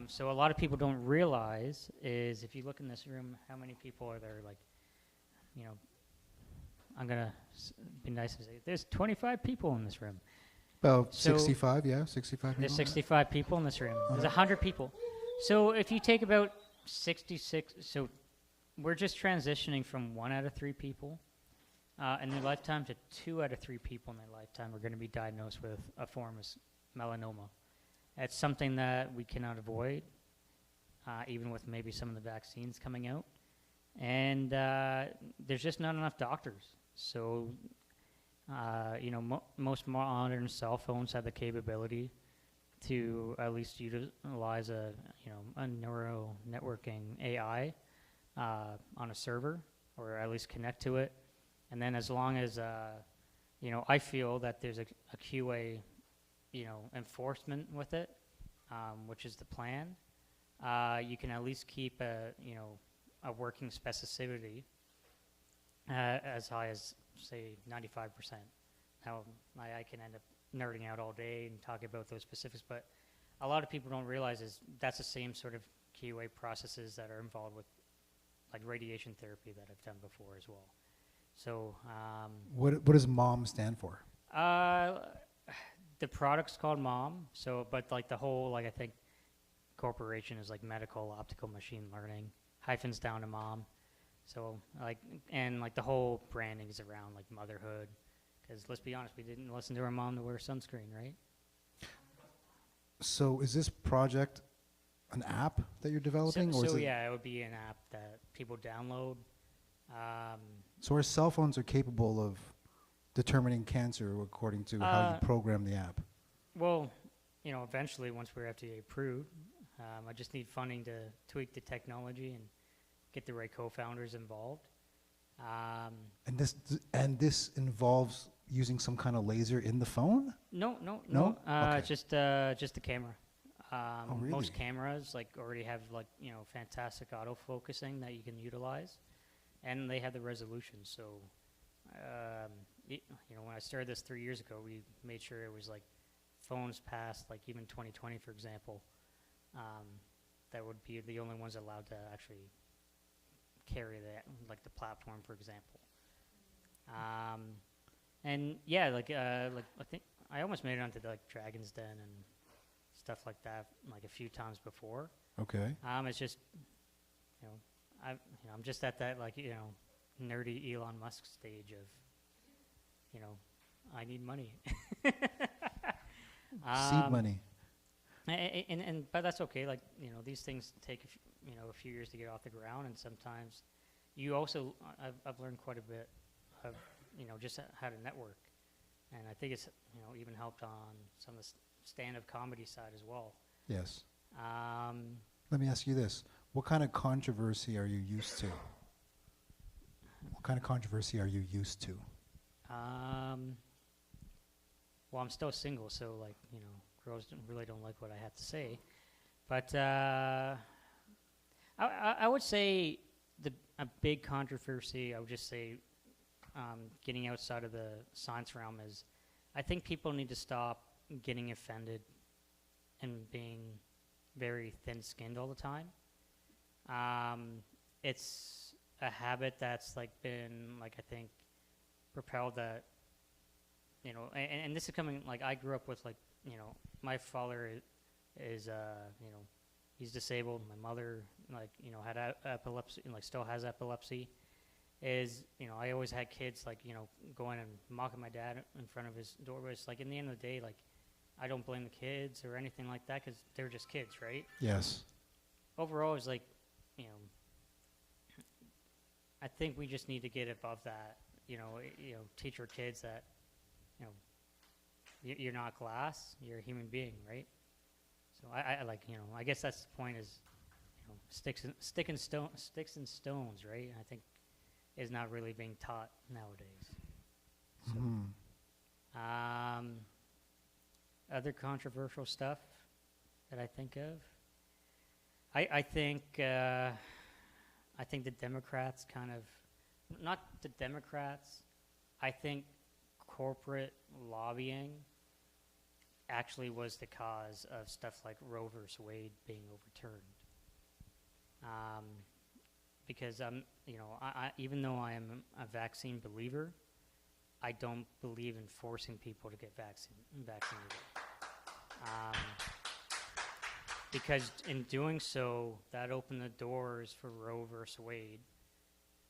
So a lot of people don't realize is if you look in this room, how many people are there? Like, I'm gonna be nice and say there's 25 people in this room. About 65, yeah, 65 people. There's 65 people in this room. There's 100 people. So if you take about 66, so we're just transitioning from 1 out of 3 people in their lifetime to 2 out of 3 people in their lifetime are going to be diagnosed with a form of melanoma. It's something that we cannot avoid, even with maybe some of the vaccines coming out. And there's just not enough doctors. So, most modern cell phones have the capability to at least utilize a neural networking AI on a server, or at least connect to it. And then as long as, I feel that there's a QA, enforcement with it, which is the plan, you can at least keep a working specificity as high as say 95%. Now I can end up nerding out all day and talking about those specifics, but a lot of people don't realize is that's the same sort of QA processes that are involved with like radiation therapy that I've done before as well. So What does MOM stand for? The product's called MOM. So, but like the whole I think corporation is like medical optical machine learning hyphens down to MOM. So the whole branding is around like motherhood. Because let's be honest, we didn't listen to our mom to wear sunscreen, right? So is this project an app that you're developing? It would be an app that people download. So our cell phones are capable of determining cancer according to how you program the app? Well, eventually once we're FDA approved, I just need funding to tweak the technology and get the right co-founders involved. And this involves using some kind of laser in the phone? No. Okay. Just the camera. Really? Most cameras already have fantastic autofocusing that you can utilize, and they have the resolution. So, when I started this 3 years ago, we made sure it was phones past even 2020, for example, that would be the only ones allowed to actually carry that, the platform, for example. And yeah, I think I almost made it onto Dragon's Den and stuff like that a few times before. Okay. It's just I'm just at that nerdy Elon Musk stage of I need money. Seed money. But that's okay. These things take a few years to get off the ground, and sometimes you also I've learned quite a bit of just how to network, and I think it's even helped on some of the stand-up comedy side as well. Yes. Let me ask you this: what kind of controversy are you used to? Well, I'm still single, so girls really don't like what I have to say. But I would say a big controversy, I would just say, getting outside of the science realm is, I think people need to stop getting offended and being very thin-skinned all the time. It's a habit that's been I think propelled that, and this is coming, I grew up with my father is he's disabled. My mother had epilepsy, still has epilepsy. I always had kids going and mocking my dad in front of his door. But it's in the end of the day, I don't blame the kids or anything like that, because they're just kids, right? Yes. Overall, it's I think we just need to get above that. Teach our kids that you're not glass, you're a human being, right? So I guess that's the point, is sticks and stones, right? I think is not really being taught nowadays. So, other controversial stuff that I think of, I think the Democrats not the Democrats, I think corporate lobbying actually was the cause of stuff like Roe versus Wade being overturned. Because I even though I am a vaccine believer, I don't believe in forcing people to get vaccinated. Because in doing so, that opened the doors for Roe versus Wade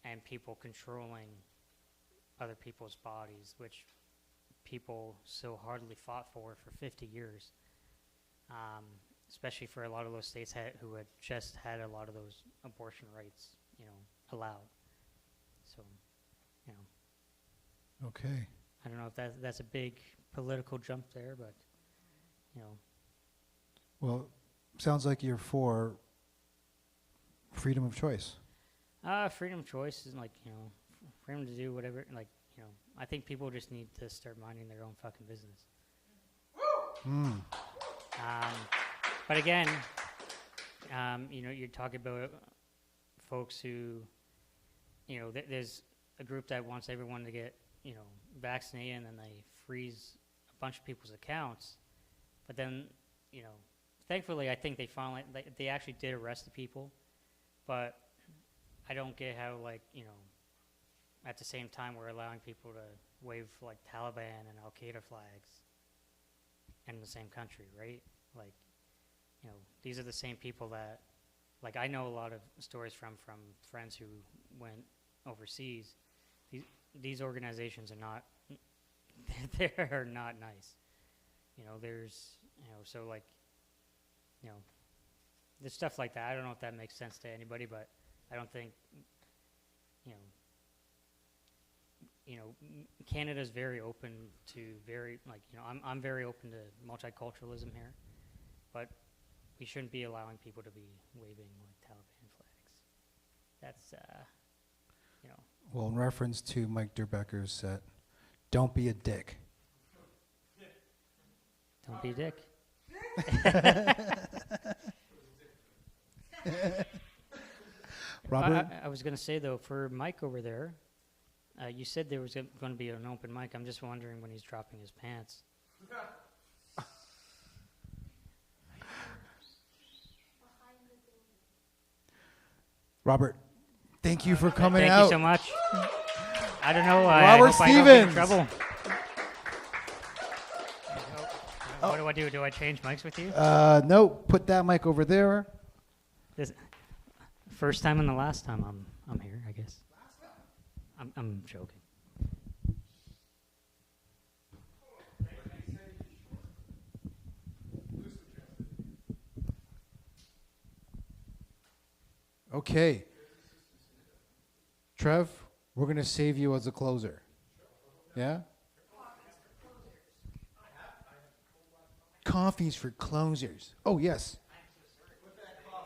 and people controlling other people's bodies, which people so hardly fought for 50 years, especially for a lot of those states who had just had a lot of those abortion rights, allowed. So, Okay. I don't know if that's a big political jump there, but, Well, sounds like you're for freedom of choice. Freedom of choice is freedom to do whatever, I think people just need to start minding their own fucking business. But again, You're talking about folks who, there's a group that wants everyone to get, vaccinated, and then they freeze a bunch of people's accounts. But then, thankfully, I think they actually did arrest the people. But I don't get how, at the same time we're allowing people to wave, Taliban and Al-Qaeda flags in the same country, right? These are the same people that, I know a lot of stories from friends who went overseas. These organizations are not, they're not nice. There's stuff like that. I don't know if that makes sense to anybody, but I don't think, Canada's very open to I'm very open to multiculturalism here, but we shouldn't be allowing people to be waving Taliban flags. That's, Well, in reference to Mike Derbecker's set, don't be a dick. Don't be a dick. Robert? I was going to say, though, for Mike over there, you said there was going to be an open mic. I'm just wondering when he's dropping his pants. Robert, thank you for coming Thank out. you so much. I don't know. Robert I hope I don't get in Stevens. trouble. What do I do? Do I change mics with you? No, put that mic over there. First time and the last time I'm here, I guess. I'm joking. Okay. Trev, we're going to save you as a closer. Yeah? Coffees for closers. Oh, yes.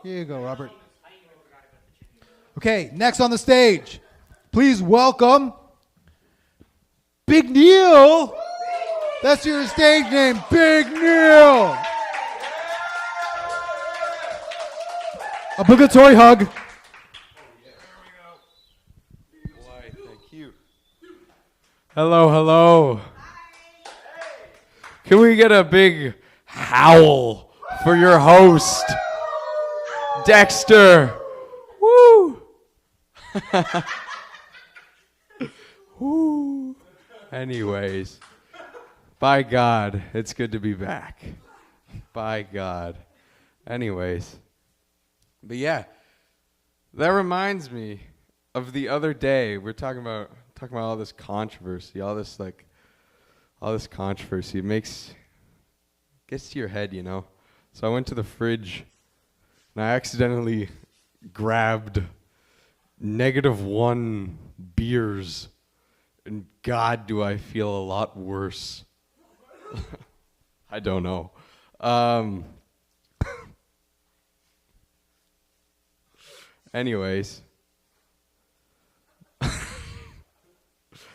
Here you go, Robert. Okay, next on the stage, please welcome Big Neil. That's your stage name, Big Neil. Obligatory hug. Why, thank you. Hello, hello. Can we get a big howl for your host, Dexter? Woo! Woo! Anyways, by God, it's good to be back. By God. Anyways. But yeah, that reminds me of the other day. We're talking about all this controversy, all this controversy. Gets to your head, So I went to the fridge and I accidentally grabbed -1 beers, and God, do I feel a lot worse. I don't know. Anyways.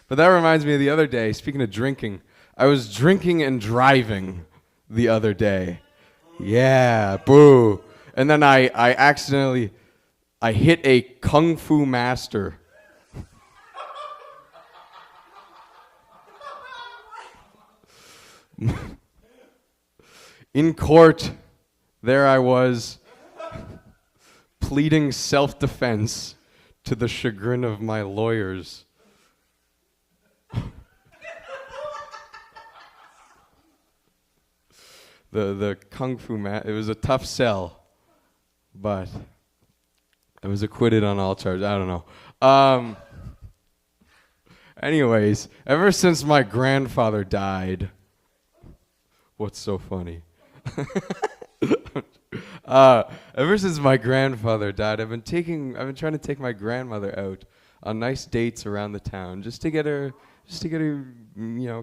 But that reminds me of the other day, speaking of drinking, I was drinking and driving the other day. Yeah, boo. And then I accidentally hit a Kung Fu master. In court, there I was, pleading self-defense to the chagrin of my lawyers. The Kung Fu it was a tough sell, but I was acquitted on all charges. I don't know. Anyways, ever since my grandfather died, what's so funny? Ever since my grandfather died, I've been trying to take my grandmother out on nice dates around the town, just to get her,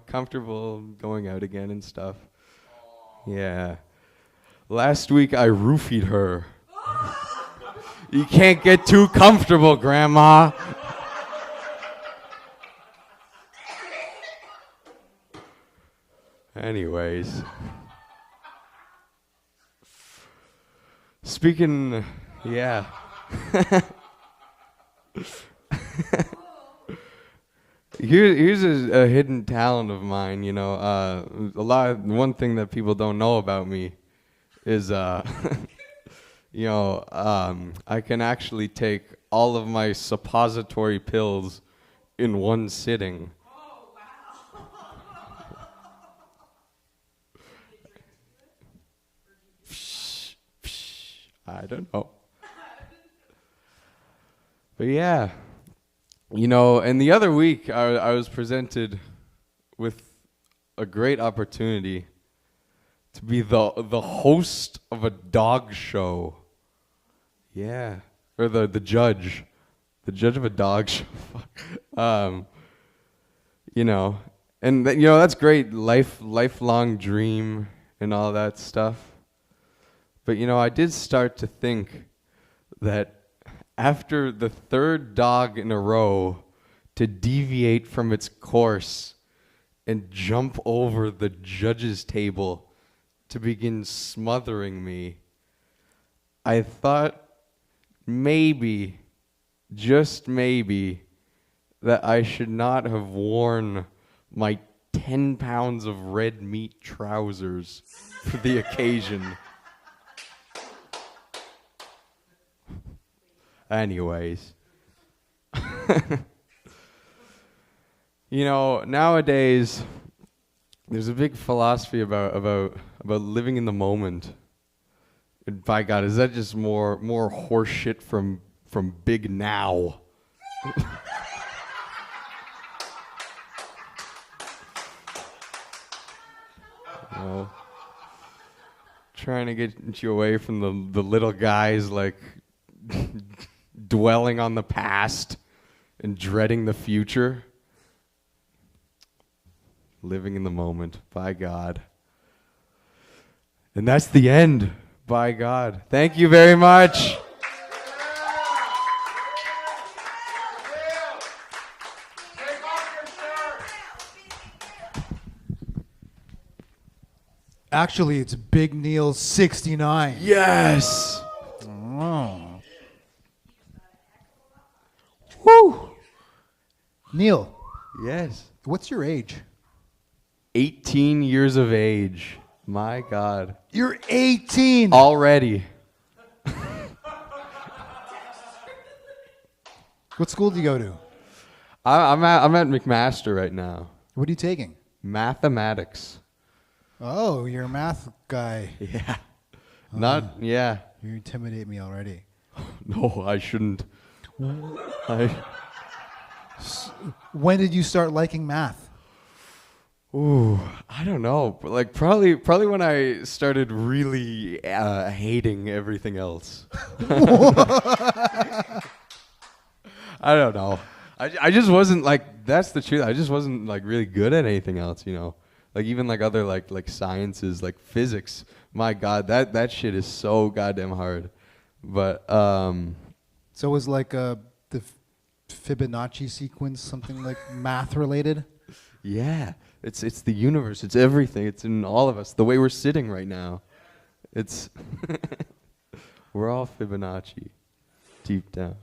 comfortable going out again and stuff. Yeah. Last week I roofied her. You can't get too comfortable, Grandma. Anyways. speaking, yeah. Here's a hidden talent of mine, you know. One thing that people don't know about me is, you know, I can actually take all of my suppository pills in one sitting. Oh, wow. I don't know. But yeah, you know, and the other week I was presented with a great opportunity to be the host of a dog show. Yeah, or the judge of a dog show. You know, and you know, that's great, lifelong dream and all that stuff. But you know, I did start to think that after the third dog in a row to deviate from its course and jump over the judge's table to begin smothering me, I thought maybe, just maybe, that I should not have worn my 10 pounds of red meat trousers for the occasion. Anyways. You know, nowadays there's a big philosophy about living in the moment. And by God, is that just more horse shit from Big Now? You know, trying to get you away from the little guys like dwelling on the past and dreading the future. Living in the moment, by God. And that's the end, by God. Thank you very much. Actually, it's Big Neil 69. Yes. Oh. Woo! Neil, Yes. what's your age? 18 years of age. My God. You're 18. Already. What school do you go to? I'm at McMaster right now. What are you taking? Mathematics. Oh, you're a math guy. Yeah. You intimidate me already. No, I shouldn't. When did you start liking math? Ooh, I don't know. But like probably when I started really hating everything else. I don't know. I just wasn't like, that's the truth. I just wasn't like really good at anything else, you know. Like even like other like sciences, like physics. My God, that shit is so goddamn hard. But So it was like the Fibonacci sequence, something like math related? yeah, it's the universe. It's everything. It's in all of us. The way we're sitting right now. It's we're all Fibonacci deep down.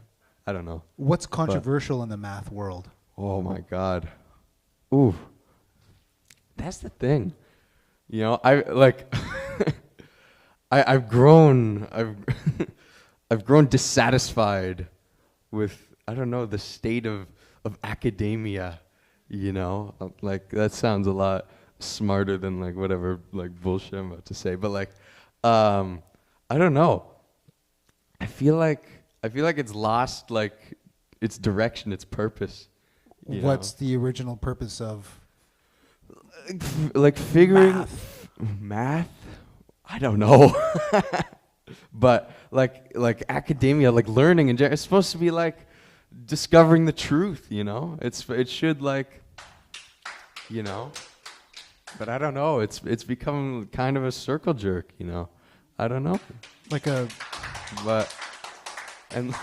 I don't know. What's controversial in the math world? Oh my God. Ooh. That's the thing. You know, I like I've grown I've grown dissatisfied with, I don't know, the state of academia, you know? Like that sounds a lot smarter than like whatever like bullshit I'm about to say, but like I don't know. I feel like it's lost like its direction, its purpose. What's the original purpose of like figuring math? I don't know. But like academia, like learning in general, it's supposed to be like discovering the truth, you know? It should like, you know. But I don't know. It's become kind of a circle jerk, you know. I don't know. like a But and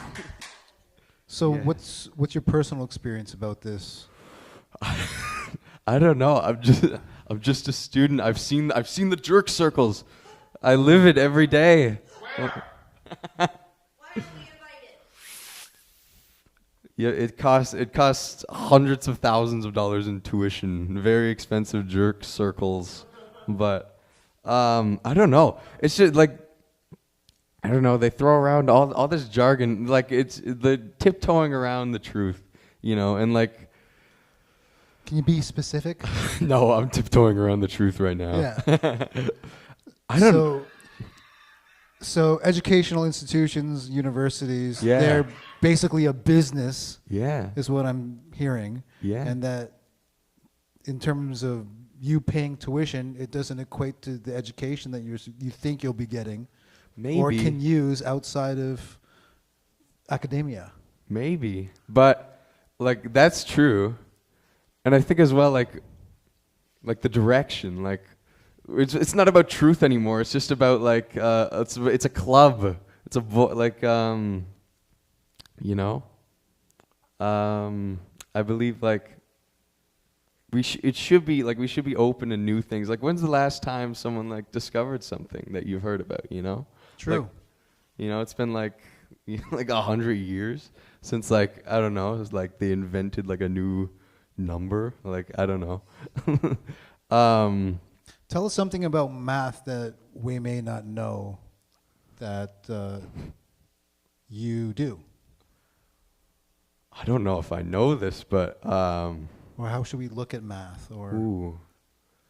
So Yeah. what's your personal experience about this? I don't know. I'm just a student. I've seen the jerk circles. I live it every day. Yeah, it costs hundreds of thousands of dollars in tuition, very expensive jerk circles, but I don't know. It's just like, I don't know. They throw around all this jargon, like it's the tiptoeing around the truth, you know, and like. Can you be specific? No, I'm tiptoeing around the truth right now. Yeah. I don't know. So educational institutions, universities, Yeah. they're basically a business. Yeah. Is what I'm hearing. Yeah. And that in terms of you paying tuition, it doesn't equate to the education that you think you'll be getting. Maybe. Or can use outside of academia. Maybe. But like that's true. And I think as well like the direction, like it's not about truth anymore. It's just about like it's a club. It's a you know. I believe like we should be open to new things. Like when's the last time someone like discovered something that you've heard about, you know? True. Like, you know, it's been like 100 years since like I don't know, it's like they invented like a new number. Like I don't know. Tell us something about math that we may not know that you do. I don't know if I know this, but or how should we look at math? Or ooh,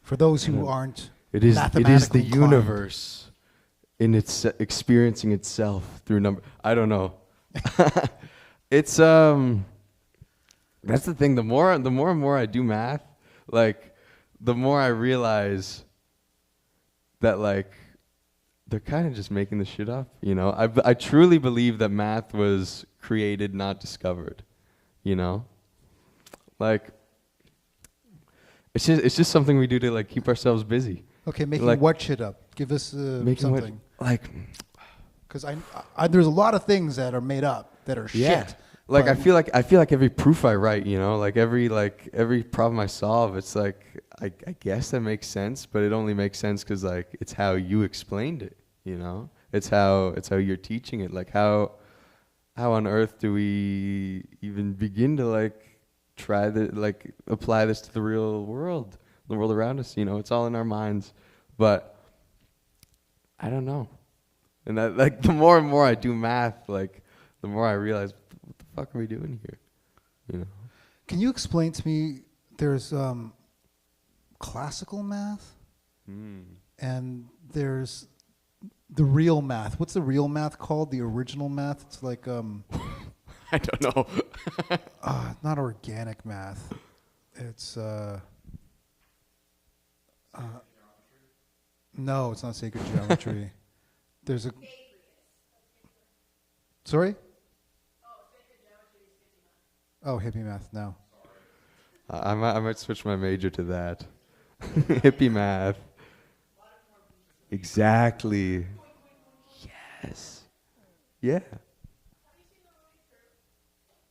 for those who aren't it is the mathematically inclined. universe in its experiencing itself through number. I don't know. It's that's the thing. The more and more I do math, like the more I realize that like they're kind of just making this shit up, you know. I truly believe that math was created, not discovered, you know. Like it's just something we do to like keep ourselves busy. Okay, making like, what shit up? Give us something. Because I there's a lot of things that are made up that are shit. Like I feel like every proof I write, you know, like every problem I solve, it's like I guess that makes sense, but it only makes sense because like it's how you explained it, you know. It's how you're teaching it. Like how on earth do we even begin to like try to like apply this to the real world, the world around us? You know, it's all in our minds, but I don't know. And that like the more and more I do math, like the more I realize. What the fuck are we doing here? You know. Can you explain to me? There's classical math, and there's the real math. What's the real math called? The original math? It's like I don't know. not organic math. It's no, it's not sacred geometry. There's a sorry. Oh, hippie math, no. I might switch my major to that. Hippie math. Exactly. Yes. Yeah.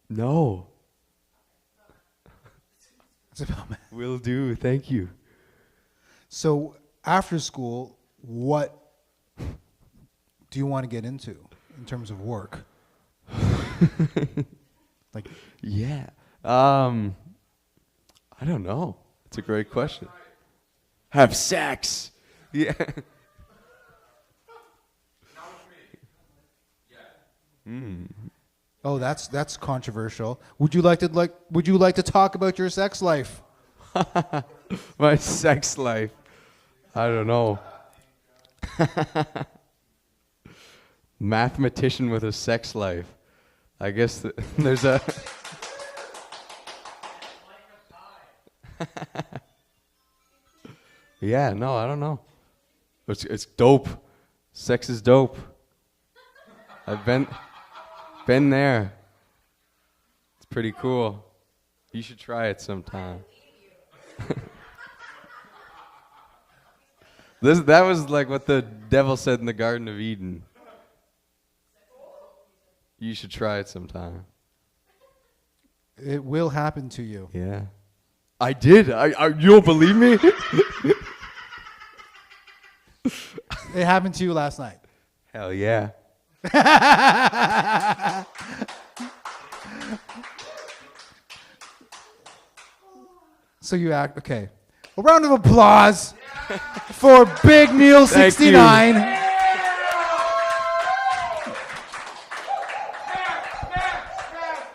No. It's about math. Will do. Thank you. So after school, what do you want to get into in terms of work? Like, yeah. I don't know. It's a great question. Have sex. Yeah. Oh, that's controversial. Would you like to talk about your sex life? My sex life. I don't know. Mathematician with a sex life. I guess there's a... Yeah, no, I don't know. It's dope. Sex is dope. I've been there. It's pretty cool. You should try it sometime. That was like what the devil said in the Garden of Eden. You should try it sometime. It will happen to you. Yeah. I did. You don't believe me? It happened to you last night. Hell yeah. So you act, okay. A round of applause for Big Neil 69.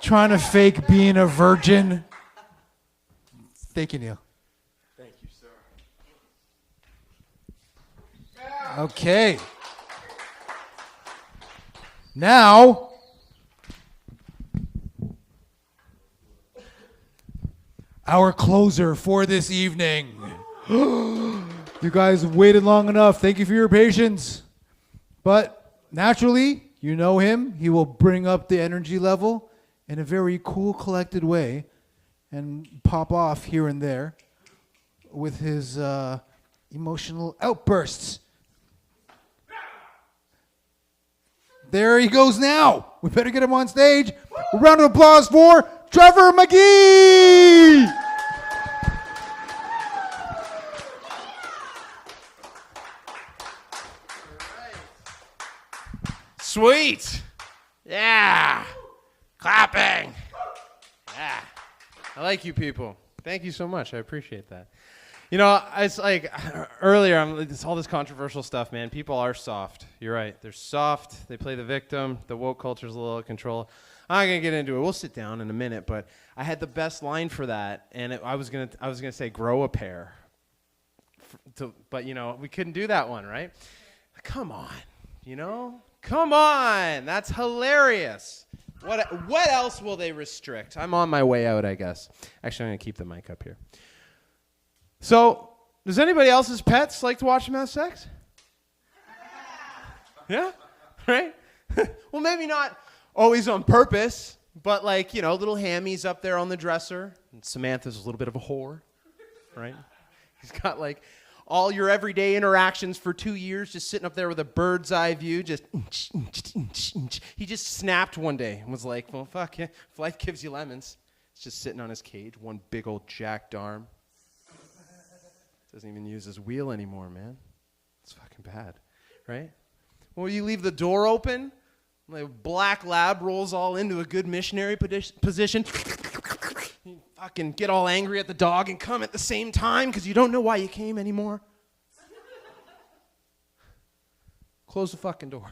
Trying to fake being a virgin. Thank you, Neil. Thank you, sir. Okay. Now, our closer for this evening. You guys waited long enough. Thank you for your patience. But naturally, you know him. He will bring up the energy level in a very cool, collected way and pop off here and there with his emotional outbursts. There he goes now. We better get him on stage. A round of applause for Trevor McGhee. Sweet. Yeah. Clapping. Yeah. I like you people. Thank you so much. I appreciate that. You know, it's like earlier, it's all this controversial stuff, man. People are soft. You're right. They're soft. They play the victim. The woke culture's a little out of control. I'm not gonna get into it. We'll sit down in a minute. But I had the best line for that, and I was gonna say grow a pair. But you know, we couldn't do that one, right? Come on, you know, come on. That's hilarious. What else will they restrict? I'm on my way out, I guess. Actually, I'm gonna keep the mic up here. So, does anybody else's pets like to watch them have sex? Yeah? Right? Well, maybe not always on purpose, but like, you know, little Hammy's up there on the dresser, and Samantha's a little bit of a whore, right? He's got like all your everyday interactions for 2 years just sitting up there with a bird's eye view, just he just snapped one day and was like, well, fuck yeah, if life gives you lemons. It's just sitting on his cage, one big old jacked arm. Doesn't even use his wheel anymore, man. It's fucking bad, right? Well, you leave the door open, the black lab rolls all into a good missionary position. You fucking get all angry at the dog and come at the same time because you don't know why you came anymore. Close the fucking door,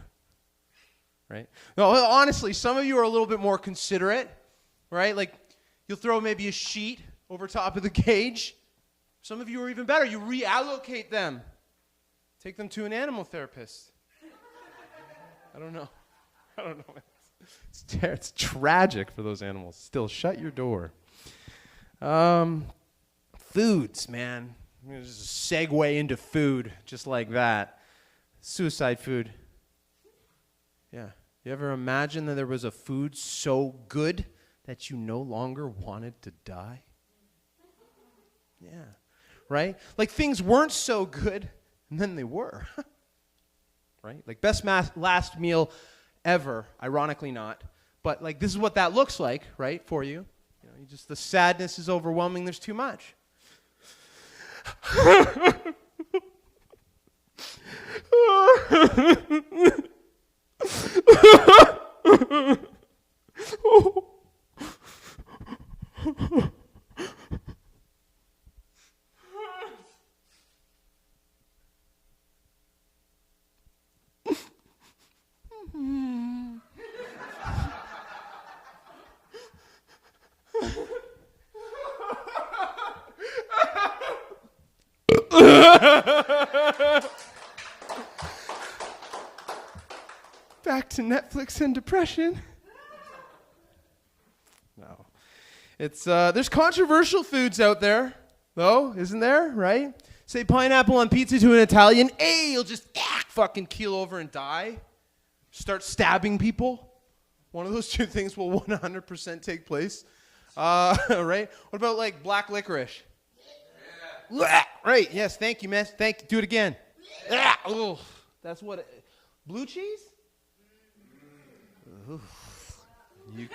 right? No, honestly, some of you are a little bit more considerate, right? Like, you'll throw maybe a sheet over top of the cage. Some of you are even better. You reallocate them. Take them to an animal therapist. I don't know. It's tragic for those animals. Still, shut your door. Foods, man. Just a segue into food, just like that. Suicide food. Yeah. You ever imagine that there was a food so good that you no longer wanted to die? Yeah. Right? Like things weren't so good, and then they were. Right? Like best last meal ever, ironically not. But like this is what that looks like, right, for you. You know, just the sadness is overwhelming, there's too much. Back to Netflix and depression. No. It's there's controversial foods out there, though, isn't there, right? Say pineapple on pizza to an Italian, you'll just fucking keel over and die. Start stabbing people. One of those two things will 100% take place. Right? What about like black licorice? Yeah. Right, yes, thank you, man. Thank you. Do it again. Oh, that's what blue cheese? You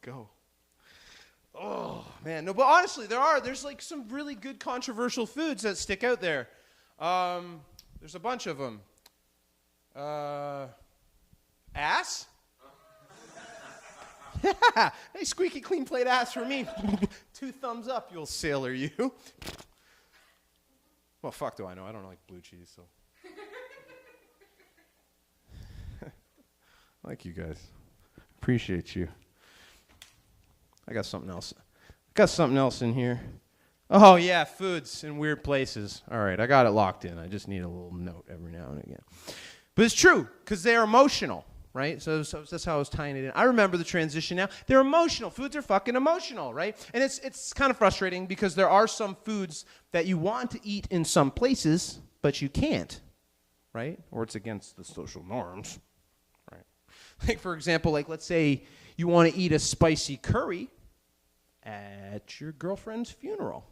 go. Oh man, no, but honestly, there's like some really good controversial foods that stick out there. There's a bunch of them. Ass? Yeah. Hey, squeaky clean plate ass for me. 2 thumbs up, you old sailor, you. Well, fuck do I know? I don't like blue cheese, so. I like you guys. Appreciate you. I got something else. In here. Oh, yeah, foods in weird places. All right, I got it locked in. I just need a little note every now and again. But it's true, because they're emotional, right? So that's how I was tying it in. I remember the transition now. They're emotional. Foods are fucking emotional, right? And it's kind of frustrating because there are some foods that you want to eat in some places, but you can't, right? Or it's against the social norms, right? Like, for example, like let's say you want to eat a spicy curry at your girlfriend's funeral.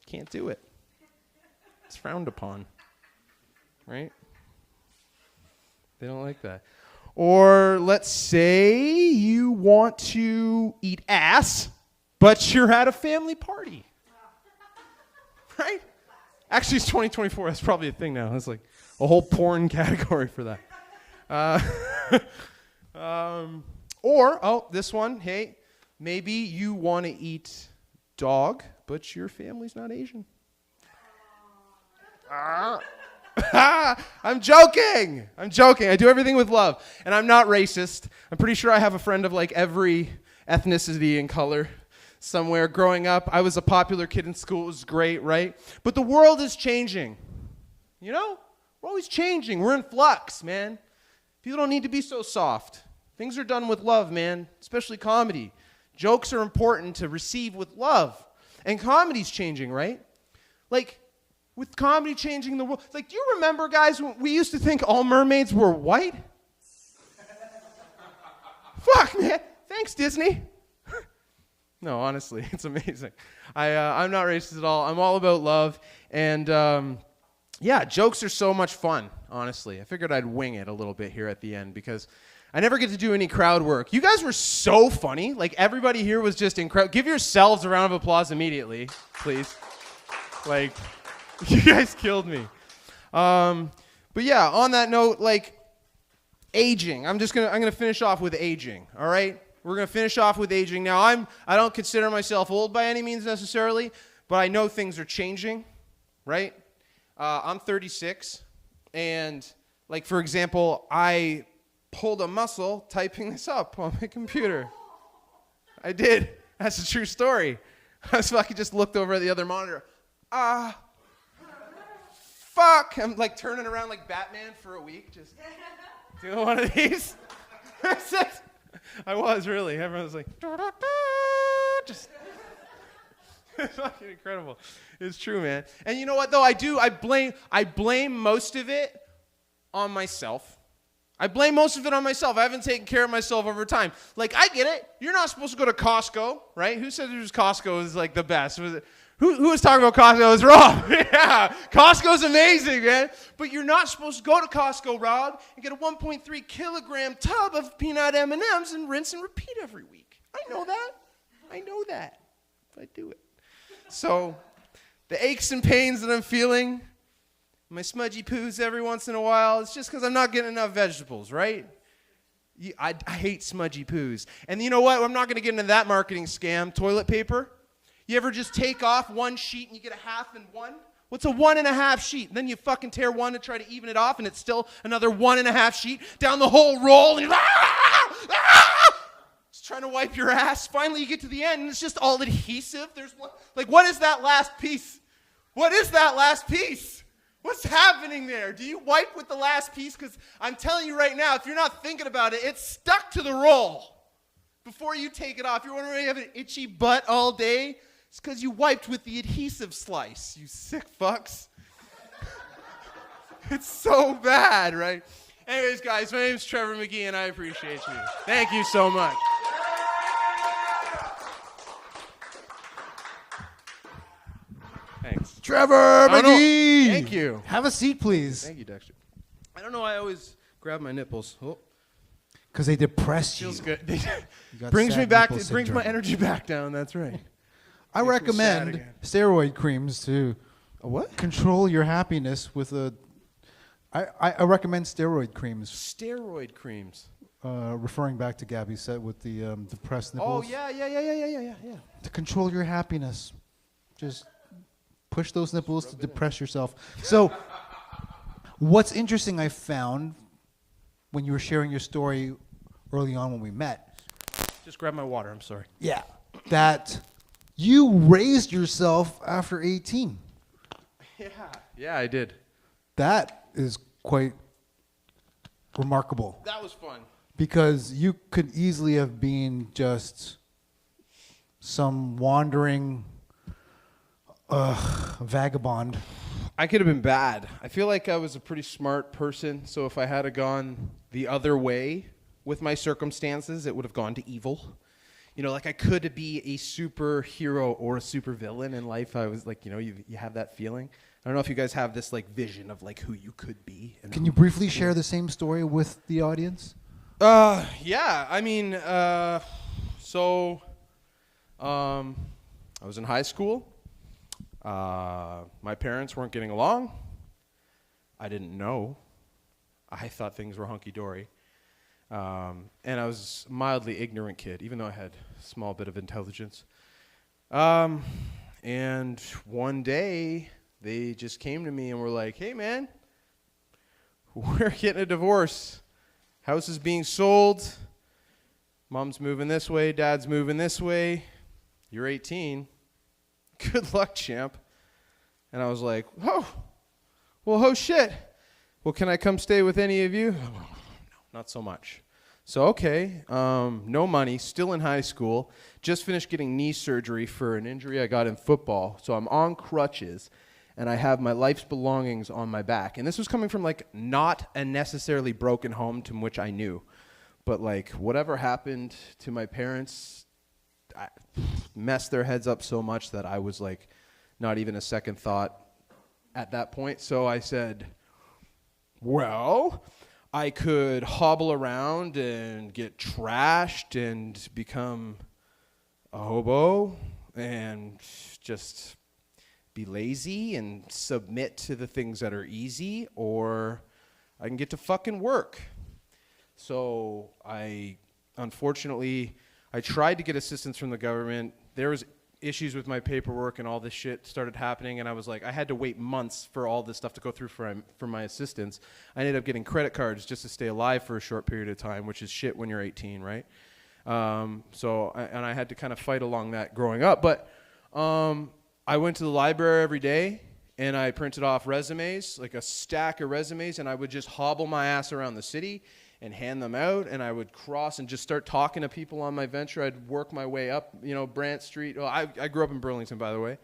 Can't do it. It's frowned upon, right? They don't like that. Or let's say you want to eat ass, but you're at a family party, right? Actually, it's 2024. That's probably a thing now. It's like a whole porn category for that. Or this one, hey, maybe you want to eat dog, but your family's not Asian. I'm joking. I do everything with love. And I'm not racist. I'm pretty sure I have a friend of like every ethnicity and color somewhere. Growing up, I was a popular kid in school. It was great, right? But the world is changing. You know? We're always changing. We're in flux, man. People don't need to be so soft. Things are done with love, man, especially comedy. Jokes are important to receive with love. And comedy's changing, right? Like, with comedy changing the world. Like, do you remember, guys, when we used to think all mermaids were white? Fuck, man. Thanks, Disney. No, honestly, it's amazing. I'm not racist at all. I'm all about love. And, yeah, jokes are so much fun, honestly. I figured I'd wing it a little bit here at the end because I never get to do any crowd work. You guys were so funny. Like, everybody here was just incredible. Give yourselves a round of applause immediately, please. Like, you guys killed me. But yeah, on that note, like, aging. I'm gonna finish off with aging, all right? We're gonna finish off with aging. Now, I don't consider myself old by any means necessarily, but I know things are changing, right? I'm 36, and, like, for example, I pulled a muscle typing this up on my computer. I did. That's a true story. I fucking just looked over at the other monitor. Fuck. I'm like turning around like Batman for a week, just doing one of these. I was really. Everyone was like, just. It's fucking incredible. It's true, man. And you know what though? I blame most of it on myself. I haven't taken care of myself over time. Like, I get it. You're not supposed to go to Costco, right? Who said Costco is like the best? Was it? Who was talking about Costco? It was Rob. Yeah, Costco's amazing, man. But you're not supposed to go to Costco, Rob, and get a 1.3 kilogram tub of peanut M&Ms and rinse and repeat every week. I know that. But I do it. So, the aches and pains that I'm feeling, my smudgy poos every once in a while, it's just because I'm not getting enough vegetables, right? I hate smudgy poos. And you know what? I'm not going to get into that marketing scam. Toilet paper. You ever just take off one sheet and you get a half and one? What's a 1.5 sheet? And then you fucking tear one to try to even it off, and it's still another 1.5 sheet down the whole roll. And you're just trying to wipe your ass. Finally, you get to the end, and it's just all adhesive. What is that last piece? What's happening there? Do you wipe with the last piece? Because I'm telling you right now, if you're not thinking about it, it's stuck to the roll. Before you take it off, you're wondering why you have an itchy butt all day? It's because you wiped with the adhesive slice, you sick fucks. It's so bad, right? Anyways, guys, my name's Trevor McGhee, and I appreciate you. Thank you so much. Thanks. Trevor McGhee! Thank you. Have a seat, please. Thank you, Dexter. I don't know why I always grab my nipples. Oh. Because they depress you. Feels good. Brings my energy back down. That's right. I recommend steroid creams to A what? Control your happiness with a. I recommend steroid creams. Steroid creams. Referring back to Gabby's set with the depressed Oh, nipples. yeah. To control your happiness, just push those nipples to depress yourself. So, what's interesting, I found when you were sharing your story early on when we met. Just grab my water. I'm sorry. Yeah, that you raised yourself after 18. Yeah, I did. That is quite remarkable. That was fun. Because you could easily have been just some wandering vagabond. I could have been bad. I feel like I was a pretty smart person, so if I had gone the other way with my circumstances, it would have gone to evil. You know, like I could be a superhero or a supervillain in life. I was like, you know, you have that feeling. I don't know if you guys have this like vision of like who you could be. Can you briefly share the same story with the audience? Yeah. I mean, so I was in high school. My parents weren't getting along. I didn't know. I thought things were hunky-dory. And I was a mildly ignorant kid, even though I had a small bit of intelligence. And one day, they just came to me and were like, hey, man, we're getting a divorce. House is being sold. Mom's moving this way. Dad's moving this way. You're 18. Good luck, champ. And I was like, oh, well, oh, shit. Well, can I come stay with any of you? No, not so much. So, okay, no money, still in high school, just finished getting knee surgery for an injury I got in football. So I'm on crutches, and I have my life's belongings on my back. And this was coming from, like, not a necessarily broken home to which I knew. But, like, whatever happened to my parents messed their heads up so much that I was, like, not even a second thought at that point. So I said, well, I could hobble around and get trashed and become a hobo and just be lazy and submit to the things that are easy, or I can get to fucking work. So unfortunately, I tried to get assistance from the government. There was issues with my paperwork and all this shit started happening, and I was like, I had to wait months for all this stuff to go through for my assistance. I ended up getting credit cards just to stay alive for a short period of time, which is shit when you're 18, right? I had to kind of fight along that growing up. But I went to the library every day, and I printed off resumes, like a stack of resumes, and I would just hobble my ass around the city and hand them out, and I would cross and just start talking to people on my venture. I'd work my way up, Brant Street. Well, I grew up in Burlington, by the way.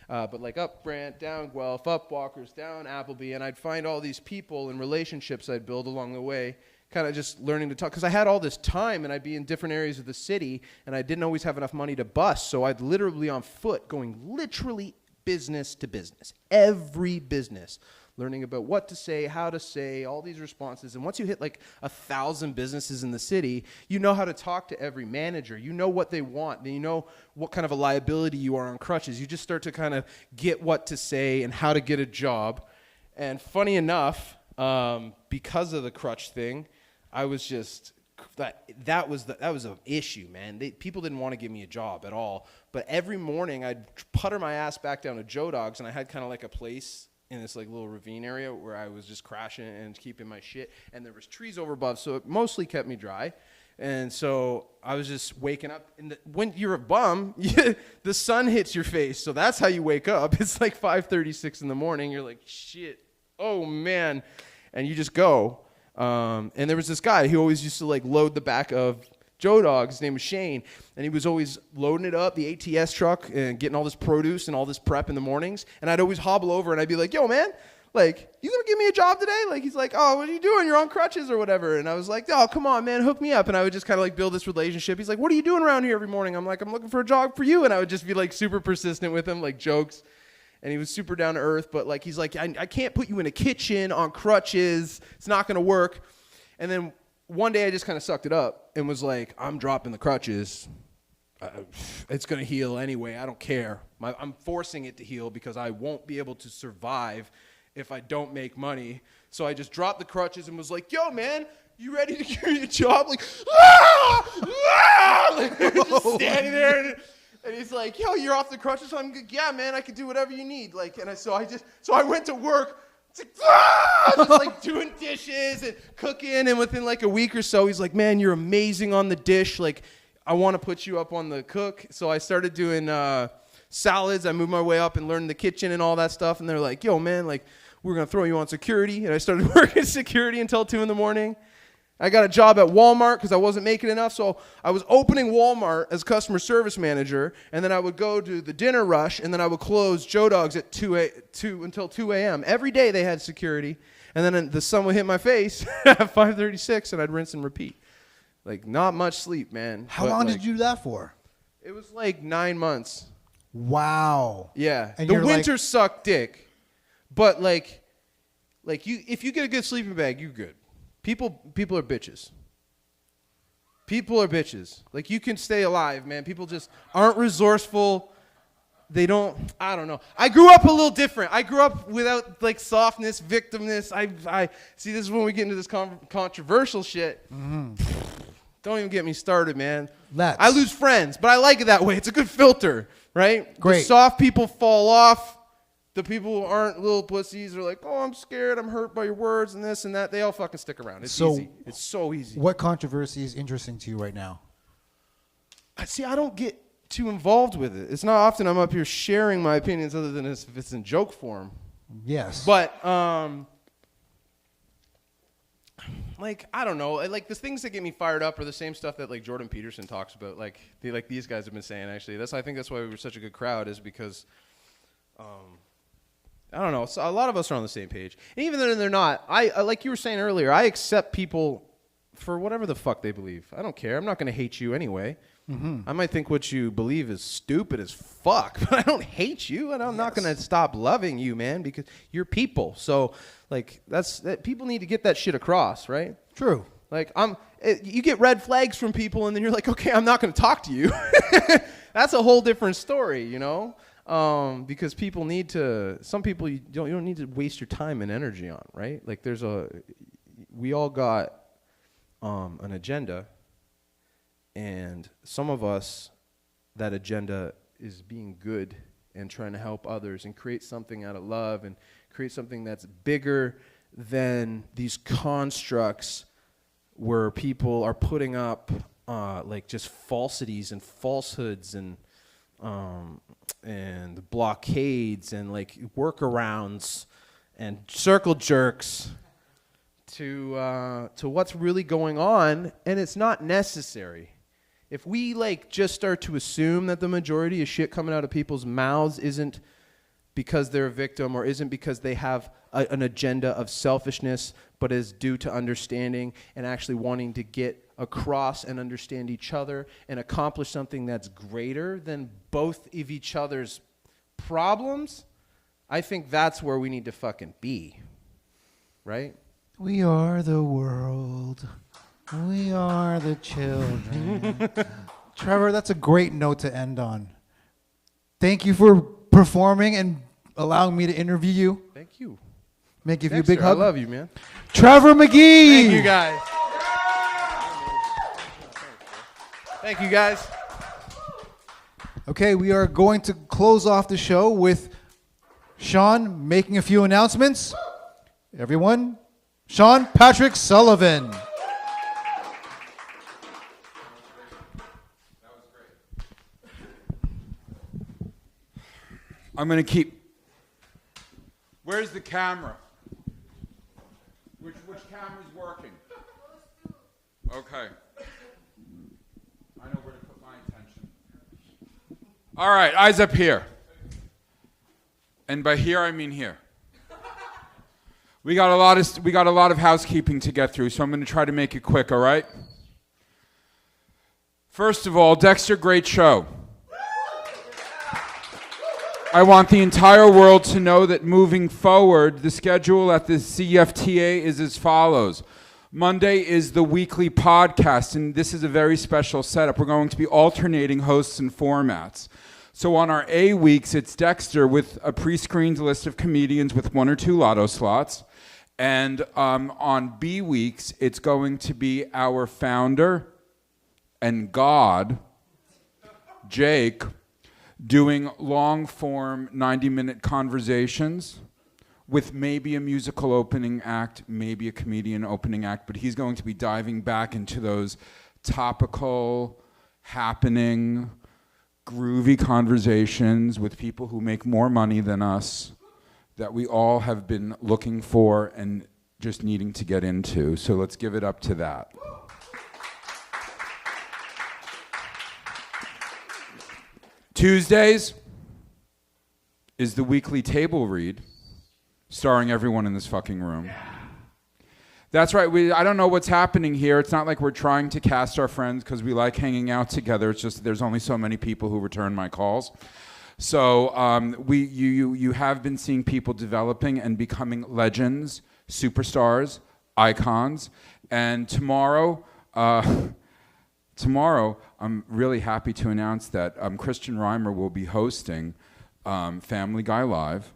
But like up Brant, down Guelph, up Walkers, down Appleby, and I'd find all these people and relationships I'd build along the way, kind of just learning to talk. Because I had all this time, and I'd be in different areas of the city, and I didn't always have enough money to bus, so I'd literally on foot going literally business to business, every business. Learning about what to say, how to say, all these responses. And once you hit like 1,000 businesses in the city, you know how to talk to every manager. You know what they want. You know what kind of a liability you are on crutches. You just start to kind of get what to say and how to get a job. And funny enough, because of the crutch thing, I was just that was an issue, man. People didn't want to give me a job at all. But every morning I'd putter my ass back down to Joe Dog's, and I had kind of like a place in this like little ravine area where I was just crashing and keeping my shit, and there was trees over above, so it mostly kept me dry. And so I was just waking up, and when you're a bum, the sun hits your face, so that's how you wake up. It's like 5:36 in the morning. You're like, shit, oh man, and you just go. And there was this guy who always used to like load the back of Joe Dog. His name was Shane, and he was always loading it up, the ATS truck, and getting all this produce and all this prep in the mornings. And I'd always hobble over, and I'd be like, yo, man, like, you gonna give me a job today? Like, he's like, oh, what are you doing? You're on crutches or whatever. And I was like, oh, come on, man, hook me up. And I would just kind of like build this relationship. He's like, what are you doing around here every morning? I'm like, I'm looking for a job for you. And I would just be like super persistent with him, like jokes. And he was super down to earth, but like, he's like, I can't put you in a kitchen on crutches. It's not gonna work. And then one day I just kind of sucked it up and was like, I'm dropping the crutches. it's going to heal anyway. I don't care. I'm forcing it to heal because I won't be able to survive if I don't make money. So I just dropped the crutches and was like, yo, man, you ready to give me a job? Like, like just standing there. And he's like, yo, you're off the crutches? I'm good. Yeah, man, I can do whatever you need. Like, and so I went to work. Just like doing dishes and cooking, and within like a week or so, he's like, man, you're amazing on the dish. Like, I want to put you up on the cook. So I started doing salads. I moved my way up and learned the kitchen and all that stuff. And they're like, yo, man, like, we're going to throw you on security. And I started working security until 2 a.m. I got a job at Walmart because I wasn't making enough. So I was opening Walmart as customer service manager, and then I would go to the dinner rush, and then I would close Joe Dog's at 2 until 2 a.m. Every day they had security, and then the sun would hit my face at 5:36, and I'd rinse and repeat. Like, not much sleep, man. How long did you do that for? It was like 9 months. Wow. Yeah. And the you're winter sucked dick, but like if you get a good sleeping bag, you're good. People are bitches. People are bitches. Like, you can stay alive, man. People just aren't resourceful. They don't, I don't know. I grew up a little different. I grew up without, like, softness, victimness. I see, this is when we get into this controversial shit. Mm-hmm. Don't even get me started, man. I lose friends, but I like it that way. It's a good filter, right? Great. The soft people fall off. The people who aren't little pussies are like, oh, I'm scared, I'm hurt by your words and this and that. They all fucking stick around. It's easy. It's so easy. What controversy is interesting to you right now? See, I don't get too involved with it. It's not often I'm up here sharing my opinions other than if it's in joke form. Yes. But, like, I don't know. Like, the things that get me fired up are the same stuff that, like, Jordan Peterson talks about. Like these guys have been saying, actually. I think that's why we were such a good crowd, is because I don't know. So a lot of us are on the same page. And even though they're not, I like you were saying earlier, I accept people for whatever the fuck they believe. I don't care. I'm not going to hate you anyway. Mm-hmm. I might think what you believe is stupid as fuck, but I don't hate you, and I'm not going to stop loving you, man, because you're people. So, like, people need to get that shit across, right? True. Like, you get red flags from people, and then you're like, okay, I'm not going to talk to you. That's a whole different story, you know? Because people need to, some people you don't need to waste your time and energy on, right? Like, we all got an agenda, and some of us, that agenda is being good and trying to help others and create something out of love and create something that's bigger than these constructs where people are putting up like just falsities and falsehoods and blockades and like workarounds and circle jerks to what's really going on, and it's not necessary. If we like just start to assume that the majority of shit coming out of people's mouths isn't because they're a victim or isn't because they have an agenda of selfishness, but is due to understanding and actually wanting to get across and understand each other and accomplish something that's greater than both of each other's problems, I think that's where we need to fucking be, right? We are the world. We are the children. Trevor, that's a great note to end on. Thank you for performing and allowing me to interview you. Thank you. May I give you a big Dexter, hug? I love you, man. Trevor McGhee. Thank you, guys. Thank you, guys. Okay, we are going to close off the show with Sean making a few announcements. Everyone, Sean Patrick Sullivan. I'm going to keep... Where's the camera? Which camera's working? Okay. I know where to put my attention. All right, eyes up here. And by here, I mean here. We got a lot of housekeeping to get through, so I'm going to try to make it quick, all right? First of all, Dexter, great show. I want the entire world to know that moving forward, the schedule at the CFTA is as follows. Monday is the weekly podcast, and this is a very special setup. We're going to be alternating hosts and formats. So on our A weeks, it's Dexter with a pre-screened list of comedians with 1 or 2 lotto slots. And on B weeks, it's going to be our founder and God, Jake, doing long-form 90-minute conversations with maybe a musical opening act, maybe a comedian opening act, but he's going to be diving back into those topical, happening, groovy conversations with people who make more money than us that we all have been looking for and just needing to get into. So let's give it up to that. Tuesdays is the weekly table read, starring everyone in this fucking room. That's right. I don't know what's happening here. It's not like we're trying to cast our friends because we like hanging out together. It's just there's only so many people who return my calls. So you have been seeing people developing and becoming legends, superstars, icons. And tomorrow, I'm really happy to announce that Christian Reimer will be hosting Family Guy Live,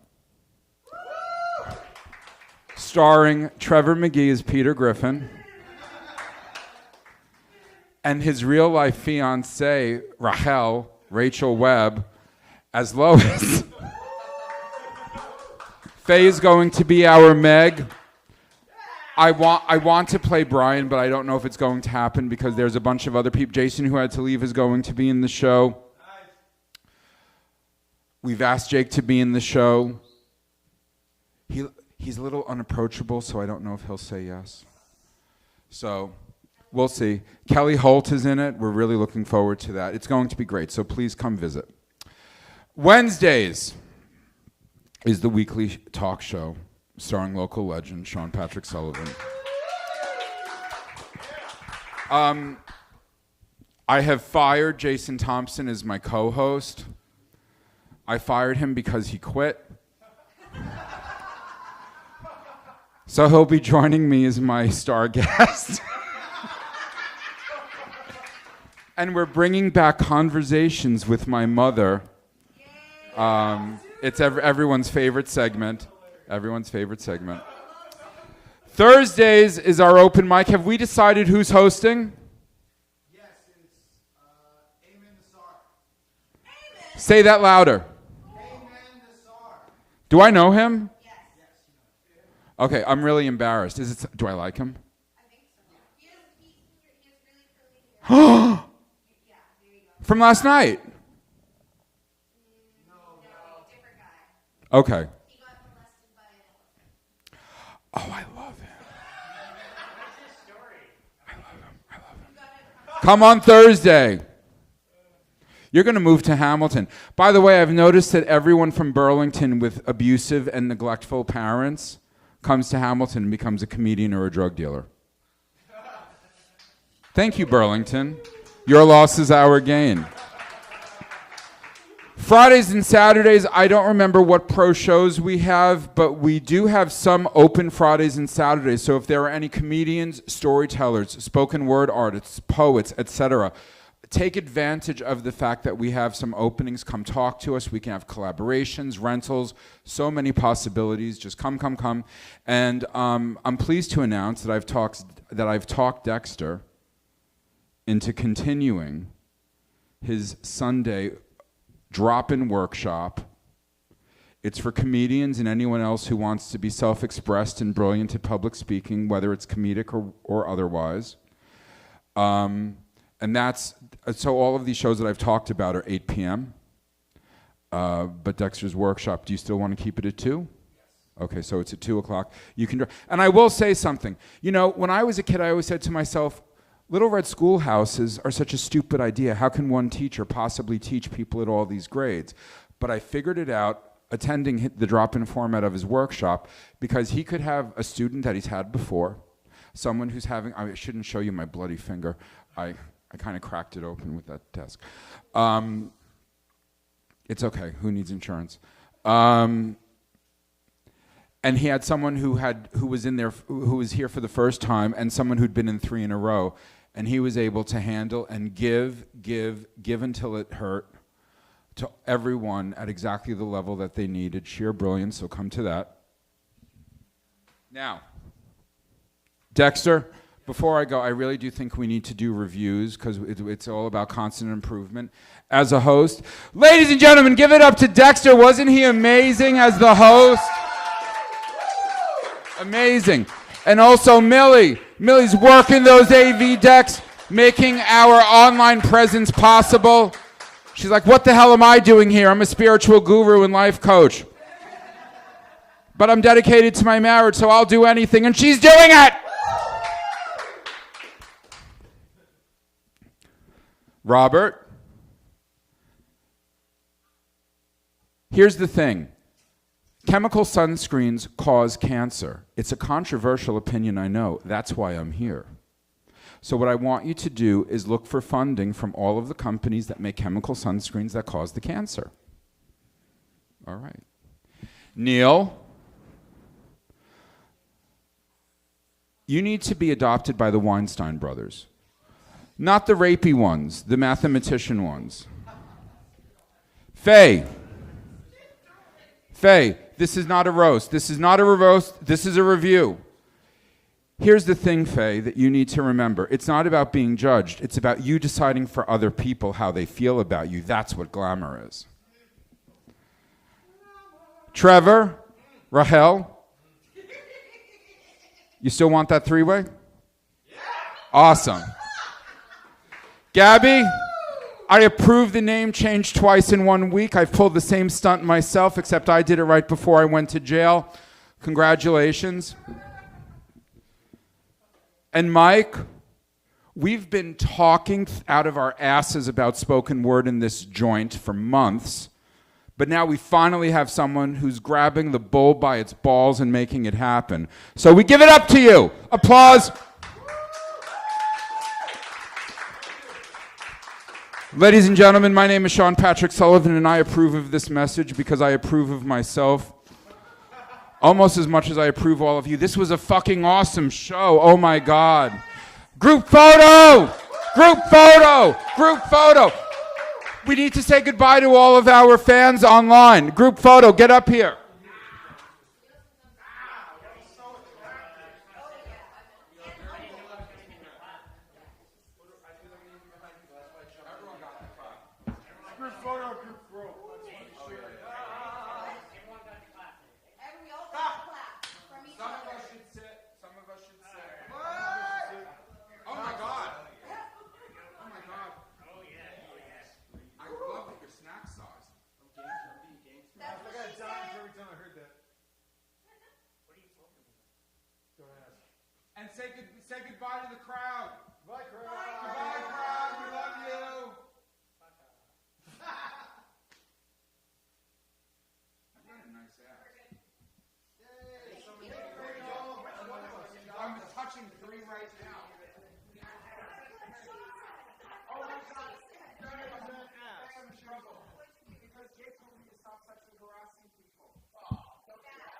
starring Trevor McGhee as Peter Griffin and his real-life fiancée, Rachel Webb, as Lois. Faye is going to be our Meg. I want to play Brian, but I don't know if it's going to happen because there's a bunch of other people. Jason, who had to leave, is going to be in the show. We've asked Jake to be in the show. He's a little unapproachable, so I don't know if he'll say yes. So we'll see. Kelly Holt is in it. We're really looking forward to that. It's going to be great, so please come visit. Wednesdays is the weekly talk show starring local legend Sean Patrick Sullivan. I have fired Jason Thompson as my co-host. I fired him because he quit. So he'll be joining me as my star guest. And we're bringing back conversations with my mother. It's everyone's favorite segment. Everyone's favorite segment. Thursdays is our open mic. Have we decided who's hosting? Yes, it's Amen Nassar. Say that louder. Amen Nassar. Do I know him? Yes. Okay, I'm really embarrassed. Do I like him? I think so. He has really curly hair. Yeah, there you go. From last night? No, different guy. Okay. He got molested by an elephant. Oh, I love him. I love him. Come on Thursday. You're going to move to Hamilton. By the way, I've noticed that everyone from Burlington with abusive and neglectful parents comes to Hamilton and becomes a comedian or a drug dealer. Thank you, Burlington. Your loss is our gain. Fridays and Saturdays, I don't remember what pro shows we have, but we do have some open Fridays and Saturdays. So if there are any comedians, storytellers, spoken word artists, poets, etc., take advantage of the fact that we have some openings. Come talk to us. We can have collaborations, rentals, so many possibilities. Just come. And I'm pleased to announce that I've talked Dexter into continuing his Sunday drop-in workshop. It's for comedians and anyone else who wants to be self-expressed and brilliant at public speaking, whether it's comedic or otherwise. And so all of these shows that I've talked about are 8 p.m. But Dexter's workshop, do you still want to keep it at 2? Yes. Okay, so it's at 2 o'clock. And I will say something. You know, when I was a kid, I always said to myself, Little Red Schoolhouses are such a stupid idea. How can one teacher possibly teach people at all these grades? But I figured it out attending the drop-in format of his workshop because he could have a student that he's had before, someone who's having, I shouldn't show you my bloody finger. I kind of cracked it open with that desk. It's okay. Who needs insurance? and he had someone who was here for the first time, and someone who'd been in 3 in a row, and he was able to handle and give until it hurt to everyone at exactly the level that they needed. Sheer brilliance. So come to that. Now, Dexter, before I go, I really do think we need to do reviews because it's all about constant improvement. As a host, ladies and gentlemen, give it up to Dexter. Wasn't he amazing as the host? Amazing. And also Millie. Millie's working those AV decks, making our online presence possible. She's like, what the hell am I doing here? I'm a spiritual guru and life coach. But I'm dedicated to my marriage, so I'll do anything, and she's doing it! Robert, here's the thing. Chemical sunscreens cause cancer. It's a controversial opinion, I know. That's why I'm here. So what I want you to do is look for funding from all of the companies that make chemical sunscreens that cause the cancer. All right. Neil, you need to be adopted by the Weinstein brothers. Not the rapey ones, the mathematician ones. Faye, this is not a roast. This is not a roast. This is a review. Here's the thing, Faye, that you need to remember. It's not about being judged. It's about you deciding for other people how they feel about you. That's what glamour is. Trevor, Rahel, you still want that 3-way? Yeah. Awesome. Gabby, I approve the name change twice in 1 week. I've pulled the same stunt myself, except I did it right before I went to jail. Congratulations. And Mike, we've been talking out of our asses about spoken word in this joint for months, but now we finally have someone who's grabbing the bull by its balls and making it happen. So we give it up to you. Applause. Ladies and gentlemen, my name is Sean Patrick Sullivan, and I approve of this message because I approve of myself almost as much as I approve all of you. This was a fucking awesome show. Oh my God. Group photo! Group photo! Group photo! We need to say goodbye to all of our fans online. Group photo, get up here. And say goodbye to the crowd. Bye, crowd. Goodbye, crowd. We love you. I've got a nice ass. Yay. I'm touching 3 right now.